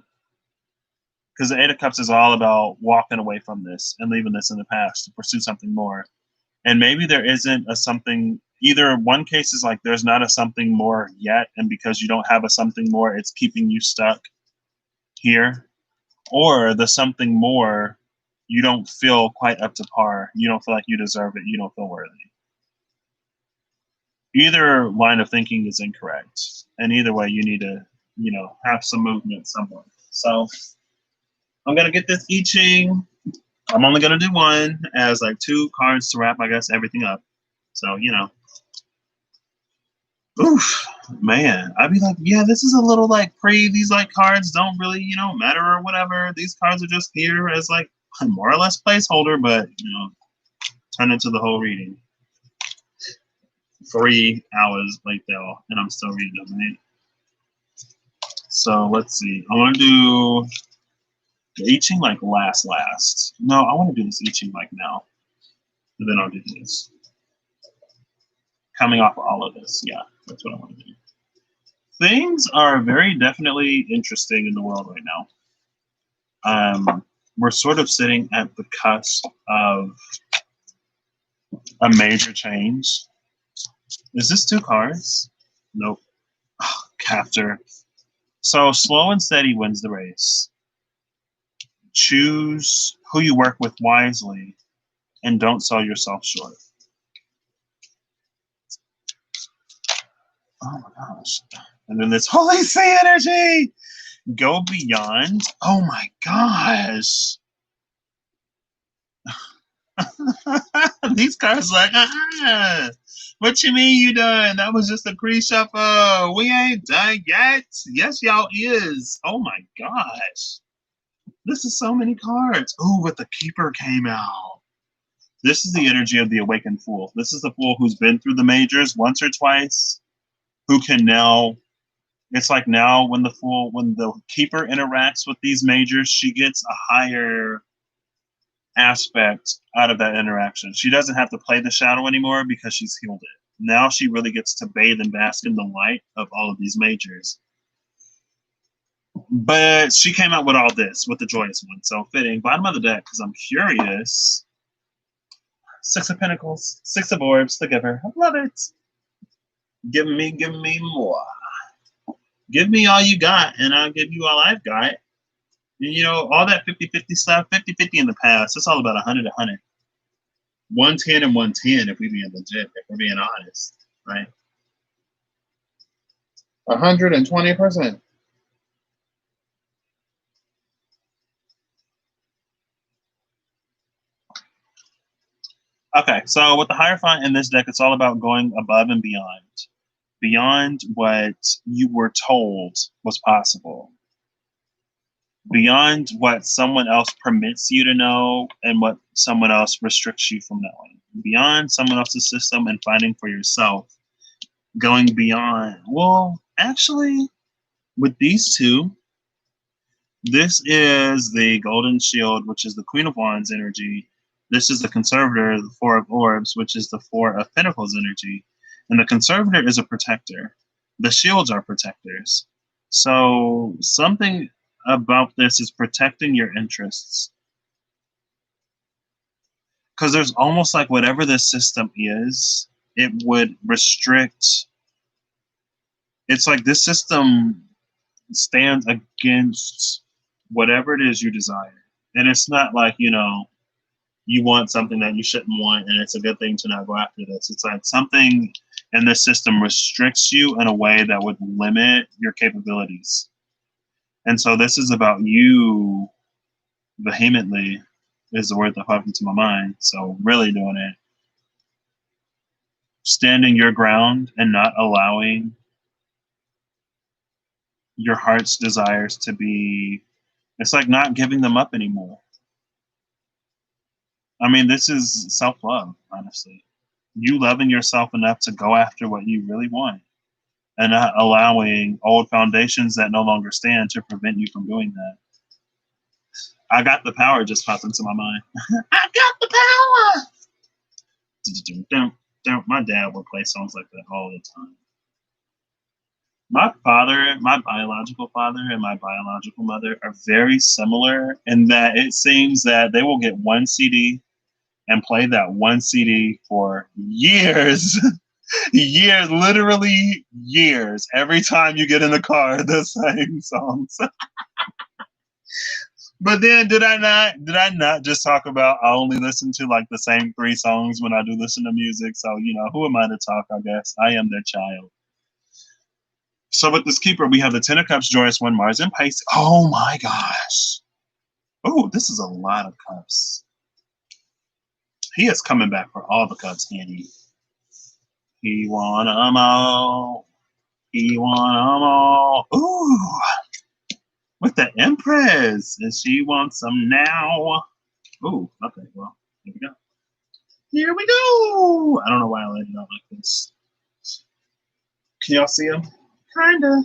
Because the Eight of Cups is all about walking away from this and leaving this in the past to pursue something more. And maybe there isn't a something, either one case is like there's not a something more yet, and because you don't have a something more, it's keeping you stuck here. Or the something more, you don't feel quite up to par. You don't feel like you deserve it. You don't feel worthy. Either line of thinking is incorrect. And either way, you need to, have some movement somewhere. So I'm going to get this I Ching. I'm only going to do one as like 2 cards to wrap, I guess, everything up. So, oof, man, I'd be like, yeah, this is a little like these like cards don't really, matter or whatever. These cards are just here as like more or less placeholder, but, turn into the whole reading. 3 hours late though, and I'm still reading them, right? So let's see. I want to do the I Ching like last. No, I want to do this I Ching like now. And then I'll do this. Coming off of all of this, yeah, that's what I want to do. Things are very definitely interesting in the world right now. We're sort of sitting at the cusp of a major change. Is this 2 cards? Nope. Oh, captor. So slow and steady wins the race. Choose who you work with wisely and don't sell yourself short. Oh my gosh. And then this Holy See energy. Go beyond. Oh my gosh. These cards like, what you mean you done? That was just a pre-shuffle. We ain't done yet. Yes, y'all is. Oh my gosh. This is so many cards. Ooh, but the Keeper came out. This is the energy of the Awakened Fool. This is the fool who's been through the majors once or twice, who can now, it's like now when the Keeper interacts with these majors, she gets a higher aspect out of that interaction. She doesn't have to play the shadow anymore because she's healed it. Now she really gets to bathe and bask in the light of all of these majors. But she came out with all this, with the Joyous One. So fitting. Bottom of the deck, because I'm curious. 6 of Pentacles, 6 of Orbs, the Giver. I love it. Give me more. Give me all you got, and I'll give you all I've got. And, all that 50-50 stuff, 50-50 in the past, it's all about 100-100. 110 and 110 if we're being legit, if we're being honest, right? 120%. Okay, so with the Hierophant in this deck, it's all about going above and beyond what you were told was possible, beyond what someone else permits you to know and what someone else restricts you from knowing, beyond someone else's system and fighting for yourself, going beyond. Well, actually, with these 2, this is the Golden Shield, which is the Queen of Wands energy. This is the Conservator, the 4 of Orbs, which is the 4 of Pentacles energy. And the Conservator is a protector. The shields are protectors. So something about this is protecting your interests. Because there's almost like whatever this system is, it would restrict. It's like this system stands against whatever it is you desire. And it's not like, you want something that you shouldn't want, and it's a good thing to not go after this. It's like something in this system restricts you in a way that would limit your capabilities. And so this is about you vehemently, is the word that popped into my mind. So really doing it. Standing your ground and not allowing your heart's desires to be, it's like not giving them up anymore. I mean, this is self-love, honestly. You loving yourself enough to go after what you really want and not allowing old foundations that no longer stand to prevent you from doing that. I got the power just popped into my mind. I got the power. My dad would play songs like that all the time. My father, my biological father, and my biological mother are very similar in that it seems that they will get one CD and play that one CD for years. Years, literally years. Every time you get in the car, the same songs. But then did I not just talk about I only listen to like the same 3 songs when I do listen to music? So, who am I to talk, I guess? I am their child. So with this keeper, we have the Ten of Cups, Joyous One, Mars, and Pisces. Oh my gosh. Oh, this is a lot of cups. He is coming back for all the cups, Andy. He want 'em all. He want 'em all. Ooh. With the Empress. And she wants them now. Ooh, okay, well, here we go. Here we go. I don't know why I laid it out like this. Can y'all see him? Kinda.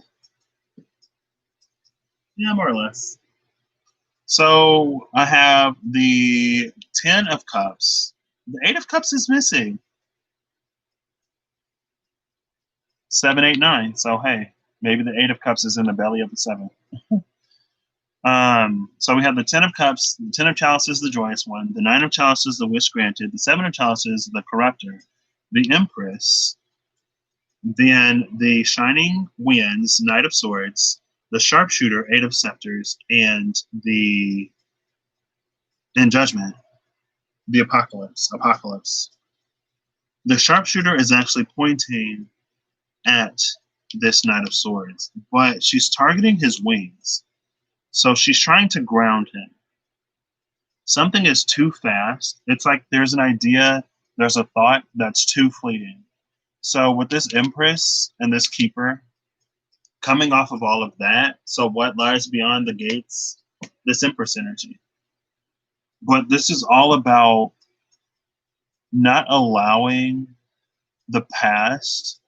Yeah, more or less. So I have the 10 of Cups. The 8 of Cups is missing. 7, 8, 9. So hey, maybe the 8 of Cups is in the belly of the 7. So we have the 10 of Cups, the 10 of Chalices, the Joyous One, the 9 of Chalices, the Wish Granted, the 7 of Chalices, the Corruptor, the Empress, then the Shining Winds, Knight of Swords, the Sharpshooter, 8 of Scepters, and the in Judgment, the Apocalypse. The Sharpshooter is actually pointing at this Knight of Swords, but she's targeting his wings. So she's trying to ground him. Something is too fast. It's like there's an idea, there's a thought that's too fleeting. So with this Empress and this Keeper, coming off of all of that, so what lies beyond the gates? This Empress energy. But this is all about not allowing the past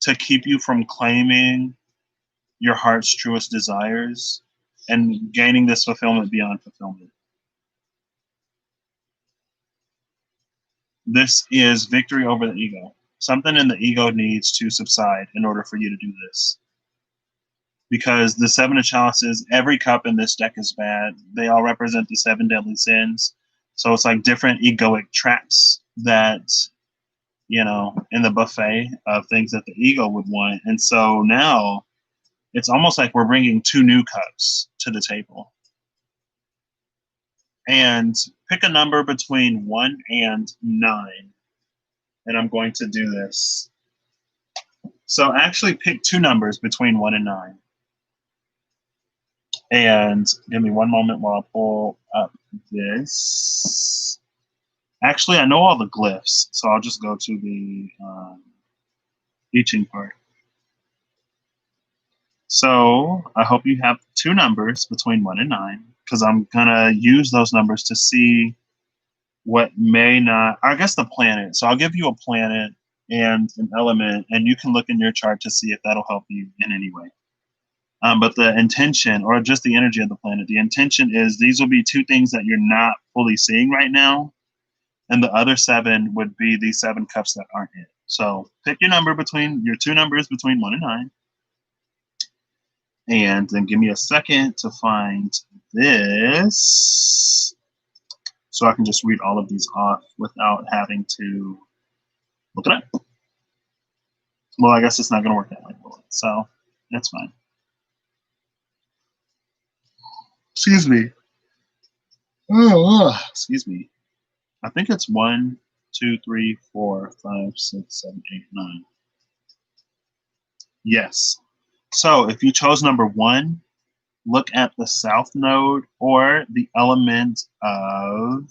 to keep you from claiming your heart's truest desires and gaining this fulfillment beyond fulfillment. This is victory over the ego. Something in the ego needs to subside in order for you to do this. Because the 7 of Chalices, every cup in this deck is bad. They all represent the 7 deadly sins. So it's like different egoic traps that, in the buffet of things that the ego would want. And so now it's almost like we're bringing 2 new cups to the table. And pick a number between 1 and 9. And I'm going to do this. So actually pick 2 numbers between 1 and 9. And give me one moment while I pull up this. Actually, I know all the glyphs, so I'll just go to the teaching part. So I hope you have 2 numbers between 1 and 9, because I'm going to use those numbers to see what may not, I guess the planet. So I'll give you a planet and an element, and you can look in your chart to see if that'll help you in any way. But the intention, or just the energy of the planet, the intention is these will be 2 things that you're not fully seeing right now. And the other 7 would be the 7 cups that aren't it. So pick your number between your 2 numbers between 1 and 9. And then give me a second to find this, so I can just read all of these off without having to look it up. Well, I guess it's not going to work that way, so that's fine. Excuse me. Excuse me. I think it's 1, 2, 3, 4, 5, 6, 7, 8, 9. Yes. So if you chose number 1, look at the south node or the element of.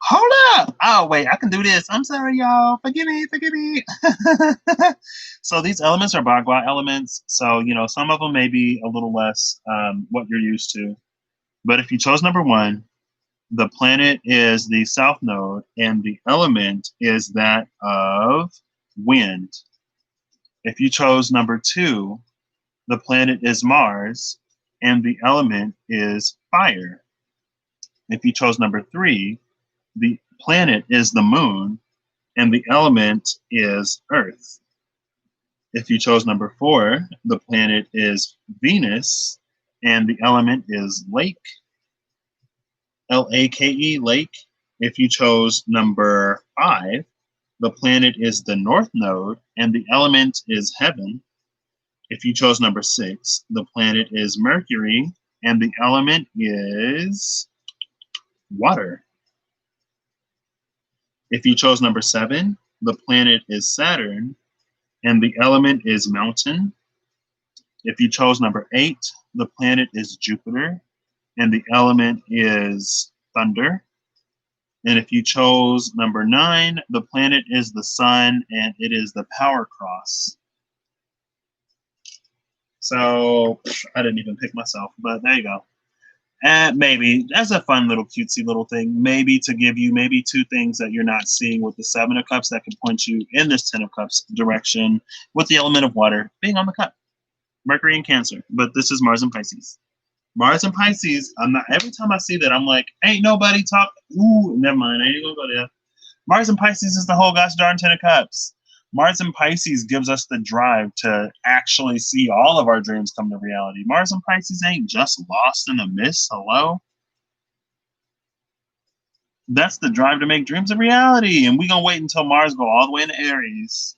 Hold up! Oh, wait, I can do this. I'm sorry, y'all. Forgive me, forgive me. So these elements are Bagua elements. So, some of them may be a little less what you're used to. But if you chose number 1, the planet is the south node, and the element is that of wind. If you chose number 2, the planet is Mars, and the element is fire. If you chose number 3, the planet is the moon, and the element is Earth. If you chose number 4, the planet is Venus, and the element is lake, Lake, lake. If you chose number 5, the planet is the north node, and the element is heaven. If you chose number 6, the planet is Mercury, and the element is water. If you chose number 7, the planet is Saturn, and the element is mountain. If you chose number 8, the planet is Jupiter, and the element is thunder. And if you chose number 9, the planet is the sun, and it is the power cross. So I didn't even pick myself, but there you go. And maybe that's a fun little cutesy little thing, maybe to give you maybe 2 things that you're not seeing with the 7 of Cups that can point you in this 10 of Cups direction, with the element of water being on the cup. Mercury and Cancer, but this is Mars and Pisces. Mars and Pisces, I'm not, every time I see that, I'm like, ain't nobody talk. Ooh, never mind, I ain't gonna go there. Mars and Pisces is the whole gosh darn 10 of Cups. Mars and Pisces gives us the drive to actually see all of our dreams come to reality. Mars and Pisces ain't just lost in the mist. Hello? That's the drive to make dreams a reality. And we're going to wait until Mars go all the way into Aries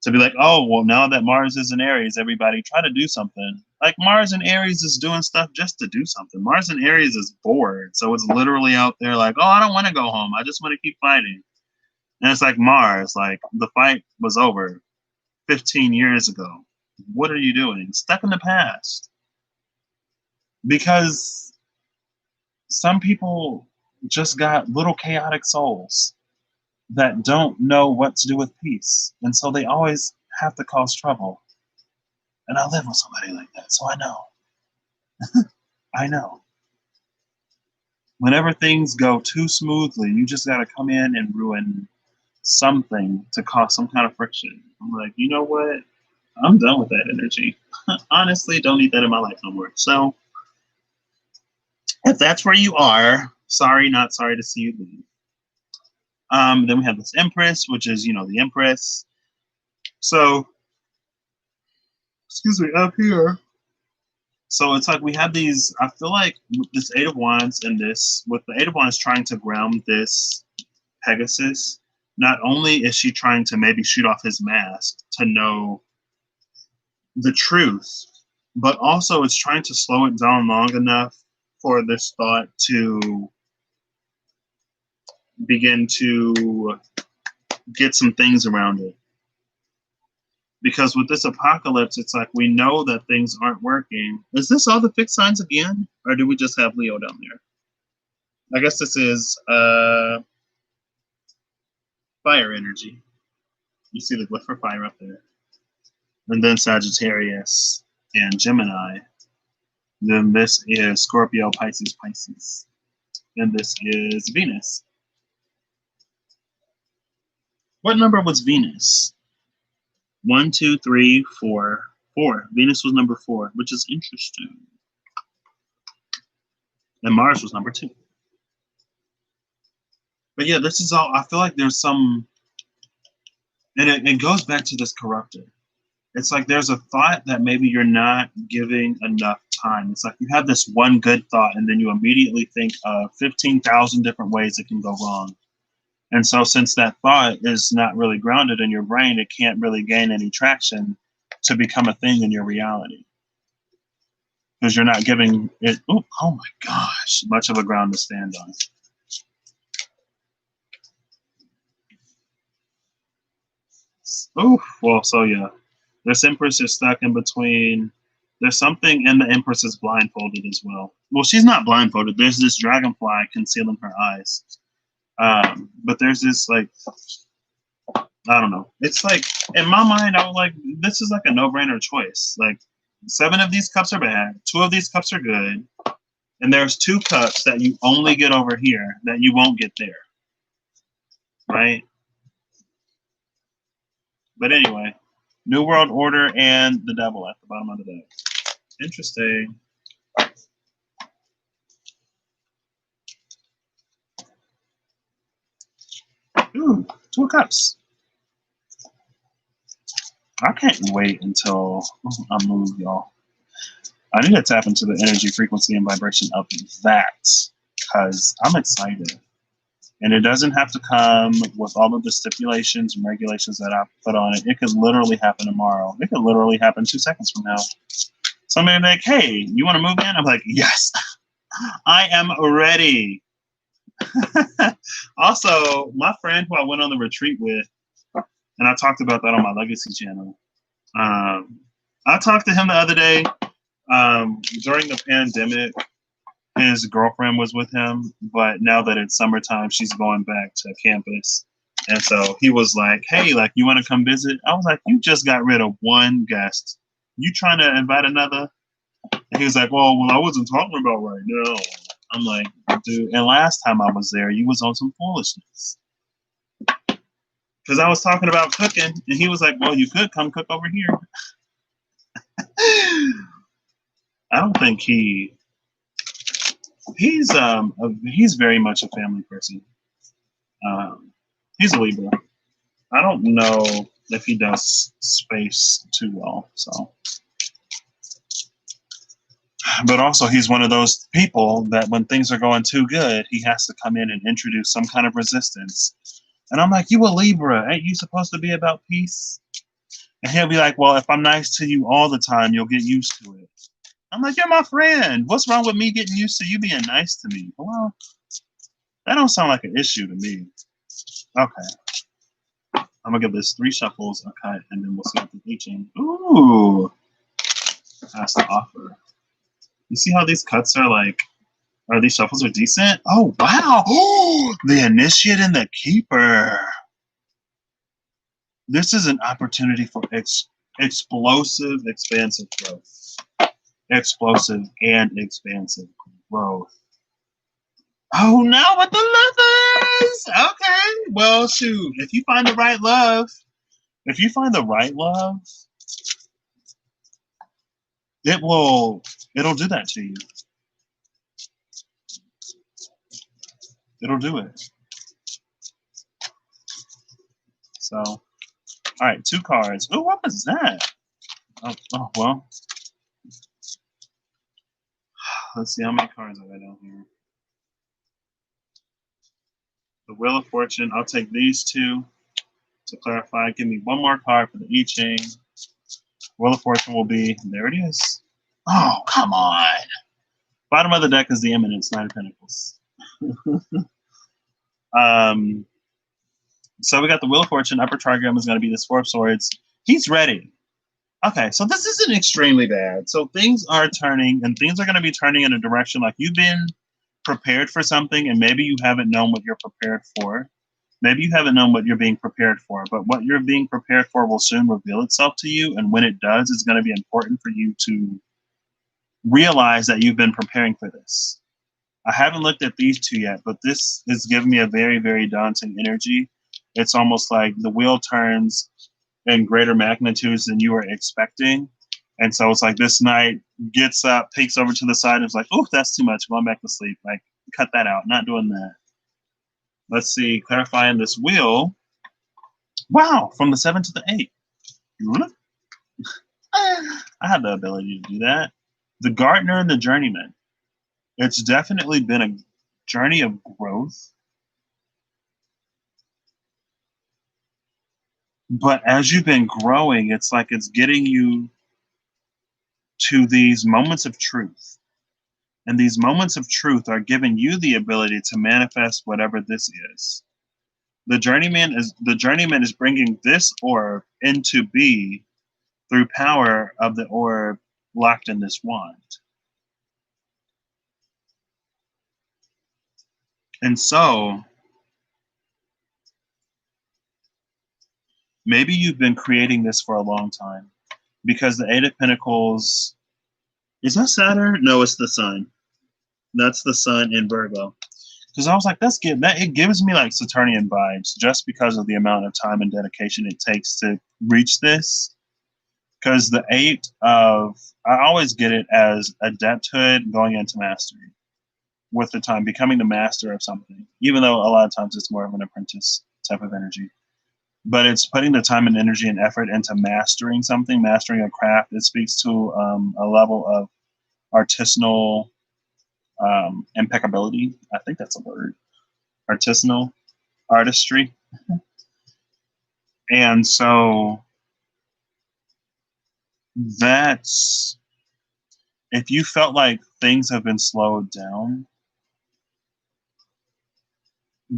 to be like, oh, well, now that Mars is in Aries, everybody try to do something. Like Mars in Aries is doing stuff just to do something. Mars in Aries is bored. So it's literally out there like, oh, I don't want to go home. I just want to keep fighting. And it's like Mars, like the fight was over 15 years ago. What are you doing? Stuck in the past. Because some people just got little chaotic souls that don't know what to do with peace. And so they always have to cause trouble. And I live with somebody like that, so I know. I know. Whenever things go too smoothly, you just got to come in and ruin something to cause some kind of friction. I'm like, you know what? I'm done with that energy. Honestly, don't need that in my life no more. So if that's where you are, sorry, not sorry to see you leave. Then we have this Empress, which is, the Empress. So, excuse me, up here. So it's like we have these, I feel like this 8 of Wands and this, with the 8 of Wands trying to ground this Pegasus, not only is she trying to maybe shoot off his mask to know the truth, but also it's trying to slow it down long enough for this thought to begin to get some things around it. Because with this apocalypse, it's like we know that things aren't working. Is this all the fixed signs again? Or do we just have Leo down there? I guess this is fire energy. You see the glyph for fire up there. And then Sagittarius and Gemini. Then this is Scorpio, Pisces, Pisces. And this is Venus. What number was Venus? 1, 2, 3, 4, 4. Venus was number 4, which is interesting. And Mars was number 2. But yeah, this is all, I feel like there's some, and it goes back to this corruptor. It's like there's a thought that maybe you're not giving enough time. It's like you have this one good thought, and then you immediately think of 15,000 different ways it can go wrong. And so since that thought is not really grounded in your brain, it can't really gain any traction to become a thing in your reality. because you're not giving it, oh my gosh, much of a ground to stand on. Oh, well, so yeah. This Empress is stuck in between. There's something, and the Empress is blindfolded as well. Well, she's not blindfolded. There's this dragonfly concealing her eyes. But there's this, like, I don't know. It's like, in my mind, I was like, this is like a no-brainer choice. Like, 7 of these cups are bad. 2 of these cups are good. And there's 2 cups that you only get over here that you won't get there. Right? But anyway, New World Order and the Devil at the bottom of the deck. Interesting. Ooh, 2 of Cups. I can't wait until I move, y'all. I need to tap into the energy, frequency, and vibration of that because I'm excited. And it doesn't have to come with all of the stipulations and regulations that I put on it. It could literally happen tomorrow. It could literally happen 2 seconds from now. Somebody like, hey, you want to move in? I'm like, yes, I am ready. Also, my friend who I went on the retreat with, and I talked about that on my Legacy channel. I talked to him the other day. During the pandemic, his girlfriend was with him, but now that it's summertime, she's going back to campus. And so he was like, hey, like, you want to come visit? I was like, you just got rid of 1 guest. You trying to invite another? And he was like, well, I wasn't talking about right now. I'm like, dude, and last time I was there, you was on some foolishness. Because I was talking about cooking, and he was like, well, you could come cook over here. I don't think he's very much a family person. He's a Libra. I don't know if he does space too well, so. But also, he's one of those people that when things are going too good, he has to come in and introduce some kind of resistance. And I'm like, you a Libra, ain't you supposed to be about peace? And he'll be like, well, if I'm nice to you all the time, you'll get used to it. I'm like, you're my friend. What's wrong with me getting used to you being nice to me? Well, that don't sound like an issue to me. Okay. I'm going to give this 3 shuffles a cut, and then we'll see what the teaching. Ooh. Has to offer. You see how these cuts are like, or these shuffles are decent? Oh, wow. The Initiate and the Keeper. This is an opportunity for explosive, expansive growth. Explosive and expansive growth. Oh, now with the lovers. Okay. Well, shoot. If you find the right love, it'll do that to you. It'll do it. So, all right, 2 cards. Oh, what was that? Oh, well. Let's see how many cards I got down here. The Wheel of Fortune. I'll take these 2 to clarify. Give me 1 more card for the I Ching. Wheel of Fortune will be, there it is. Oh, come on. Bottom of the deck is the Eminence, 9 of Pentacles. So we got the Wheel of Fortune. Upper trigram is going to be this 4 of Swords. He's ready. Okay, so this isn't extremely bad. So things are turning, and things are going to be turning in a direction like you've been prepared for something, and maybe you haven't known what you're prepared for. Maybe you haven't known what you're being prepared for, but what you're being prepared for will soon reveal itself to you. And when it does, it's going to be important for you to realize that you've been preparing for this. I haven't looked at these 2 yet, but this is giving me a very, very daunting energy. It's almost like the wheel turns in greater magnitudes than you were expecting. And so it's like this knight gets up, peeks over to the side, and is like, oh, that's too much. Going back to sleep. Like, cut that out. Not doing that. Let's see, clarifying this wheel. Wow, from the 7 to the 8. I have the ability to do that. The Gardener and the Journeyman. It's definitely been a journey of growth. But as you've been growing, it's like it's getting you to these moments of truth. And these moments of truth are giving you the ability to manifest whatever this is. The journeyman is bringing this orb into be through power of the orb locked in this wand. And so maybe you've been creating this for a long time because the Eight of Pentacles, is that Saturn? No, it's the Sun. That's the Sun in Virgo. Because I was like, that's good. It gives me like Saturnian vibes just because of the amount of time and dedication it takes to reach this. Because I always get it as adepthood going into mastery with the time, becoming the master of something, even though a lot of times it's more of an apprentice type of energy. But it's putting the time and energy and effort into mastering something, mastering a craft. It speaks to a level of artisanal impeccability. I think that's a word. Artisanal artistry. And so that's, if you felt like things have been slowed down,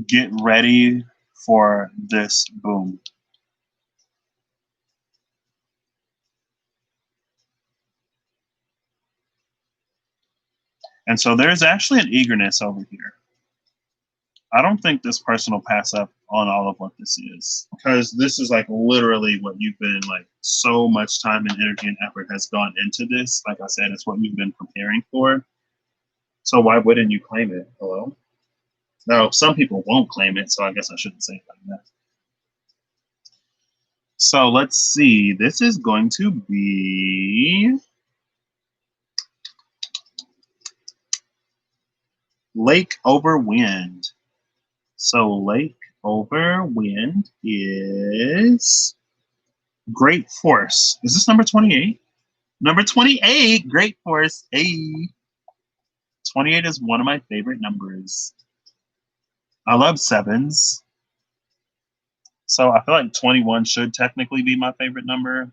get ready for this boom. And so there's actually an eagerness over here. I don't think this person will pass up on all of what this is, because this is like literally what you've been like, so much time and energy and effort has gone into this. Like I said, it's what you've been preparing for. So why wouldn't you claim it? Hello? Now, some people won't claim it, so I guess I shouldn't say it like that. So let's see. This is going to be Lake over Wind. So Lake over Wind is Great Force. Is this number 28? Number 28, Great Force. Hey. 28 is one of my favorite numbers. I love sevens. So I feel like 21 should technically be my favorite number,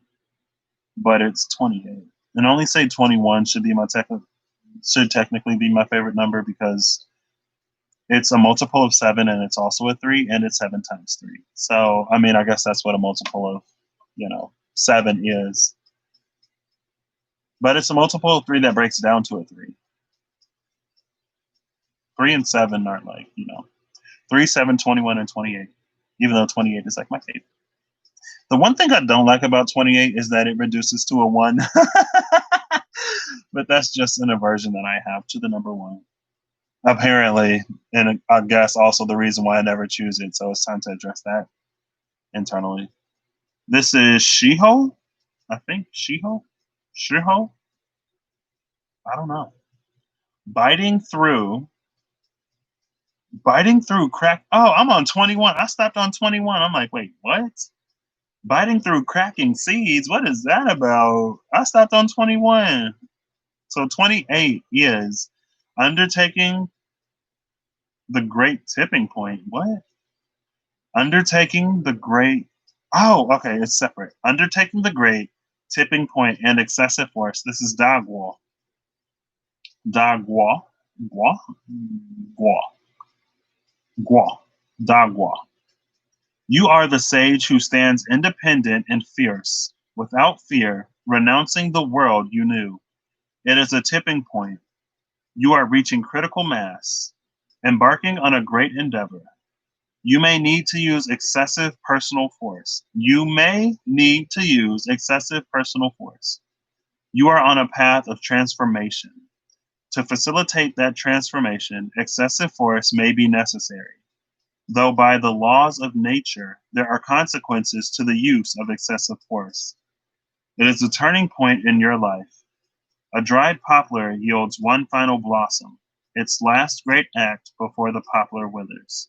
but it's 28. And I only say 21 should technically be my favorite number because it's a multiple of 7 and it's also a 3 and it's 7 times 3. So, I mean, I guess that's what a multiple of, 7 is. But it's a multiple of 3 that breaks down to a 3. 3 and 7 aren't like, 3, 7, 21, and 28, even though 28 is like my favorite. The one thing I don't like about 28 is that it reduces to a 1. But that's just an aversion that I have to the number 1. Apparently, and I guess also the reason why I never choose it. So it's time to address that internally. This is Shiho, I think. Shiho? I don't know. Biting through crack. Oh, I'm on 21. I stopped on 21. I'm like, wait, what? Biting through cracking seeds. What is that about? I stopped on 21. So 28 is undertaking the great tipping point. What? Undertaking the great. Oh, okay, it's separate. Undertaking the great tipping point and excessive force. This is Dagwa. Dagwa. Gua? Gua. Gua. Dagwa. You are the sage who stands independent and fierce, without fear, renouncing the world you knew. It is a tipping point. You are reaching critical mass, embarking on a great endeavor. You may need to use excessive personal force. You are on a path of transformation. To facilitate that transformation, excessive force may be necessary. Though by the laws of nature, there are consequences to the use of excessive force. It is a turning point in your life. A dried poplar yields one final blossom, its last great act before the poplar withers.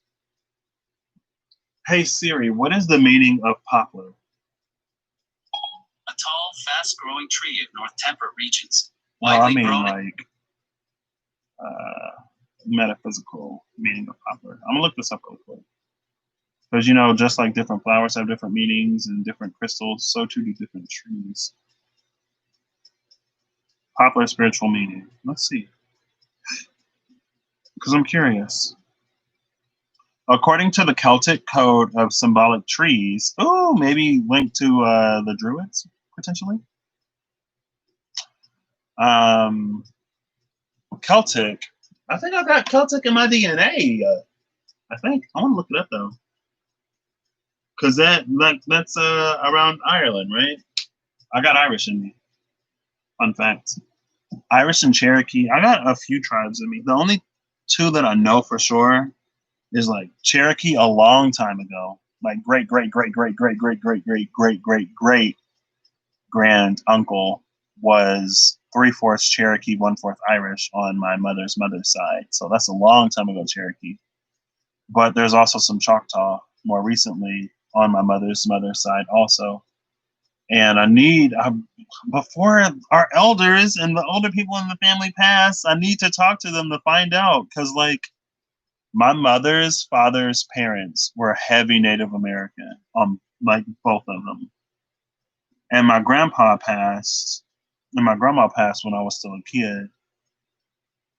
Hey Siri, what is the meaning of poplar? A tall, fast-growing tree of North Temperate regions. No, I Widely mean grown. like metaphysical meaning of poplar. I'm gonna look this up real quick. Because just like different flowers have different meanings and different crystals, so too do different trees. Popular spiritual meaning. Let's see. Because I'm curious. According to the Celtic code of symbolic trees, oh, maybe linked to the Druids, potentially. Celtic. I think I got Celtic in my DNA. I think I want to look it up though, because that's around Ireland, right? I got Irish in me. Fun fact: Irish and Cherokee. I got a few tribes in me. The only two that I know for sure is like Cherokee a long time ago, like great grand uncle was 3/4 Cherokee, 1/4 Irish on my mother's side. So that's a long time ago, Cherokee. But there's also some Choctaw more recently on my mother's side also. And I need, before our elders and the older people in the family pass, I need to talk to them to find out. Because, like, my mother's father's parents were heavy Native American, like both of them. And my grandpa passed, and my grandma passed when I was still a kid.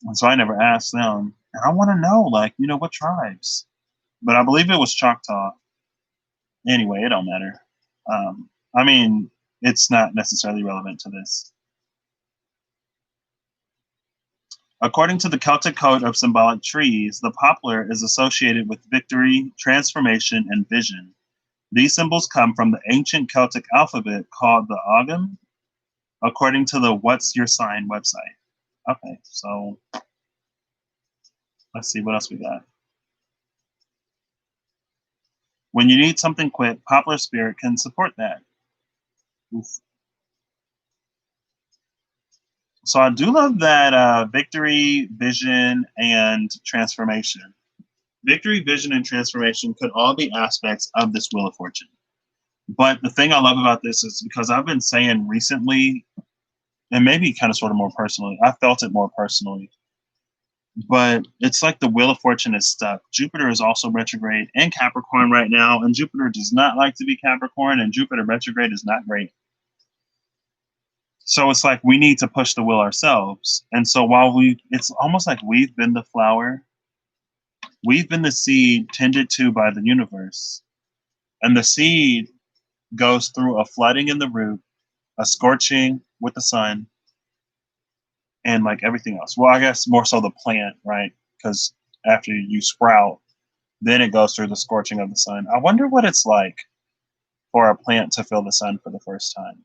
And so I never asked them. And I want to know, like, what tribes. But I believe it was Choctaw. Anyway, it don't matter. I mean, it's not necessarily relevant to this. According to the Celtic code of symbolic trees, the poplar is associated with victory, transformation, and vision. These symbols come from the ancient Celtic alphabet called the Ogham, according to the What's Your Sign website. Okay, so let's see what else we got. When you need something quick, poplar spirit can support that. Oof. So I do love that victory, vision, and transformation. Victory, vision, and transformation could all be aspects of this Wheel of Fortune. But the thing I love about this is because I've been saying recently, and maybe kind of sort of more personally, I felt it more personally, but it's like the Wheel of Fortune is stuck. Jupiter is also retrograde in Capricorn right now, and Jupiter does not like to be Capricorn, and Jupiter retrograde is not great. So it's like we need to push the wheel ourselves. And so while it's almost like we've been the flower, we've been the seed tended to by the universe. And the seed goes through a flooding in the root, a scorching with the sun, and like everything else. Well, I guess more so the plant, right? Because after you sprout, then it goes through the scorching of the sun. I wonder what it's like for a plant to feel the sun for the first time.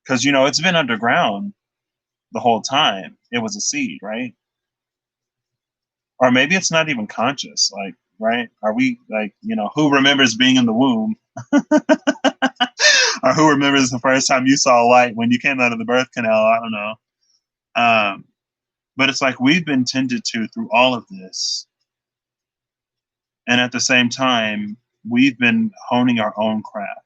Because, it's been underground the whole time. It was a seed, right? Or maybe it's not even conscious, like, right? Are we like, who remembers being in the womb? Or who remembers the first time you saw light when you came out of the birth canal? I don't know. But it's like we've been tended to through all of this. And at the same time, we've been honing our own craft.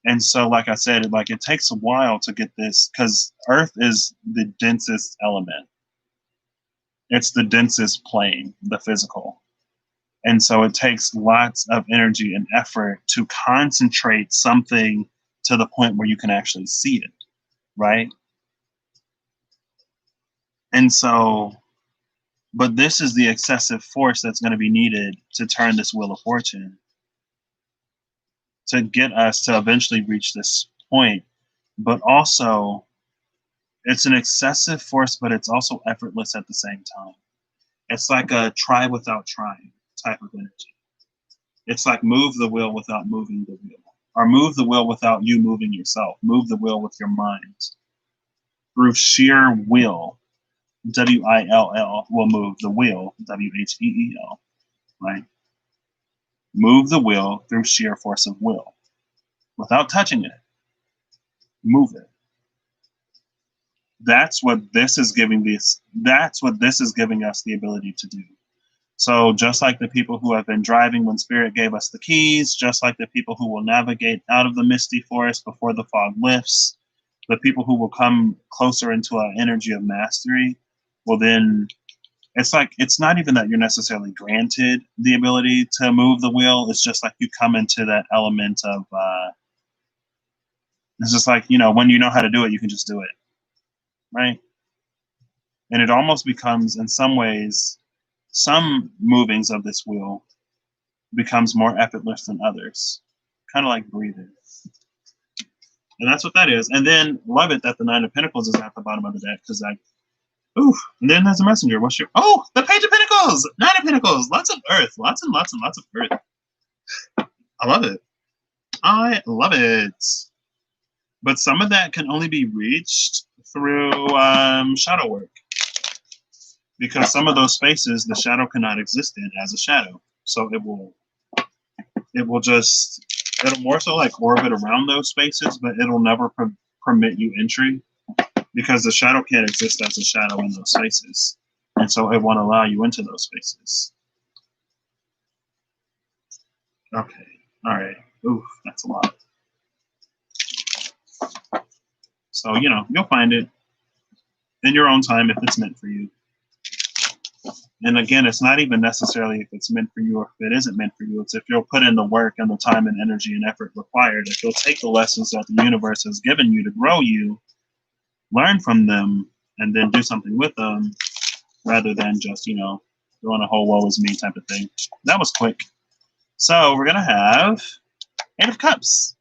And so, like I said, it takes a while to get this because Earth is the densest element. It's the densest plane, the physical. And so it takes lots of energy and effort to concentrate something to the point where you can actually see it, right? And so, but this is the excessive force that's going to be needed to turn this Wheel of Fortune to get us to eventually reach this point. But also, it's an excessive force, but it's also effortless at the same time. It's like a try without trying type of energy. It's like move the wheel without moving the wheel, or move the wheel without you moving yourself. Move the wheel with your mind. Through sheer will, W-I-L-L, will move the wheel, W-H-E-E-L, right? Move the wheel through sheer force of will, without touching it. Move it. That's what this is giving us the ability to do. So just like the people who have been driving when Spirit gave us the keys, just like the people who will navigate out of the misty forest before the fog lifts, the people who will come closer into our energy of mastery, well then it's like it's not even that you're necessarily granted the ability to move the wheel. It's just like you come into that element of it's just like, when you know how to do it, you can just do it. right? And it almost becomes, in some ways, some movings of this wheel becomes more effortless than others, kind of like breathing. And that's what that is. And then love it that the Nine of Pentacles is at the bottom of the deck because ooh, and then there's a messenger. What's your, oh, the Page of Pentacles, Nine of Pentacles, lots of earth, lots and lots and lots of earth. I love it. I love it. But some of that can only be reached through shadow work. Because some of those spaces the shadow cannot exist in as a shadow. So it'll more so like orbit around those spaces, but it'll never permit you entry because the shadow can't exist as a shadow in those spaces. And so it won't allow you into those spaces. Okay. All right. Oof, that's a lot. So, you'll find it in your own time if it's meant for you. And again, it's not even necessarily if it's meant for you or if it isn't meant for you. It's if you'll put in the work and the time and energy and effort required. If you'll take the lessons that the universe has given you to grow you, learn from them, and then do something with them rather than just, doing a whole woe is me type of thing. That was quick. So we're going to have Eight of Cups.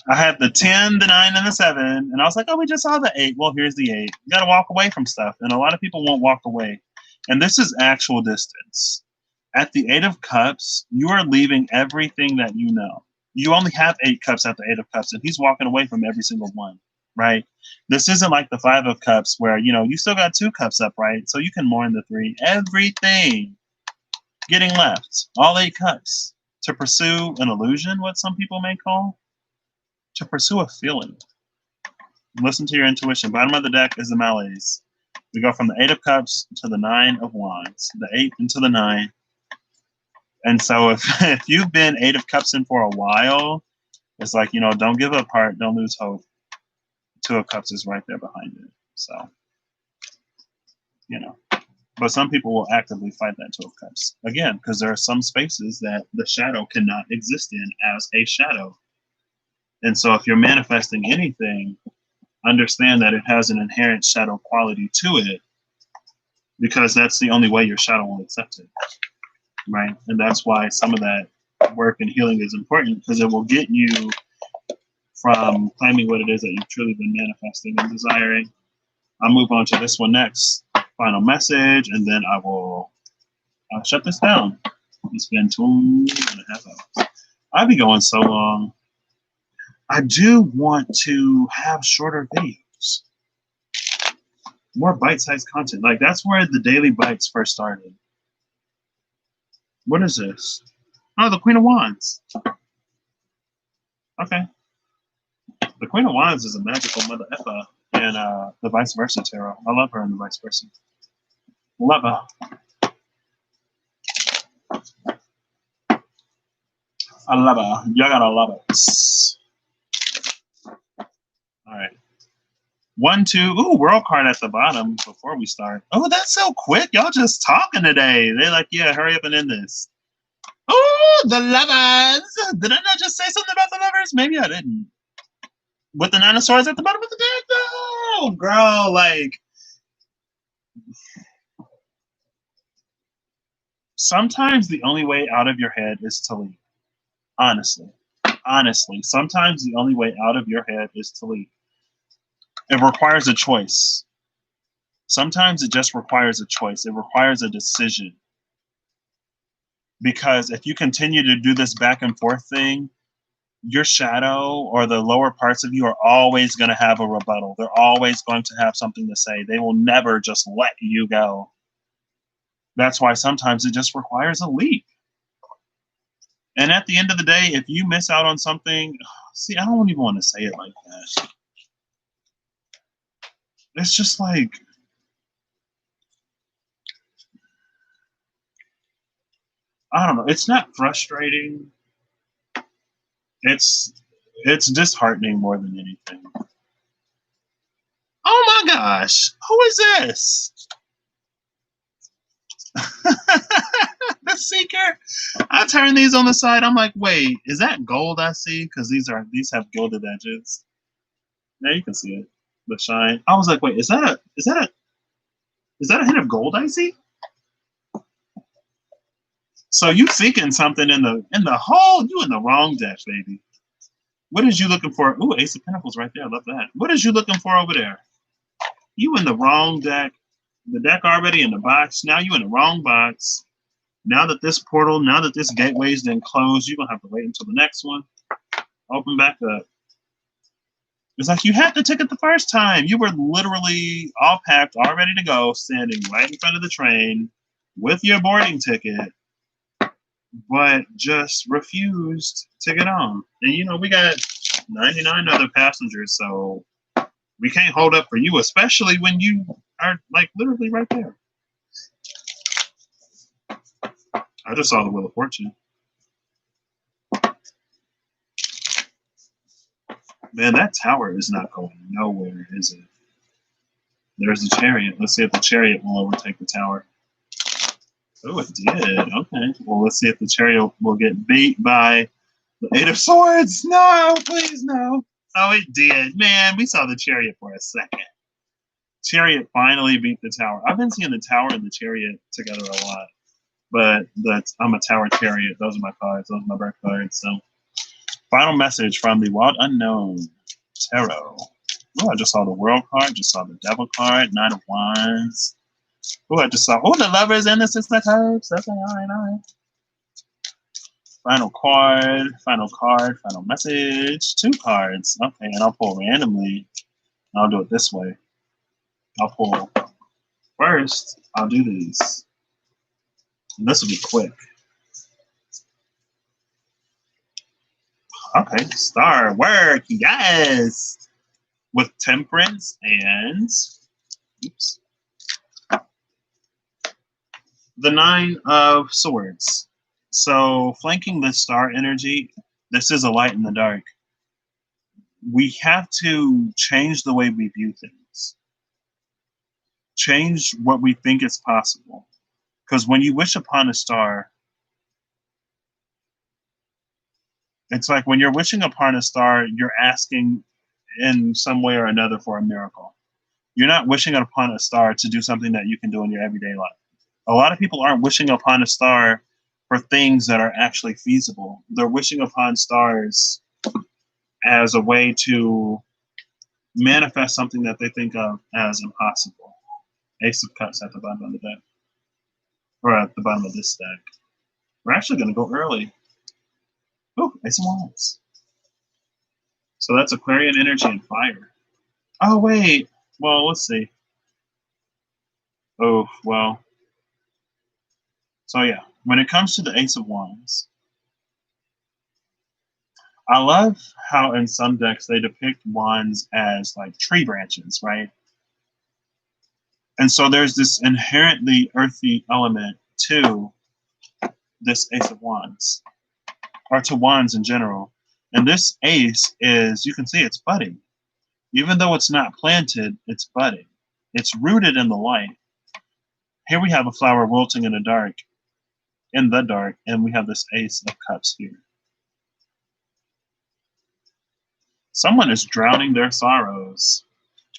I had the 10, the 9, and the 7. And I was like, oh, we just saw the 8. Well, here's the 8. You got to walk away from stuff. And a lot of people won't walk away. And this is actual distance. At the 8 of Cups, you are leaving everything that you know. You only have 8 cups at the 8 of Cups, and he's walking away from every single one, right? This isn't like the 5 of Cups where, you still got 2 cups up, right? So you can mourn the 3. Everything getting left, all 8 cups, to pursue an illusion, what some people may call, to pursue a feeling. Listen to your intuition. Bottom of the deck is the malaise. We go from the 8 of Cups to the 9 of Wands, the 8 into the 9. And so if you've been 8 of Cups in for a while, it's like, don't give up heart, don't lose hope. 2 of Cups is right there behind it. So, but some people will actively fight that 2 of Cups. Again, because there are some spaces that the shadow cannot exist in as a shadow. And so if you're manifesting anything, understand that it has an inherent shadow quality to it because that's the only way your shadow will accept it, right? And that's why some of that work and healing is important because it will get you from claiming what it is that you've truly been manifesting and desiring. I'll move on to this one next, final message, and then I will shut this down. It's been 2.5 hours. I'll be going so long. I do want to have shorter videos, more bite-sized content. Like that's where the daily bites first started. What is this? Oh, the Queen of Wands. Okay. The Queen of Wands is a magical mother effer in the Vice Versa tarot. I love her in the Vice Versa. Love her. I love her. Y'all gotta love it. All right. 1, 2. Ooh, world card at the bottom before we start. Oh, that's so quick. Y'all just talking today. They're like, yeah, hurry up and end this. Oh, the lovers. Did I not just say something about the lovers? Maybe I didn't. With the 9 of Swords at the bottom of the deck? No, girl, like. Sometimes the only way out of your head is to leave. Honestly. Sometimes the only way out of your head is to leave. It requires a choice. Sometimes it just requires a choice. It requires a decision. Because if you continue to do this back and forth thing, your shadow or the lower parts of you are always going to have a rebuttal. They're always going to have something to say. They will never just let you go. That's why sometimes it just requires a leap. And at the end of the day, if you miss out on something, see, I don't even want to say it like that. It's just like, I don't know. It's not frustrating. It's disheartening more than anything. Oh my gosh. Who is this? The Seeker. I turn these on the side. I'm like, wait, is that gold I see? Because these have gilded edges. Yeah, you can see it. The shine. I was like, wait, is that a hint of gold I see? So you thinking something in the hole? You in the wrong deck, baby. What is you looking for? Ooh, Ace of Pentacles right there. I love that. What is you looking for over there? You in the wrong deck. The deck already in the box. Now you in the wrong box. Now that this portal, now that this gateway's then closed, you're gonna have to wait until the next one. Open back up. It's like you had the ticket the first time. You were literally all packed, all ready to go, standing right in front of the train with your boarding ticket, but just refused to get on. And you know, we got 99 other passengers, so we can't hold up for you, especially when you are like literally right there. I just saw the Wheel of Fortune. Man, that tower is not going nowhere, is it? There's the Chariot. Let's see if the Chariot will overtake the tower. Oh, it did. Okay. Well, let's see if the Chariot will get beat by the Eight of Swords. No, please, no. Oh, it did. Man, we saw the Chariot for a second. Chariot finally beat the tower. I've been seeing the tower and the Chariot together a lot. But I'm a Tower Chariot. Those are my cards. Those are my birth cards. So, final message from the Wild Unknown Tarot. Oh, I just saw the World card. Just saw the Devil card. Nine of Wands. Oh, I just saw. Oh, the Lovers and the Six of Cups. Okay, all right. Final card. Final card. Final message. 2 cards. Okay, and I'll pull randomly. I'll do it this way. I'll pull first. I'll do these. And this will be quick. Okay, star work, yes! With Temperance and oops, the 9 of Swords. So flanking this star energy, this is a light in the dark. We have to change the way we view things. Change what we think is possible. Because when you wish upon a star, it's like when you're wishing upon a star, you're asking in some way or another for a miracle. You're not wishing upon a star to do something that you can do in your everyday life. A lot of people aren't wishing upon a star for things that are actually feasible. They're wishing upon stars as a way to manifest something that they think of as impossible. Ace of Cups at the bottom of the deck. Or at the bottom of this deck. We're actually going to go early. Oh, Ace of Wands. So that's Aquarian energy and fire. Oh, wait. Well, let's see. Oh, well. So, yeah. When it comes to the Ace of Wands, I love how in some decks they depict wands as like tree branches, right? And so there's this inherently earthy element to this Ace of Wands, or to wands in general. And this ace is, you can see it's budding. Even though it's not planted, it's budding. It's rooted in the light. Here we have a flower wilting in the dark, and we have this Ace of Cups here. Someone is drowning their sorrows,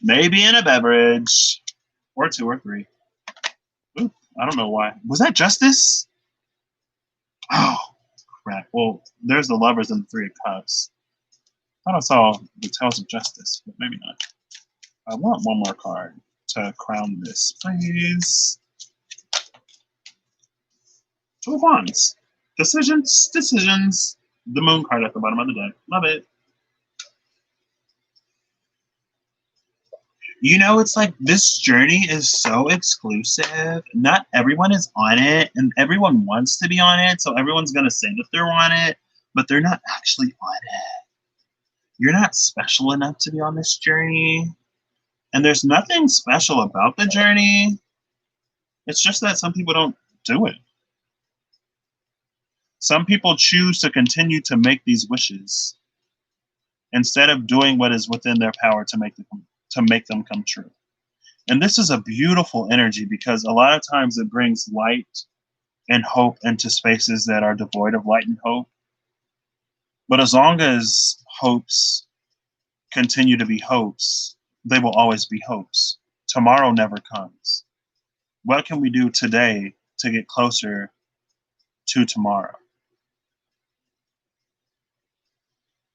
maybe in a beverage, or 2 or 3. Ooh, I don't know why. Was that Justice? Oh, crap. Well, there's the Lovers and the 3 of Cups. I thought I saw the Tales of Justice, but maybe not. I want one more card to crown this, please. 2 of Wands. Decisions. The Moon card at the bottom of the deck. Love it. You know, it's like this journey is so exclusive. Not everyone is on it, and everyone wants to be on it, so everyone's going to say that they're on it, but they're not actually on it. You're not special enough to be on this journey, and there's nothing special about the journey. It's just that some people don't do it. Some people choose to continue to make these wishes instead of doing what is within their power to make them come true. And this is a beautiful energy because a lot of times it brings light and hope into spaces that are devoid of light and hope. But as long as hopes continue to be hopes, they will always be hopes. Tomorrow never comes. What can we do today to get closer to tomorrow?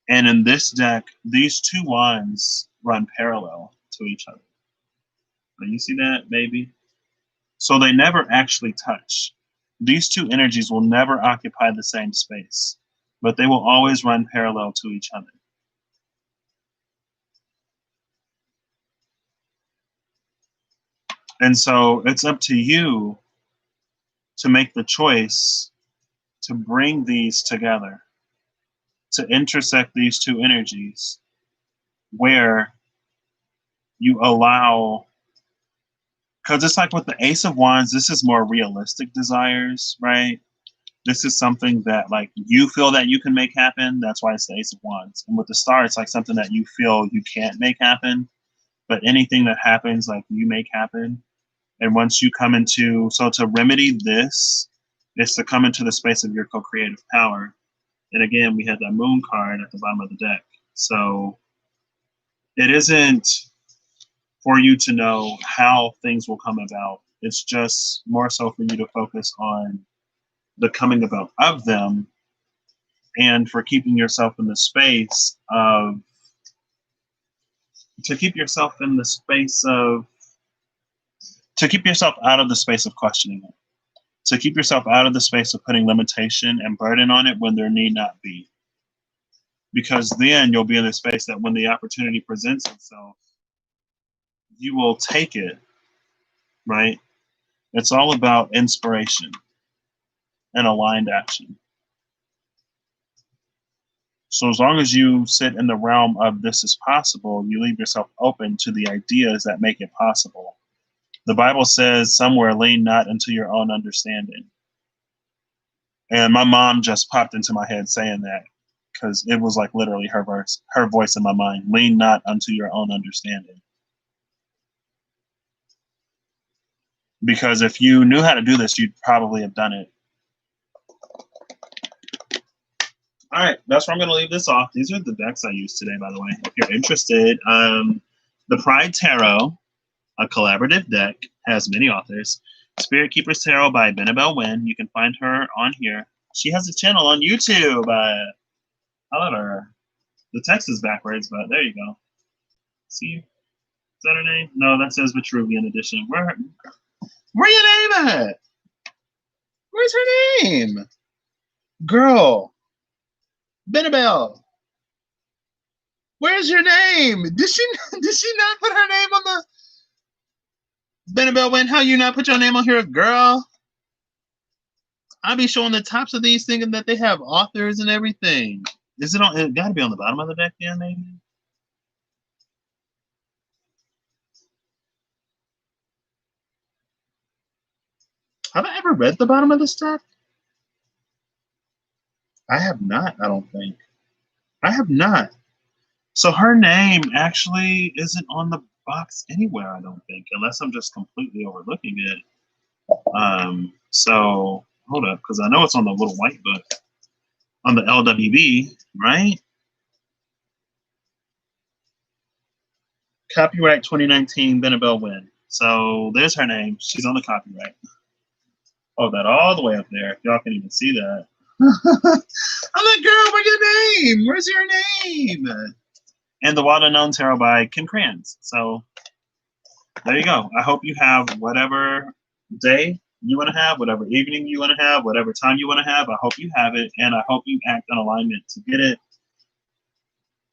And in this deck, these two wands run parallel to each other. You see that, baby? So they never actually touch. These two energies will never occupy the same space, but they will always run parallel to each other. And so it's up to you to make the choice to bring these together, to intersect these two energies, where you allow, because it's like with the Ace of Wands, this is more realistic desires, right? This is something that like you feel that you can make happen. That's why it's the Ace of Wands. And with the Star, it's like something that you feel you can't make happen, but anything that happens, like you make happen. And once you come into, so to remedy this is to come into the space of your co-creative power. And again, we had that Moon card at the bottom of the deck. So it isn't for you to know how things will come about. It's just more so for you to focus on the coming about of them, and for keeping yourself in the space of, to keep yourself in the space of, to keep yourself out of the space of questioning it, to keep yourself out of the space of putting limitation and burden on it when there need not be. Because then you'll be in the space that when the opportunity presents itself, you will take it, right? It's all about inspiration and aligned action. So as long as you sit in the realm of this is possible, you leave yourself open to the ideas that make it possible. The Bible says somewhere, lean not into your own understanding. And my mom just popped into my head saying that, because it was like literally her voice in my mind. Lean not unto your own understanding. Because if you knew how to do this, you'd probably have done it. All right, that's where I'm going to leave this off. These are the decks I used today, by the way. If you're interested, the Pride Tarot, a collaborative deck, has many authors. Spirit Keepers Tarot by Benabel Wynn. You can find her on here. She has a channel on YouTube. Follow her. The text is backwards, but there you go. See? Is that her name? No, that says Vitruvian Edition. Where your name at? Where's her name? Girl. Benabel. Where's your name? Did she not put her name on the Benabel Wynn? How you not put your name on here, girl? I'll be showing the tops of these thinking that they have authors and everything. Is it on? It got to be on the bottom of the deck, yeah, maybe. Have I ever read the bottom of this deck? I have not. I don't think. I have not. So her name actually isn't on the box anywhere, I don't think, unless I'm just completely overlooking it. So hold up, because I know it's on the little white book on the LWB, right? Copyright 2019, Benabel Wynn. So there's her name. She's on the copyright. Oh, that all the way up there. If y'all can even see that. I'm like, girl, where's your name? Where's your name? And the Wild Unknown Tarot by Ken Kranz. So there you go. I hope you have whatever day you want to have, whatever evening you want to have, whatever time you want to have. I hope you have it, and I hope you act in alignment to get it.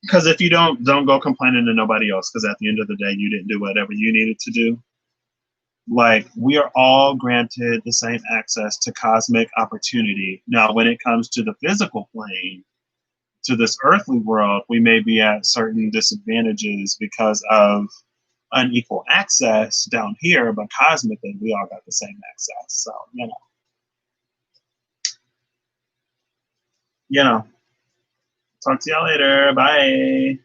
Because if you don't go complaining to nobody else, because at the end of the day, you didn't do whatever you needed to do. Like, we are all granted the same access to cosmic opportunity. Now, when it comes to the physical plane, to this earthly world, we may be at certain disadvantages because of unequal access down here, but cosmically, we all got the same access. So, talk to y'all later. Bye.